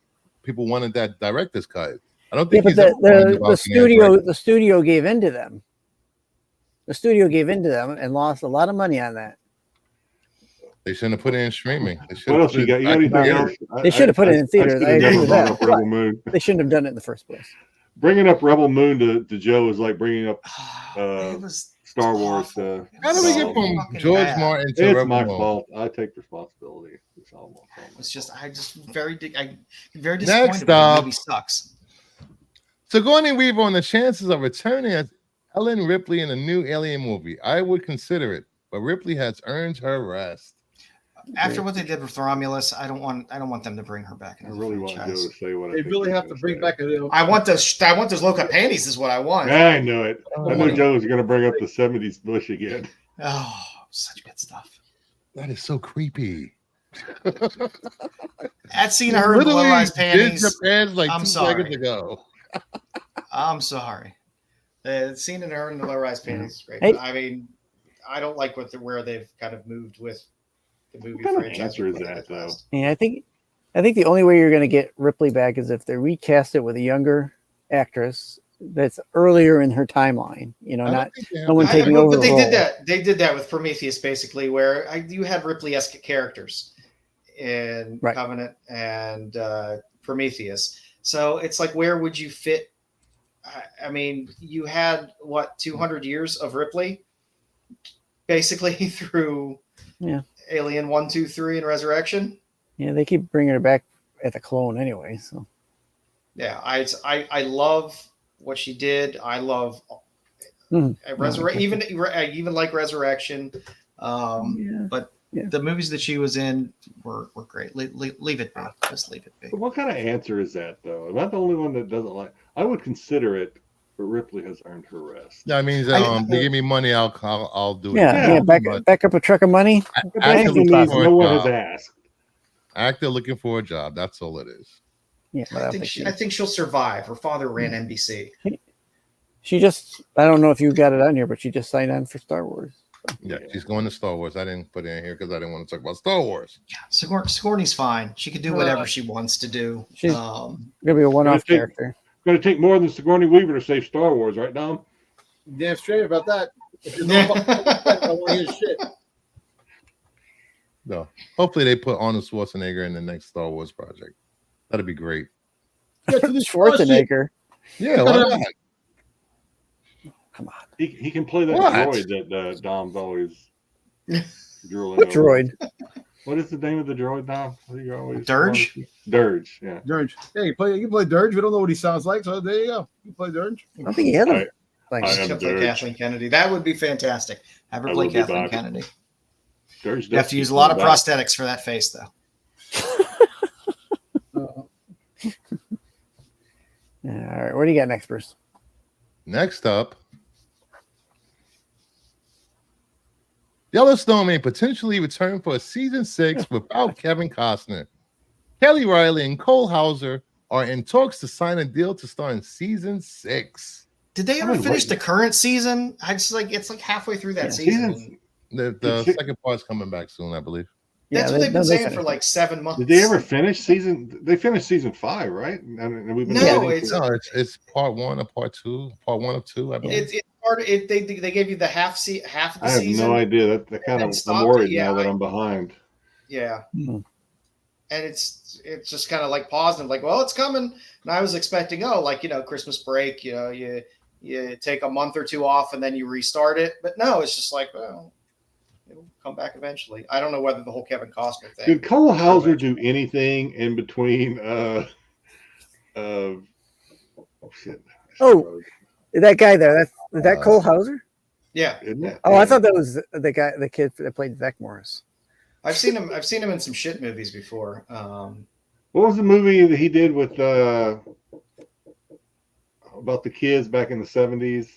people wanted that director's cut. I don't think the studio gave in to them. The studio gave in to them and lost a lot of money on that. They shouldn't have put it in streaming. What else you got? You got anything else? They should have put it in theaters. I agree with that. They shouldn't have done it in the first place. Bringing up Rebel Moon to Joe is like bringing up Star Wars. How do we get from George Martin to Rebel Moon? It's my fault. I take responsibility. It's just very disappointed. Next up, the movie sucks. Sigourney Weaver on the chances of returning as Ellen Ripley in a new Alien movie. I would consider it, but Ripley has earned her rest. After what they did with Romulus, I don't want them to bring her back. I really want Joe to say what they really have to bring back a. I want those low-cut panties. Is what I want. I know it. I know Joe was going to bring up the '70s bush again. Oh, such good stuff. That is so creepy. That scene of her in the low-rise panties. Like I'm 2 sorry. seconds ago. I'm sorry. The scene in her in the low-rise panties is great. Hey. I mean, I don't like where they've kind of moved with the movie What kind of franchise. answer is that, though? Yeah, I think the only way you're going to get Ripley back is if they recast it with a younger actress that's earlier in her timeline. You know, not no one taking over. But they the role. did that. They did that with Prometheus, basically, where you had Ripley-esque characters in Covenant and Prometheus. So it's like, where would you fit? I mean, you had 200 years of Ripley, basically through Alien 1, 2, 3, and Resurrection. Yeah, they keep bringing her back at the clone anyway. So yeah, I love what she did. I love Resurrection, even like Resurrection. But the movies that she was in were great. Leave it be. Just leave it be. But what kind of answer is that, though? Am I the only one that doesn't like? I would consider it, but Ripley has earned her rest. That means they give me money, I'll do it. Yeah. Back up a truck of money. No one has asked. Actor looking for a job. That's all it is. Yeah, I think she'll survive. Her father ran NBC. She just, I don't know if you got it on here, but she just signed on for Star Wars. Yeah, she's going to Star Wars. I didn't put it in here because I didn't want to talk about Star Wars. Yeah, Sigourney's fine. She can do whatever she wants to do. She's gonna be a one-off character. Going to take more than Sigourney Weaver to save Star Wars, right, Dom? Damn straight about that. If you know I don't want to hear shit. No, hopefully they put Arnold Schwarzenegger in the next Star Wars project. That'd be great. Schwarzenegger. Yeah, why not? Come on. He can play that droid that Dom's always drooling What droid? What is the name of the droid, Dom? Dirge? Dirge, yeah. Dirge. Yeah, you play Dirge. We don't know what he sounds like, so there you go. You play Dirge. I don't think he had him. She'll play Kathleen Kennedy. That would be fantastic. Have her play Kathleen Kennedy. Dirge, you have to use a lot of prosthetics for that face, though. All right, what do you got next, Bruce? Next up, Yellowstone may potentially return for a season 6 without Kevin Costner. Kelly Riley and Cole Hauser are in talks to sign a deal to star in season 6. Did they ever finish the current season? It's like halfway through that season. The second part's coming back soon, I believe. That's what they've been saying for like 7 months. Did they ever finish season? They finished season 5, right? And we've been it's part 1 or part 2. Part 1 of 2, I believe. They gave you the half of the season. I have no idea. That kind of I'm worried now that I'm behind. Yeah. And it's just kind of like paused and like, well, it's coming. And I was expecting, Christmas break, you take a month or 2 off and then you restart it. But no, it's just like, well, it'll come back eventually. I don't know whether the whole Kevin Costner thing. Did Cole Hauser do anything in between? Oh shit! Oh, that guy there. Is that Cole Hauser? Yeah. Oh, I thought that was the kid that played Zach Morris. I've seen him in some shit movies before. What was the movie that he did with about the kids back in the 70s?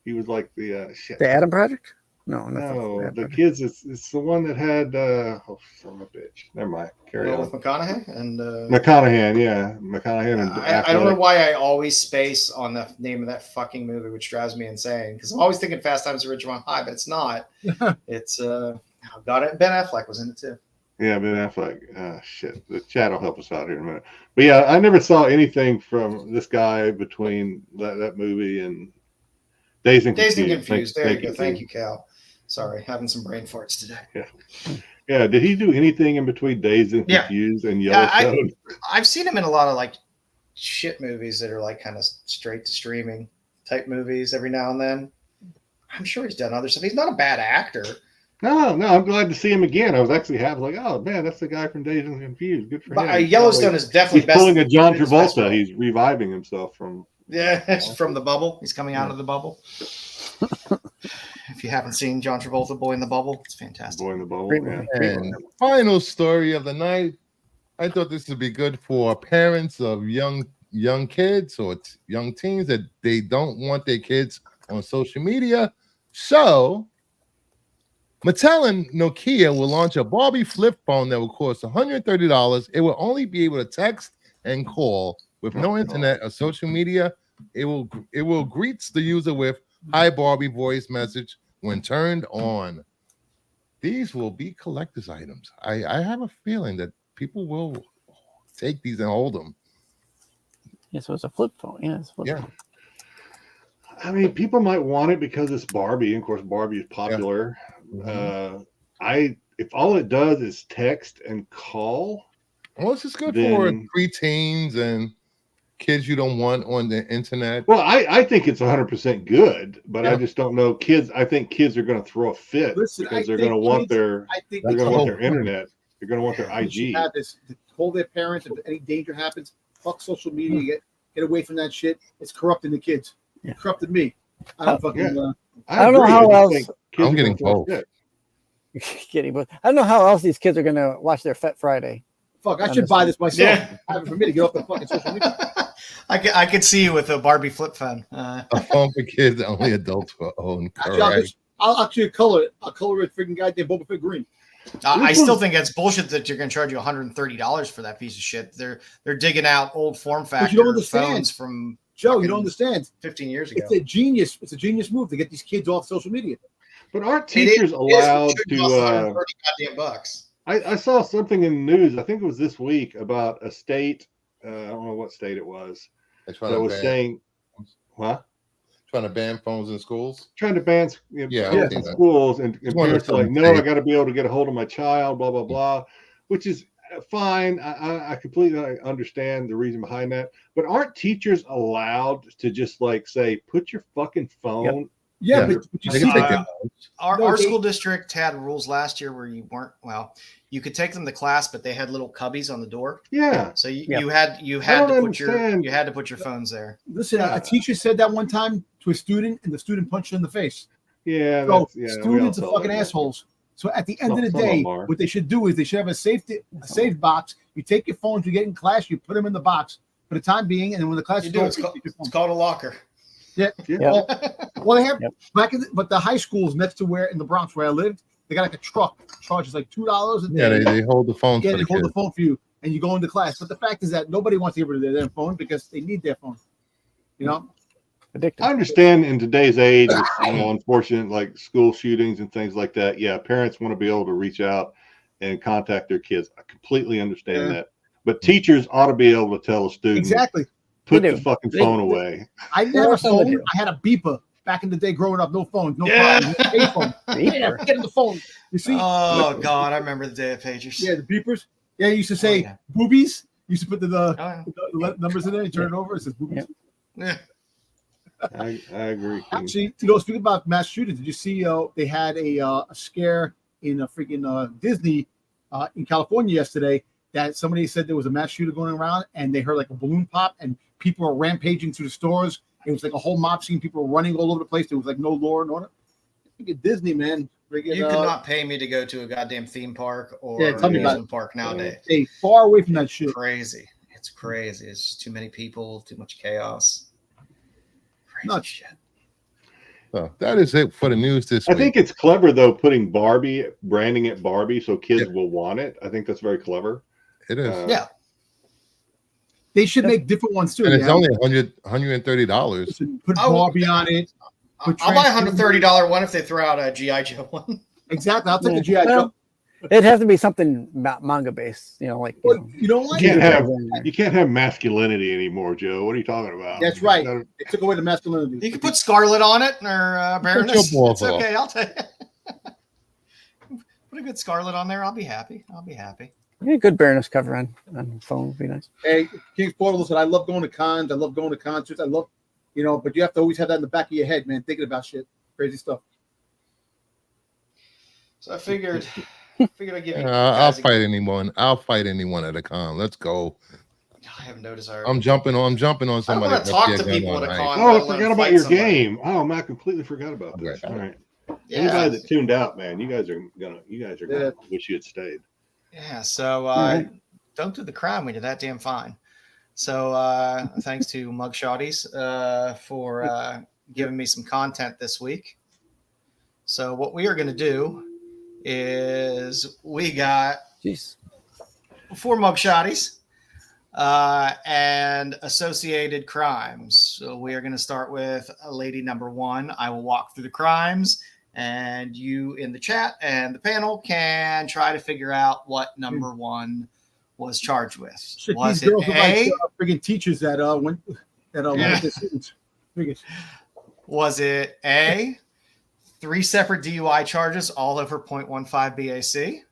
He was like the shit. The Adam Project? No, the kids. It's the one that had son of a bitch. Never mind. Carry on. With McConaughey and McConaughey, yeah, McConaughey. And I don't know why I always space on the name of that fucking movie, which drives me insane. Because I'm always thinking Fast Times at Ridgemont High, but it's not. It's got it. Ben Affleck was in it too. Yeah, Ben Affleck. Shit, the chat will help us out here in a minute. But yeah, I never saw anything from this guy between that movie and Dazed and Confused. There you go. Thank you, Cal. Sorry, having some brain farts today. Yeah. Did he do anything in between Dazed and Confused and Yellowstone? I've seen him in a lot of like shit movies that are like kind of straight to streaming type movies every now and then. I'm sure he's done other stuff. He's not a bad actor. No, I'm glad to see him again. I was actually happy, like, oh man, that's the guy from Dazed and Confused. Good for him. Yellowstone is definitely he's pulling a John Travolta. He's reviving himself from from the bubble. He's coming out of the bubble. If you haven't seen John Travolta, Boy in the Bubble, it's fantastic. Boy in the Bubble. Great Yeah. And final story of the night. I thought this would be good for parents of young kids or young teens that they don't want their kids on social media. So Mattel and Nokia will launch a Barbie flip phone that will cost $130. It will only be able to text and call with no internet or social media. It will greet the user with "Hi Barbie" voice message when turned on. These will be collector's items. I have a feeling that people will take these and hold them. Yeah, so it's a flip phone. Yeah, it's a flip phone. I mean, people might want it because it's Barbie. And of course, Barbie is popular. Yeah. If all it does is text and call. Well, this is good for preteens and kids you don't want on the internet. Well, I think it's 100% good, but I just don't know. Kids, I think kids are going to throw a fit because they're going to want their internet. They're going to want their IG. Have this to call their parents if any danger happens. Fuck social media. Get away from that shit. It's corrupting the kids. Yeah. It corrupted me. I don't fucking. I don't know how else. I'm getting both. Kidding, but I don't know how else these kids are gonna watch their Fet Friday. Fuck, I should buy this myself. I have it for me to get off the fucking social media. I could see you with a Barbie flip phone. A phone for kids that only adults will own. I'll actually color it. I'll color it freaking goddamn Boba Fett green. I still think it's bullshit that you're going to charge you $130 for that piece of shit. They're digging out old form factor phones from Joe. You don't understand. 15 years ago. It's a genius move to get these kids off social media. But aren't teachers allowed to? Goddamn bucks. I saw something in the news. I think it was this week about a state. I don't know what state it was. That was saying, what? Trying to ban phones in schools. Trying to ban phones in schools, and parents are like, no, I got to be able to get a hold of my child. Blah blah blah, which is fine. I completely understand the reason behind that. But aren't teachers allowed to just like say, put your fucking phone? Yep. Yeah, but you see, our school district had rules last year where you could take them to class, but they had little cubbies on the door. Yeah. So you had to put your phones there. Listen, a teacher said that one time to a student, and the student punched her in the face. Yeah. So students are fucking assholes. So at the end of the day, what they should do is they should have a safe box. You take your phones, you get in class, you put them in the box for the time being, and then when the class it's called a locker. Yeah. Well, they have but the high schools next to where in the Bronx where I lived, they got like a truck charges like $2 a day. Yeah, they hold the phone. Yeah, they hold the phone for you, and you go into class. But the fact is that nobody wants to get rid of their phone because they need their phone. You know, addictive. I understand in today's age, unfortunate like school shootings and things like that. Yeah, parents want to be able to reach out and contact their kids. I completely understand that, but teachers ought to be able to tell a student exactly. Put the fucking phone away. I never phone. I had a beeper back in the day growing up. No phones, no problem. Payphone. Get in the phone. You see? Oh God, I remember the day of pagers. Yeah, the beepers. Yeah, you used to say boobies. You used to put the numbers in there. You turn it over. It says boobies. Yeah. I agree. Actually, speaking about mass shootings, did you see? They had a scare in a freaking Disney in California yesterday. That somebody said there was a mass shooter going around, and they heard like a balloon pop, and people were rampaging through the stores. It was like a whole mob scene. People were running all over the place. There was like no law and order. I think at Disney, man. You could not pay me to go to a goddamn theme park or amusement park nowadays. Stay far away from that shit. Crazy. It's crazy. It's just too many people, too much chaos. Crazy shit. So that is it for the news this week. I think it's clever though, putting branding it Barbie, so kids will want it. I think that's very clever. It is. Yeah. They should make different ones too. And it's only $130. Put Barbie on it. I'll buy a $130 one if they throw out a G.I. Joe one. Exactly. I'll take the G.I. Joe. It'd have to be something manga based, you know what? You can't have masculinity anymore, Joe. What are you talking about? That's right. They took away the masculinity. You can put Scarlet on it or Baroness. It's okay. I'll take it. Put a good Scarlet on there. I'll be happy. Yeah, good Baroness cover on phone would be nice. Hey, King's Portable said, I love going to cons. I love going to concerts. I love, but you have to always have that in the back of your head, man, thinking about shit. Crazy stuff. So I figured I'd give you. I'll fight anyone. I'll fight anyone at a con. Let's go. I have no desire. I'm jumping on somebody. I want to talk to people at a con. Oh, I forgot about your game. Oh, man, I completely forgot about this. All right. Anybody that tuned out, man, you guys are gonna wish you had stayed. Yeah. So don't do the crime when you're that damn fine. So thanks to Mug Shotties for giving me some content this week. So what we are going to do is we got 4 Mug Shotties and associated crimes. So we are going to start with lady number 1. I will walk through the crimes, and you in the chat and the panel can try to figure out what number 1 was charged with. Shit, was these it girls are A? like freaking teachers that went with the students. Was it A, 3 separate DUI charges, all over 0.15 BAC?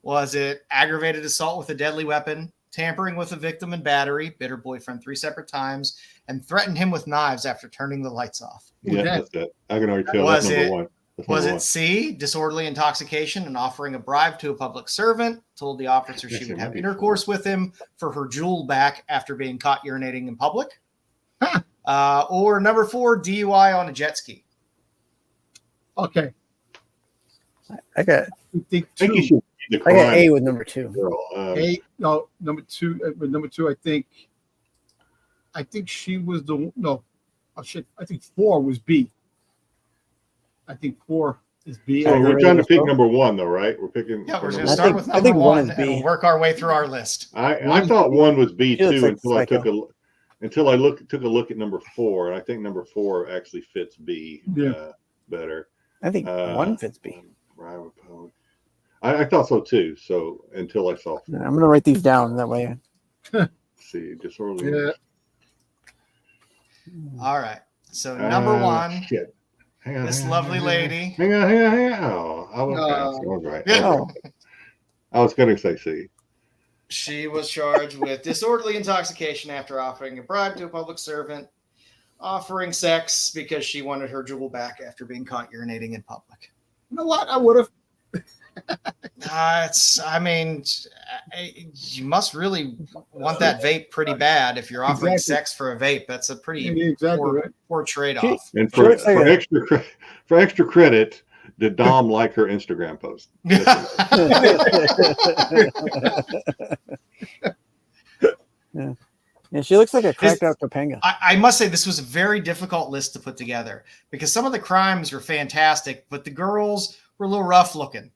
Was it aggravated assault with a deadly weapon, tampering with a victim and battery, bit her boyfriend 3 separate times, and threatened him with knives after turning the lights off? Yeah, that's it. I can already tell that's number 1. Was it C, disorderly intoxication and offering a bribe to a public servant, told the officer she would have intercourse with him for her jewel back after being caught urinating in public? Or number 4, DUI on a jet ski? Okay. I got I A with number 2. Number 2. Number 2, I think she was the no. Oh shit! I think 4 was B. I think 4 is B. So we're trying to pick number 1, though, right? We're picking. Yeah, we're going to start with number 1 and work our way through our list. I thought 1 was B too until I took a look at number 4, and I think number 4 actually fits B better. I think 1 fits B. I thought so too. So until I saw 4. I'm going to write these down that way. See, disorderly. Yeah. All right. So number 1. Shit. Hang on, this lovely lady. Hang on. Oh, I was right. I was going to say C. She was charged with disorderly intoxication after offering a bribe to a public servant, offering sex because she wanted her jewel back after being caught urinating in public. You know what? I would have. You must really want that vape pretty bad if you're offering sex for a vape. That's a pretty poor trade-off. And for extra credit, did Dom like her Instagram post? Yeah, she looks like a cracked out Topanga. I must say this was a very difficult list to put together because some of the crimes were fantastic, but the girls were a little rough looking.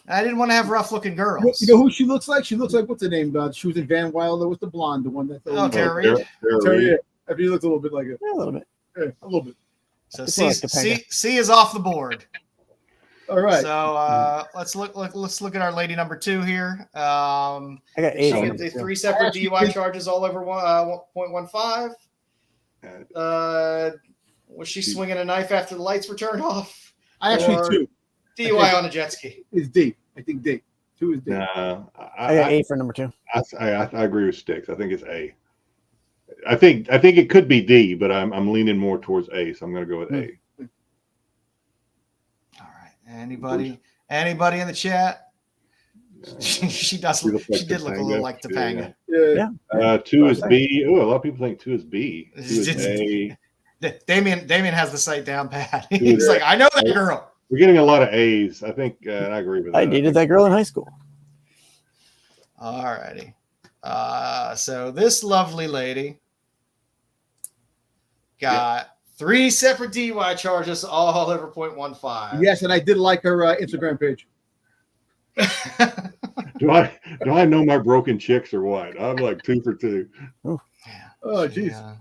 I didn't want to have rough looking girls. You know who she looks like? She looks like, what's her name? She was in Van Wilder with the blonde, the one that. Terry. Terry. I mean, he looks a little bit like it. Yeah, a little bit. Yeah, a little bit. So C is off the board. All right. So let's look at our lady number 2 here. I got A. She gets 3 separate DUI charges all over 1.15. Was she swinging a knife after the lights were turned off? I actually 2. DUI on a jet ski. Is D. I think D. 2 is D. I got A for number 2. I agree with Styx. I think it's A. I think it could be D, but I'm leaning more towards A, so I'm going to go with A. All right. Anybody in the chat? She did look a little like Topanga. Yeah. 2 is B. Oh, a lot of people think 2 is B. 2 is A. Damien has the site down pat. He's like, I know that girl. We're getting a lot of A's. I think, and I agree with that. I dated that girl in high school. All righty. So this lovely lady got 3 separate DUI charges, all over 0.15. Yes, and I did like her Instagram page. Do I know my broken chicks or what? I'm like 2 for 2. Oh, jeez.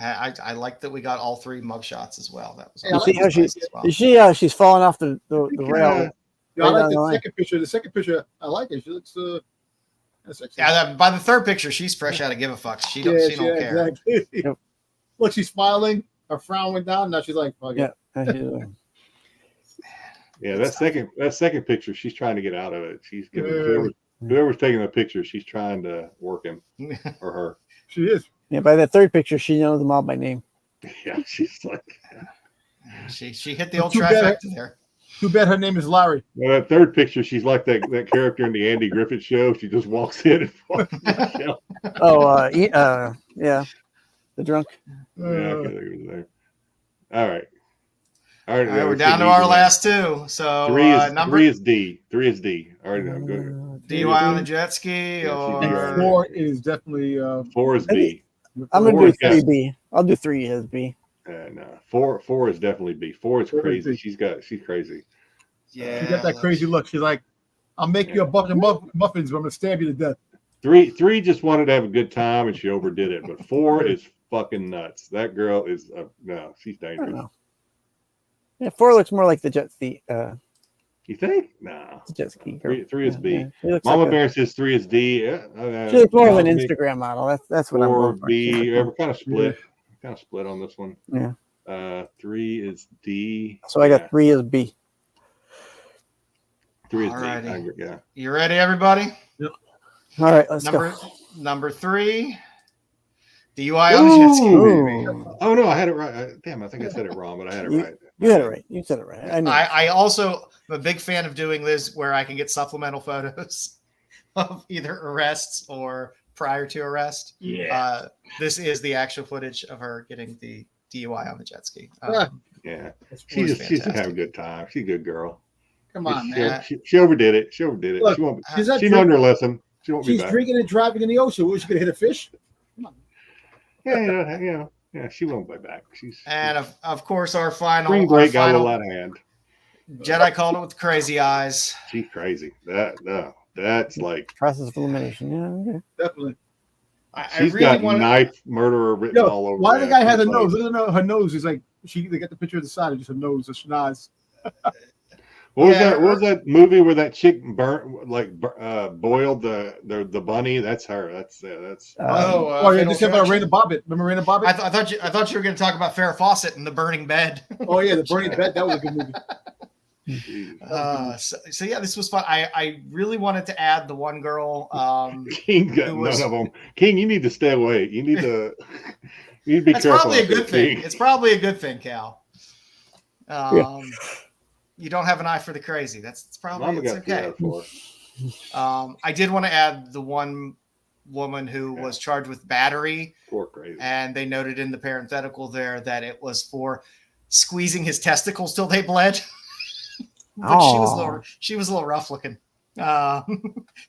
I like that we got all 3 mugshots as well. That was she's falling off the rail. Yeah, I like the second picture. The second picture, I like it. She looks sexy. Yeah, by the third picture, she's fresh out of give a fuck. She don't care. Exactly. Yep. Look, she's smiling. Her frown went down. Now she's like, fuck it. Yeah, that second picture, she's trying to get out of it. She's giving whoever's taking the picture, she's trying to work him or her. She is. Yeah, by that third picture, she knows them all by name. Yeah, she's like she hit the old trifecta there. Too bad her name is Larry. Well, that third picture, she's like that character in the Andy Griffith Show. She just walks in and walks yeah, the drunk. Yeah, I there. All right. All right, we're down to our last two. So three is D. 3 is D. All right, I'm good. DUI on the jet ski, or And 4 is definitely 4 is B. I'm gonna do 3B. I'll do 3 as B. No, 4 is definitely B. 4 is crazy. She's crazy. Yeah, she got that crazy look. She's like, "I'll make you a bucket of muffins, but I'm gonna stab you to death." 3 just wanted to have a good time and she overdid it, but 4 is fucking nuts. That girl is no, she's dangerous. Yeah, 4 looks more like the jet ski. You think? No. The jet ski. 3 is B. Yeah. Mama Bear says 3 is D. She looks more of an Instagram model. That's what I'm going for. 4 B. We're kind of split. Kind of split on this one. Yeah. 3 is D. So I got 3 as B. 3 is Alrighty. D. Yeah. You ready, everybody? Yep. All right, let's go. Number 3. DUI on the jet ski. Baby. Oh no, I had it right. Damn, I think I said it wrong, but I had it right. You had it right. You said it right. I also am a big fan of doing this where I can get supplemental photos of either arrests or prior to arrest. Yeah. This is the actual footage of her getting the DUI on the jet ski. Yeah. She's having a good time. She's a good girl. Come on, man. She overdid it. Look, she won't. She learned her lesson. She won't be back. She's drinking and driving in the ocean. Was she gonna hit a fish? Come on. Yeah, she won't be back. And of course, our final spring break got a little out of hand. Jedi called it with crazy eyes. She's crazy. That's like process of elimination. Yeah, okay. Definitely. She's really got knife murderer written all over. Why the guy has a nose? Look at her nose. Is like they got the picture of the side of just her nose, a schnoz. What was that movie where that chick boiled the bunny? That's her. That's yeah, just about Raina Bobbitt. Remember Raina Bobbitt? I thought you were going to talk about Farrah Fawcett and the burning bed. Oh yeah, the burning bed. That was a good movie. So yeah, this was fun. I really wanted to add the one girl. King got none of them. King, you need to stay away. You need to be That's careful. Probably a good thing. King. It's probably a good thing, Cal. You don't have an eye for the crazy. It's probably okay. I did want to add the one woman who was charged with battery. Poor crazy. And they noted in the parenthetical there that it was for squeezing his testicles till they bled. But she was a little rough looking.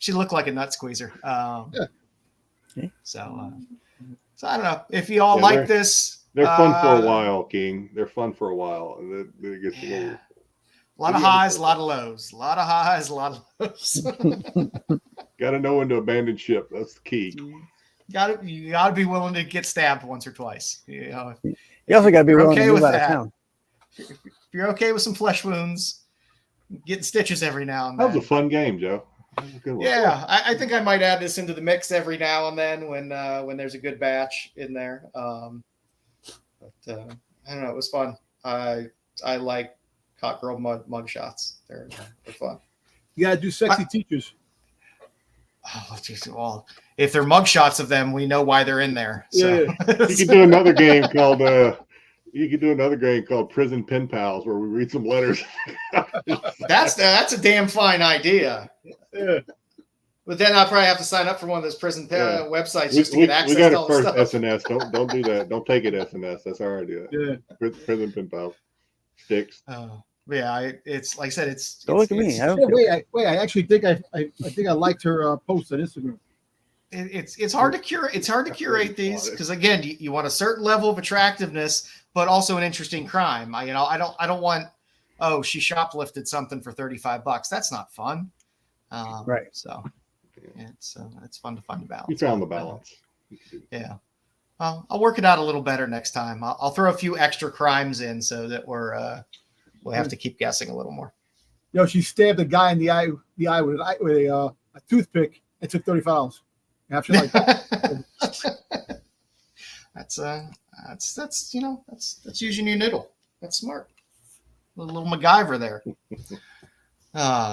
She looked like a nut squeezer. So I don't know if you all like this. They're fun for a while, King. They're fun for a while. A lot of highs, a lot of lows. A lot of highs, a lot of lows. Got to know when to abandon ship. That's the key. You got to be willing to get stabbed once or twice. You also got to be willing to move out of town. If you're okay with some flesh wounds, getting stitches every now and then. That was a fun game, Joe. Yeah, I think I might add this into the mix every now and then when there's a good batch in there. But I don't know. It was fun. I like hot girl mug shots. They're fun. You gotta do sexy teachers. Oh, geez, well, if they're mug shots of them, we know why they're in there. So. Yeah. You could do another game called Prison Pen Pals, where we read some letters. That's a damn fine idea. Yeah. But then I'll probably have to sign up for one of those prison websites just to get access to all the stuff. SNS. Don't do that. Don't take it SNS. That's our idea. Yeah. Prison Pen Pals. Styx. Yeah, it's like I said, it's. Don't look at me. Wait. I actually think I liked her post on Instagram. It's hard to curate. It's hard to curate these because again, you want a certain level of attractiveness, but also an interesting crime. I don't want. Oh, she shoplifted something for $35. That's not fun. Right. So it's fun to find a balance. You found the balance. Yeah. I'll work it out a little better next time. I'll throw a few extra crimes in so that we'll have to keep guessing a little more. She stabbed a guy in the eye with a toothpick. It took $35. After like that's using your noodle. That's smart. A little MacGyver there.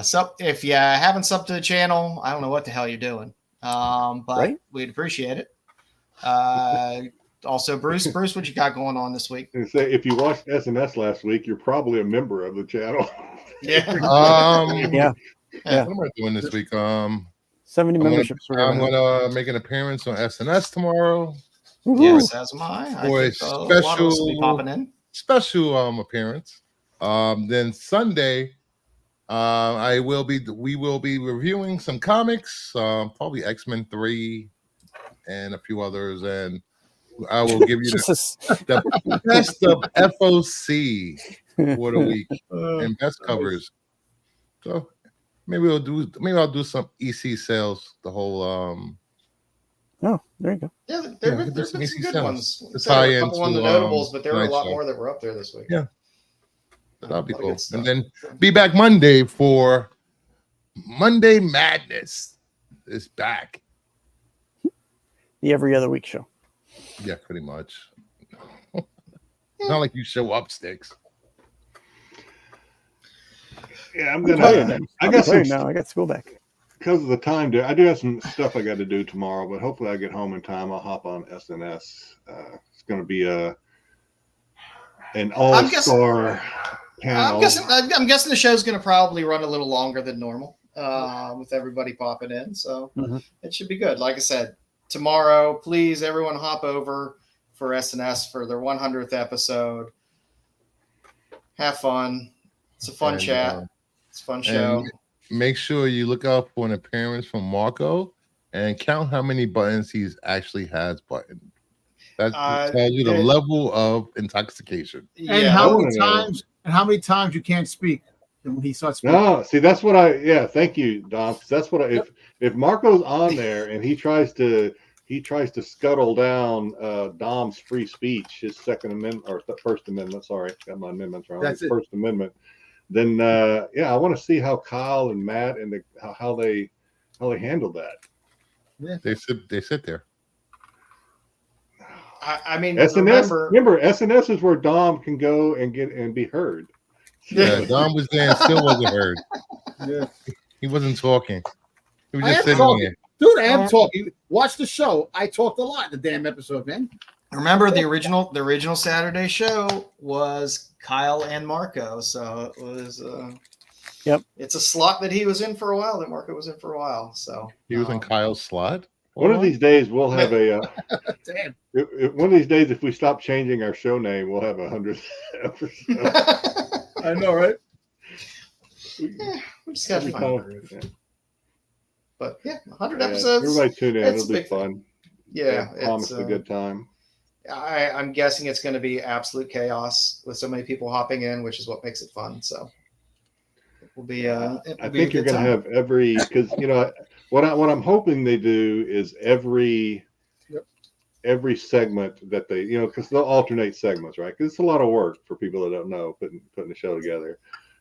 So if you haven't subbed to the channel, I don't know what the hell you're doing. But we'd appreciate it. Also, Bruce, what you got going on this week? Say if you watched SNS last week, you're probably a member of the channel. Yeah. Yeah. What am I doing this week? 70 memberships. I'm gonna make an appearance on SNS tomorrow. Yes, as am I. For a lot of us will be popping in. Special appearance. Then Sunday, we will be reviewing some comics, probably X-Men 3 and a few others, and I will give you the best of FOC for the week and best covers. So maybe I'll do some EC sales. The whole oh, there you go. Yeah, there's been some good ones. It's There were a high couple end on the to, notables, but there were a lot show. more that were up there this week. Yeah. That'll be cool. And then be back Monday for Monday Madness is back. The every other week show. Yeah, pretty much. Not like you show up, Styx. Yeah, I'm gonna. I got some now. I got school back because of the time. I do have some stuff I got to do tomorrow, but hopefully I get home in time. I'll hop on SNS. It's going to be an all-star panel. I'm guessing the show's going to probably run a little longer than normal with everybody popping in, so it should be good. Like I said, tomorrow, please everyone hop over for SNS for their 100th episode. Have fun. It's a fun chat. It's a fun show. Make sure you look out for an appearance from Marco and count how many buttons he actually has buttoned. That tells you the level of intoxication. And how many times you can't speak when he starts speaking. No, see, that's what thank you, Dom. That's what if Marco's on there and he tries to scuttle down Dom's free speech, his Second Amendment or First Amendment. Sorry, got my amendments wrong. That's it. First Amendment. Then I want to see how Kyle and Matt and how they handle that. Yeah. They sit there. I mean, SNS. Remember, SNS is where Dom can go and be heard. Yeah, Dom was there and still wasn't heard. Yeah, he wasn't talking. He was just sitting there. Dude, I am talking. Watch the show. I talked a lot in the damn episode, man. Remember the original Saturday show was Kyle and Marco, so it was yep. It's a slot that he was in for a while, that Marco was in for a while. So he was in Kyle's slot. One of these days we'll have a damn. One of these days, if we stop changing our show name, we'll have 100 episodes. I know, right? We just got to find it. But 100 episodes. Everybody tune in. It'll be fun. Yeah, I promise a good time. I'm guessing it's going to be absolute chaos with so many people hopping in, which is what makes it fun. So it will be. I think you're going to have because what I'm hoping they do is every segment that they because they'll alternate segments, right? Because it's a lot of work for people that don't know putting the show together.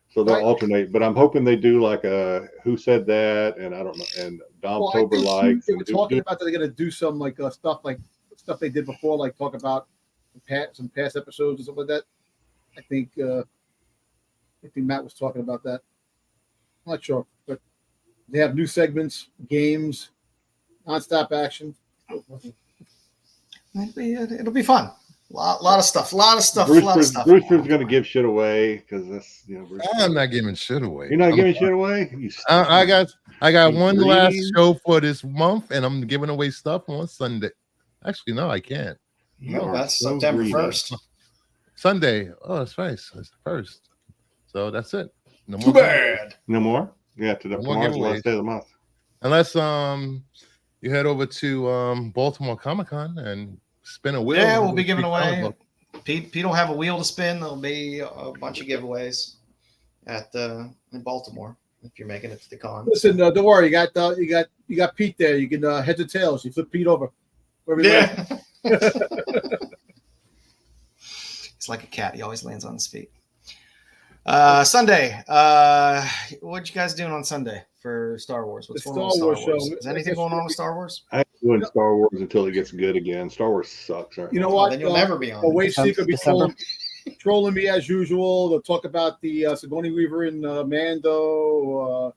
So they'll alternate, but I'm hoping they do like a Who Said That, and I don't know, and Dom Tober likes. They were talking about that they're gonna do some stuff they did before, like talk about some past episodes or something like that. I think Matt was talking about that. I'm not sure, but they have new segments, games, nonstop action. It'll be fun. A lot of stuff. Bruce's going to give shit away because that's I'm not giving shit away. You're not giving shit away. I got one last show for this month, and I'm giving away stuff on Sunday. Actually, no, I can't. No, that's September 1st. Sunday. Oh, that's right. It's the 1st. So that's it. No more. Too bad. No more. Yeah, to the last day of the month. Unless you head over to Baltimore Comic-Con and spin a wheel. Yeah, we'll be giving away. Pete will have a wheel to spin. There'll be a bunch of giveaways in Baltimore if you're making it to the con. Listen, don't worry. You got Pete there. You can heads or tails. You flip Pete over. Yeah. It's like a cat. He always lands on his feet. Sunday. What you guys doing on Sunday for Star Wars? What's going on with Star Wars? Is anything going on with Star Wars? I ain't doing Star Wars until it gets good again. Star Wars sucks. You know what? Then you'll never be on. Wave Seeker be trolling me as usual. They'll talk about the Sigourney Weaver and Mando.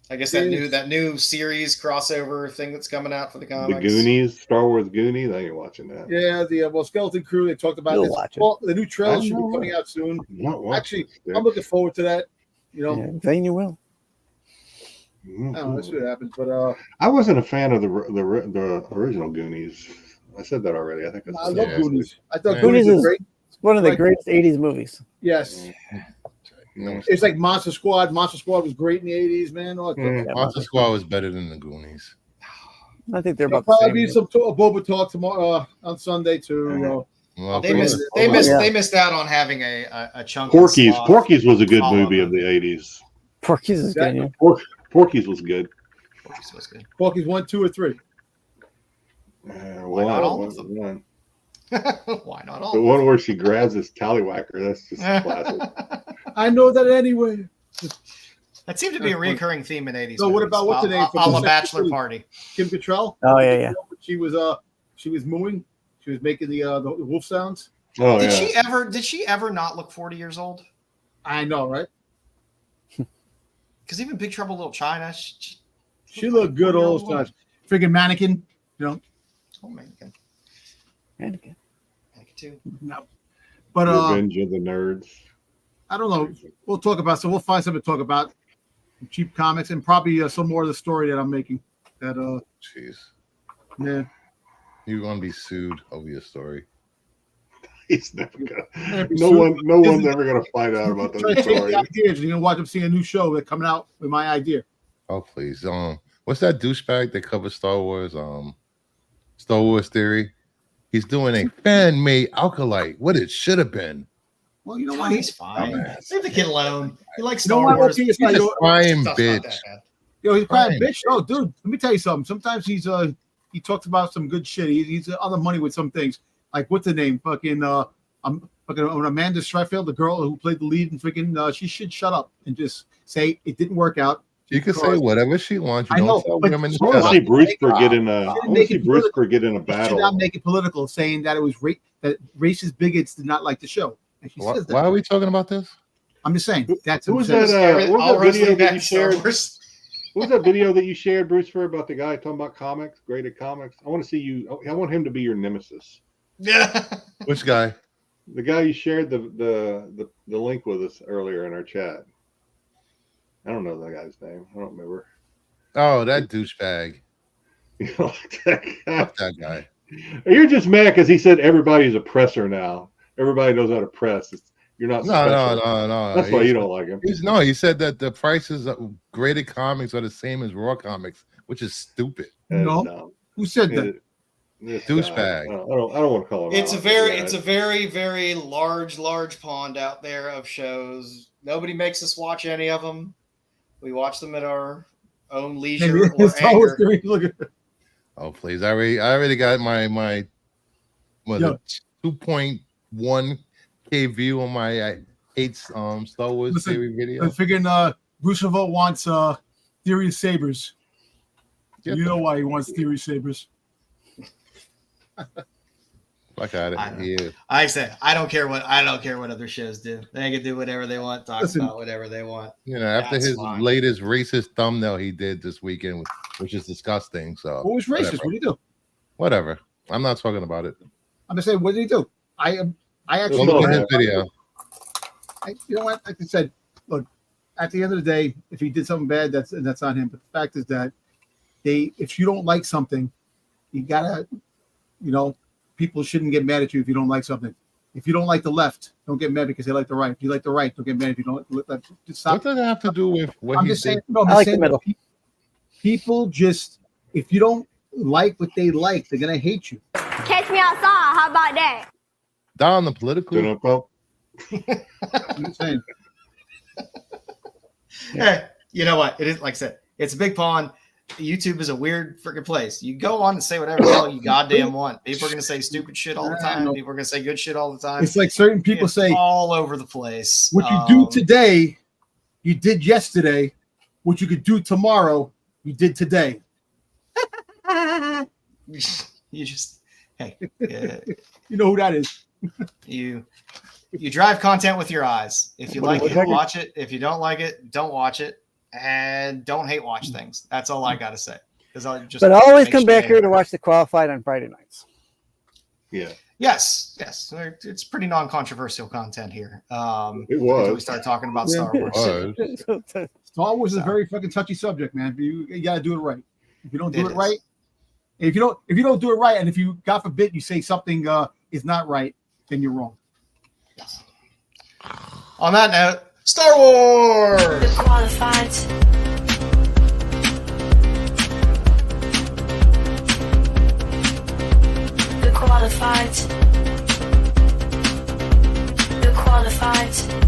I guess that new series crossover thing that's coming out for the comics. The Goonies, Star Wars Goonies. I ain't watching that. Yeah, the Skeleton Crew. They talked about this. Well, the new trailer should be coming out soon. Actually, I'm looking forward to that. Then you will. No, that's what happens. But I wasn't a fan of the original Goonies. I said that already. I think I love Goonies. I thought Goonies was is great. One of the greatest '80s movies. Yes. It's like Monster Squad. Monster Squad was great in the 80s, man. Monster Squad was better than the Goonies. I think they're There'll about the probably same. be some Boba talk tomorrow on Sunday too. Well, They missed out on having a chunk. Porky's was a good movie of the 80s. Porky's is good. Yeah. Porky's was good. Porky's was good. Porky's 1, 2, or 3. Why not all of them? One. Why not all? The one where she grabs his tallywhacker. That's just classic. I know that anyway. That seemed to be a recurring theme in 80s. So what about what's the name? A la Bachelor Party. Kim Cattrall. Oh yeah. She was mooing. She was making the wolf sounds. Oh Did she ever not look 40 years old? I know, right? Because even Big Trouble in Little China, she looked good all those times. Freaking mannequin, Oh, mannequin. Mannequin too. No. But Revenge of the Nerds. I don't know. We'll talk about. So we'll find something to talk about. Cheap comics and probably some more of the story that I'm making. That jeez. Yeah. You're gonna be sued over your story. He's never gonna. No one's ever gonna find out about that story. You're gonna watch them see a new show that's coming out with my idea. Oh please. What's that douchebag that covers Star Wars? Star Wars Theory. He's doing a fan-made Alkalite. What it should have been. Well, you know what? He's fine. Leave the kid alone. He likes No Star one Wars. he's a crying bitch. Yo, he's crying bitch. Oh, dude, let me tell you something. Sometimes he talks about some good shit. He's on the money with some things. Like what's the name? Fucking Amanda Seyfried, the girl who played the lead, and freaking she should shut up and just say it didn't work out. She can say whatever she wants. You I know, don't tell but women to I want to see Brewster get in a. I want to see political. Brewster get in a She battle. did not make it political, saying that it was that racist bigots did not like the show. And she says that. Why are we talking about this? I'm just saying. That's Who was that? What was that video that you shared? What was that video that you shared, Brewster, about the guy talking about comics, graded comics? I want to see you. I want him to be your nemesis. Yeah. Which guy? The guy you shared the link with us earlier in our chat. I don't know that guy's name. I don't remember. Oh, that douchebag. You know, that guy. You're just mad because he said everybody's a presser now. Everybody knows how to press. You're not. No. That's why you don't like him. He said that the prices of graded comics are the same as raw comics, which is stupid. No. Who said that? Douchebag. I don't want to call him. It's a very, very large pond out there of shows. Nobody makes us watch any of them. We watch them at our own leisure or anger. Oh please! I already got my 2.1K view on my Star Wars Theory video. I'm figuring Roosevelt wants Theory Sabers. You know why he wants Theory Sabers. Fuck out of here. I say I don't care what other shows do. They can do whatever they want, talk about whatever they want. You know, after his latest racist thumbnail he did this weekend, which is disgusting. So what was racist? What did he do? Whatever. I'm not talking about it. I'm just saying, what did he do? I actually look at his video. You know what? Like I said, look. At the end of the day, if he did something bad, that's on him. But the fact is that if you don't like something, you gotta, people shouldn't get mad at you if you don't like something. If you don't like the left, don't get mad because they like the right. If you like the right, don't get mad if you don't like. Stop. What does that have to do with what I'm he just did? saying. No, I'm I like saying the middle. People just, if you don't like what they like, they're gonna hate you. Catch me outside. How about that? Down the political. I'm just saying. Hey, you know what? It is like I said. It's a big pond. YouTube is a weird freaking place. You go on and say whatever the hell you goddamn want. People are going to say stupid shit all the time. People are going to say good shit all the time. It's like certain people say all over the place. What you do today, you did yesterday. What you could do tomorrow, you did today. You just, hey, you know who that is. You drive content with your eyes. If you like it, watch it. If you don't like it, don't watch it. And don't hate watch things. That's all I got to say. But always come back here to watch the qualified on Friday nights. Yeah. Yes. It's pretty non-controversial content here. It was. Until we start talking about Star Wars. Star Wars is a very fucking touchy subject, man. You got to do it right. If you don't do it right, if you don't do it right, and if you, God forbid, you say something is not right, then you're wrong. On that note, Star Wars. The qualified. The qualified. The qualified.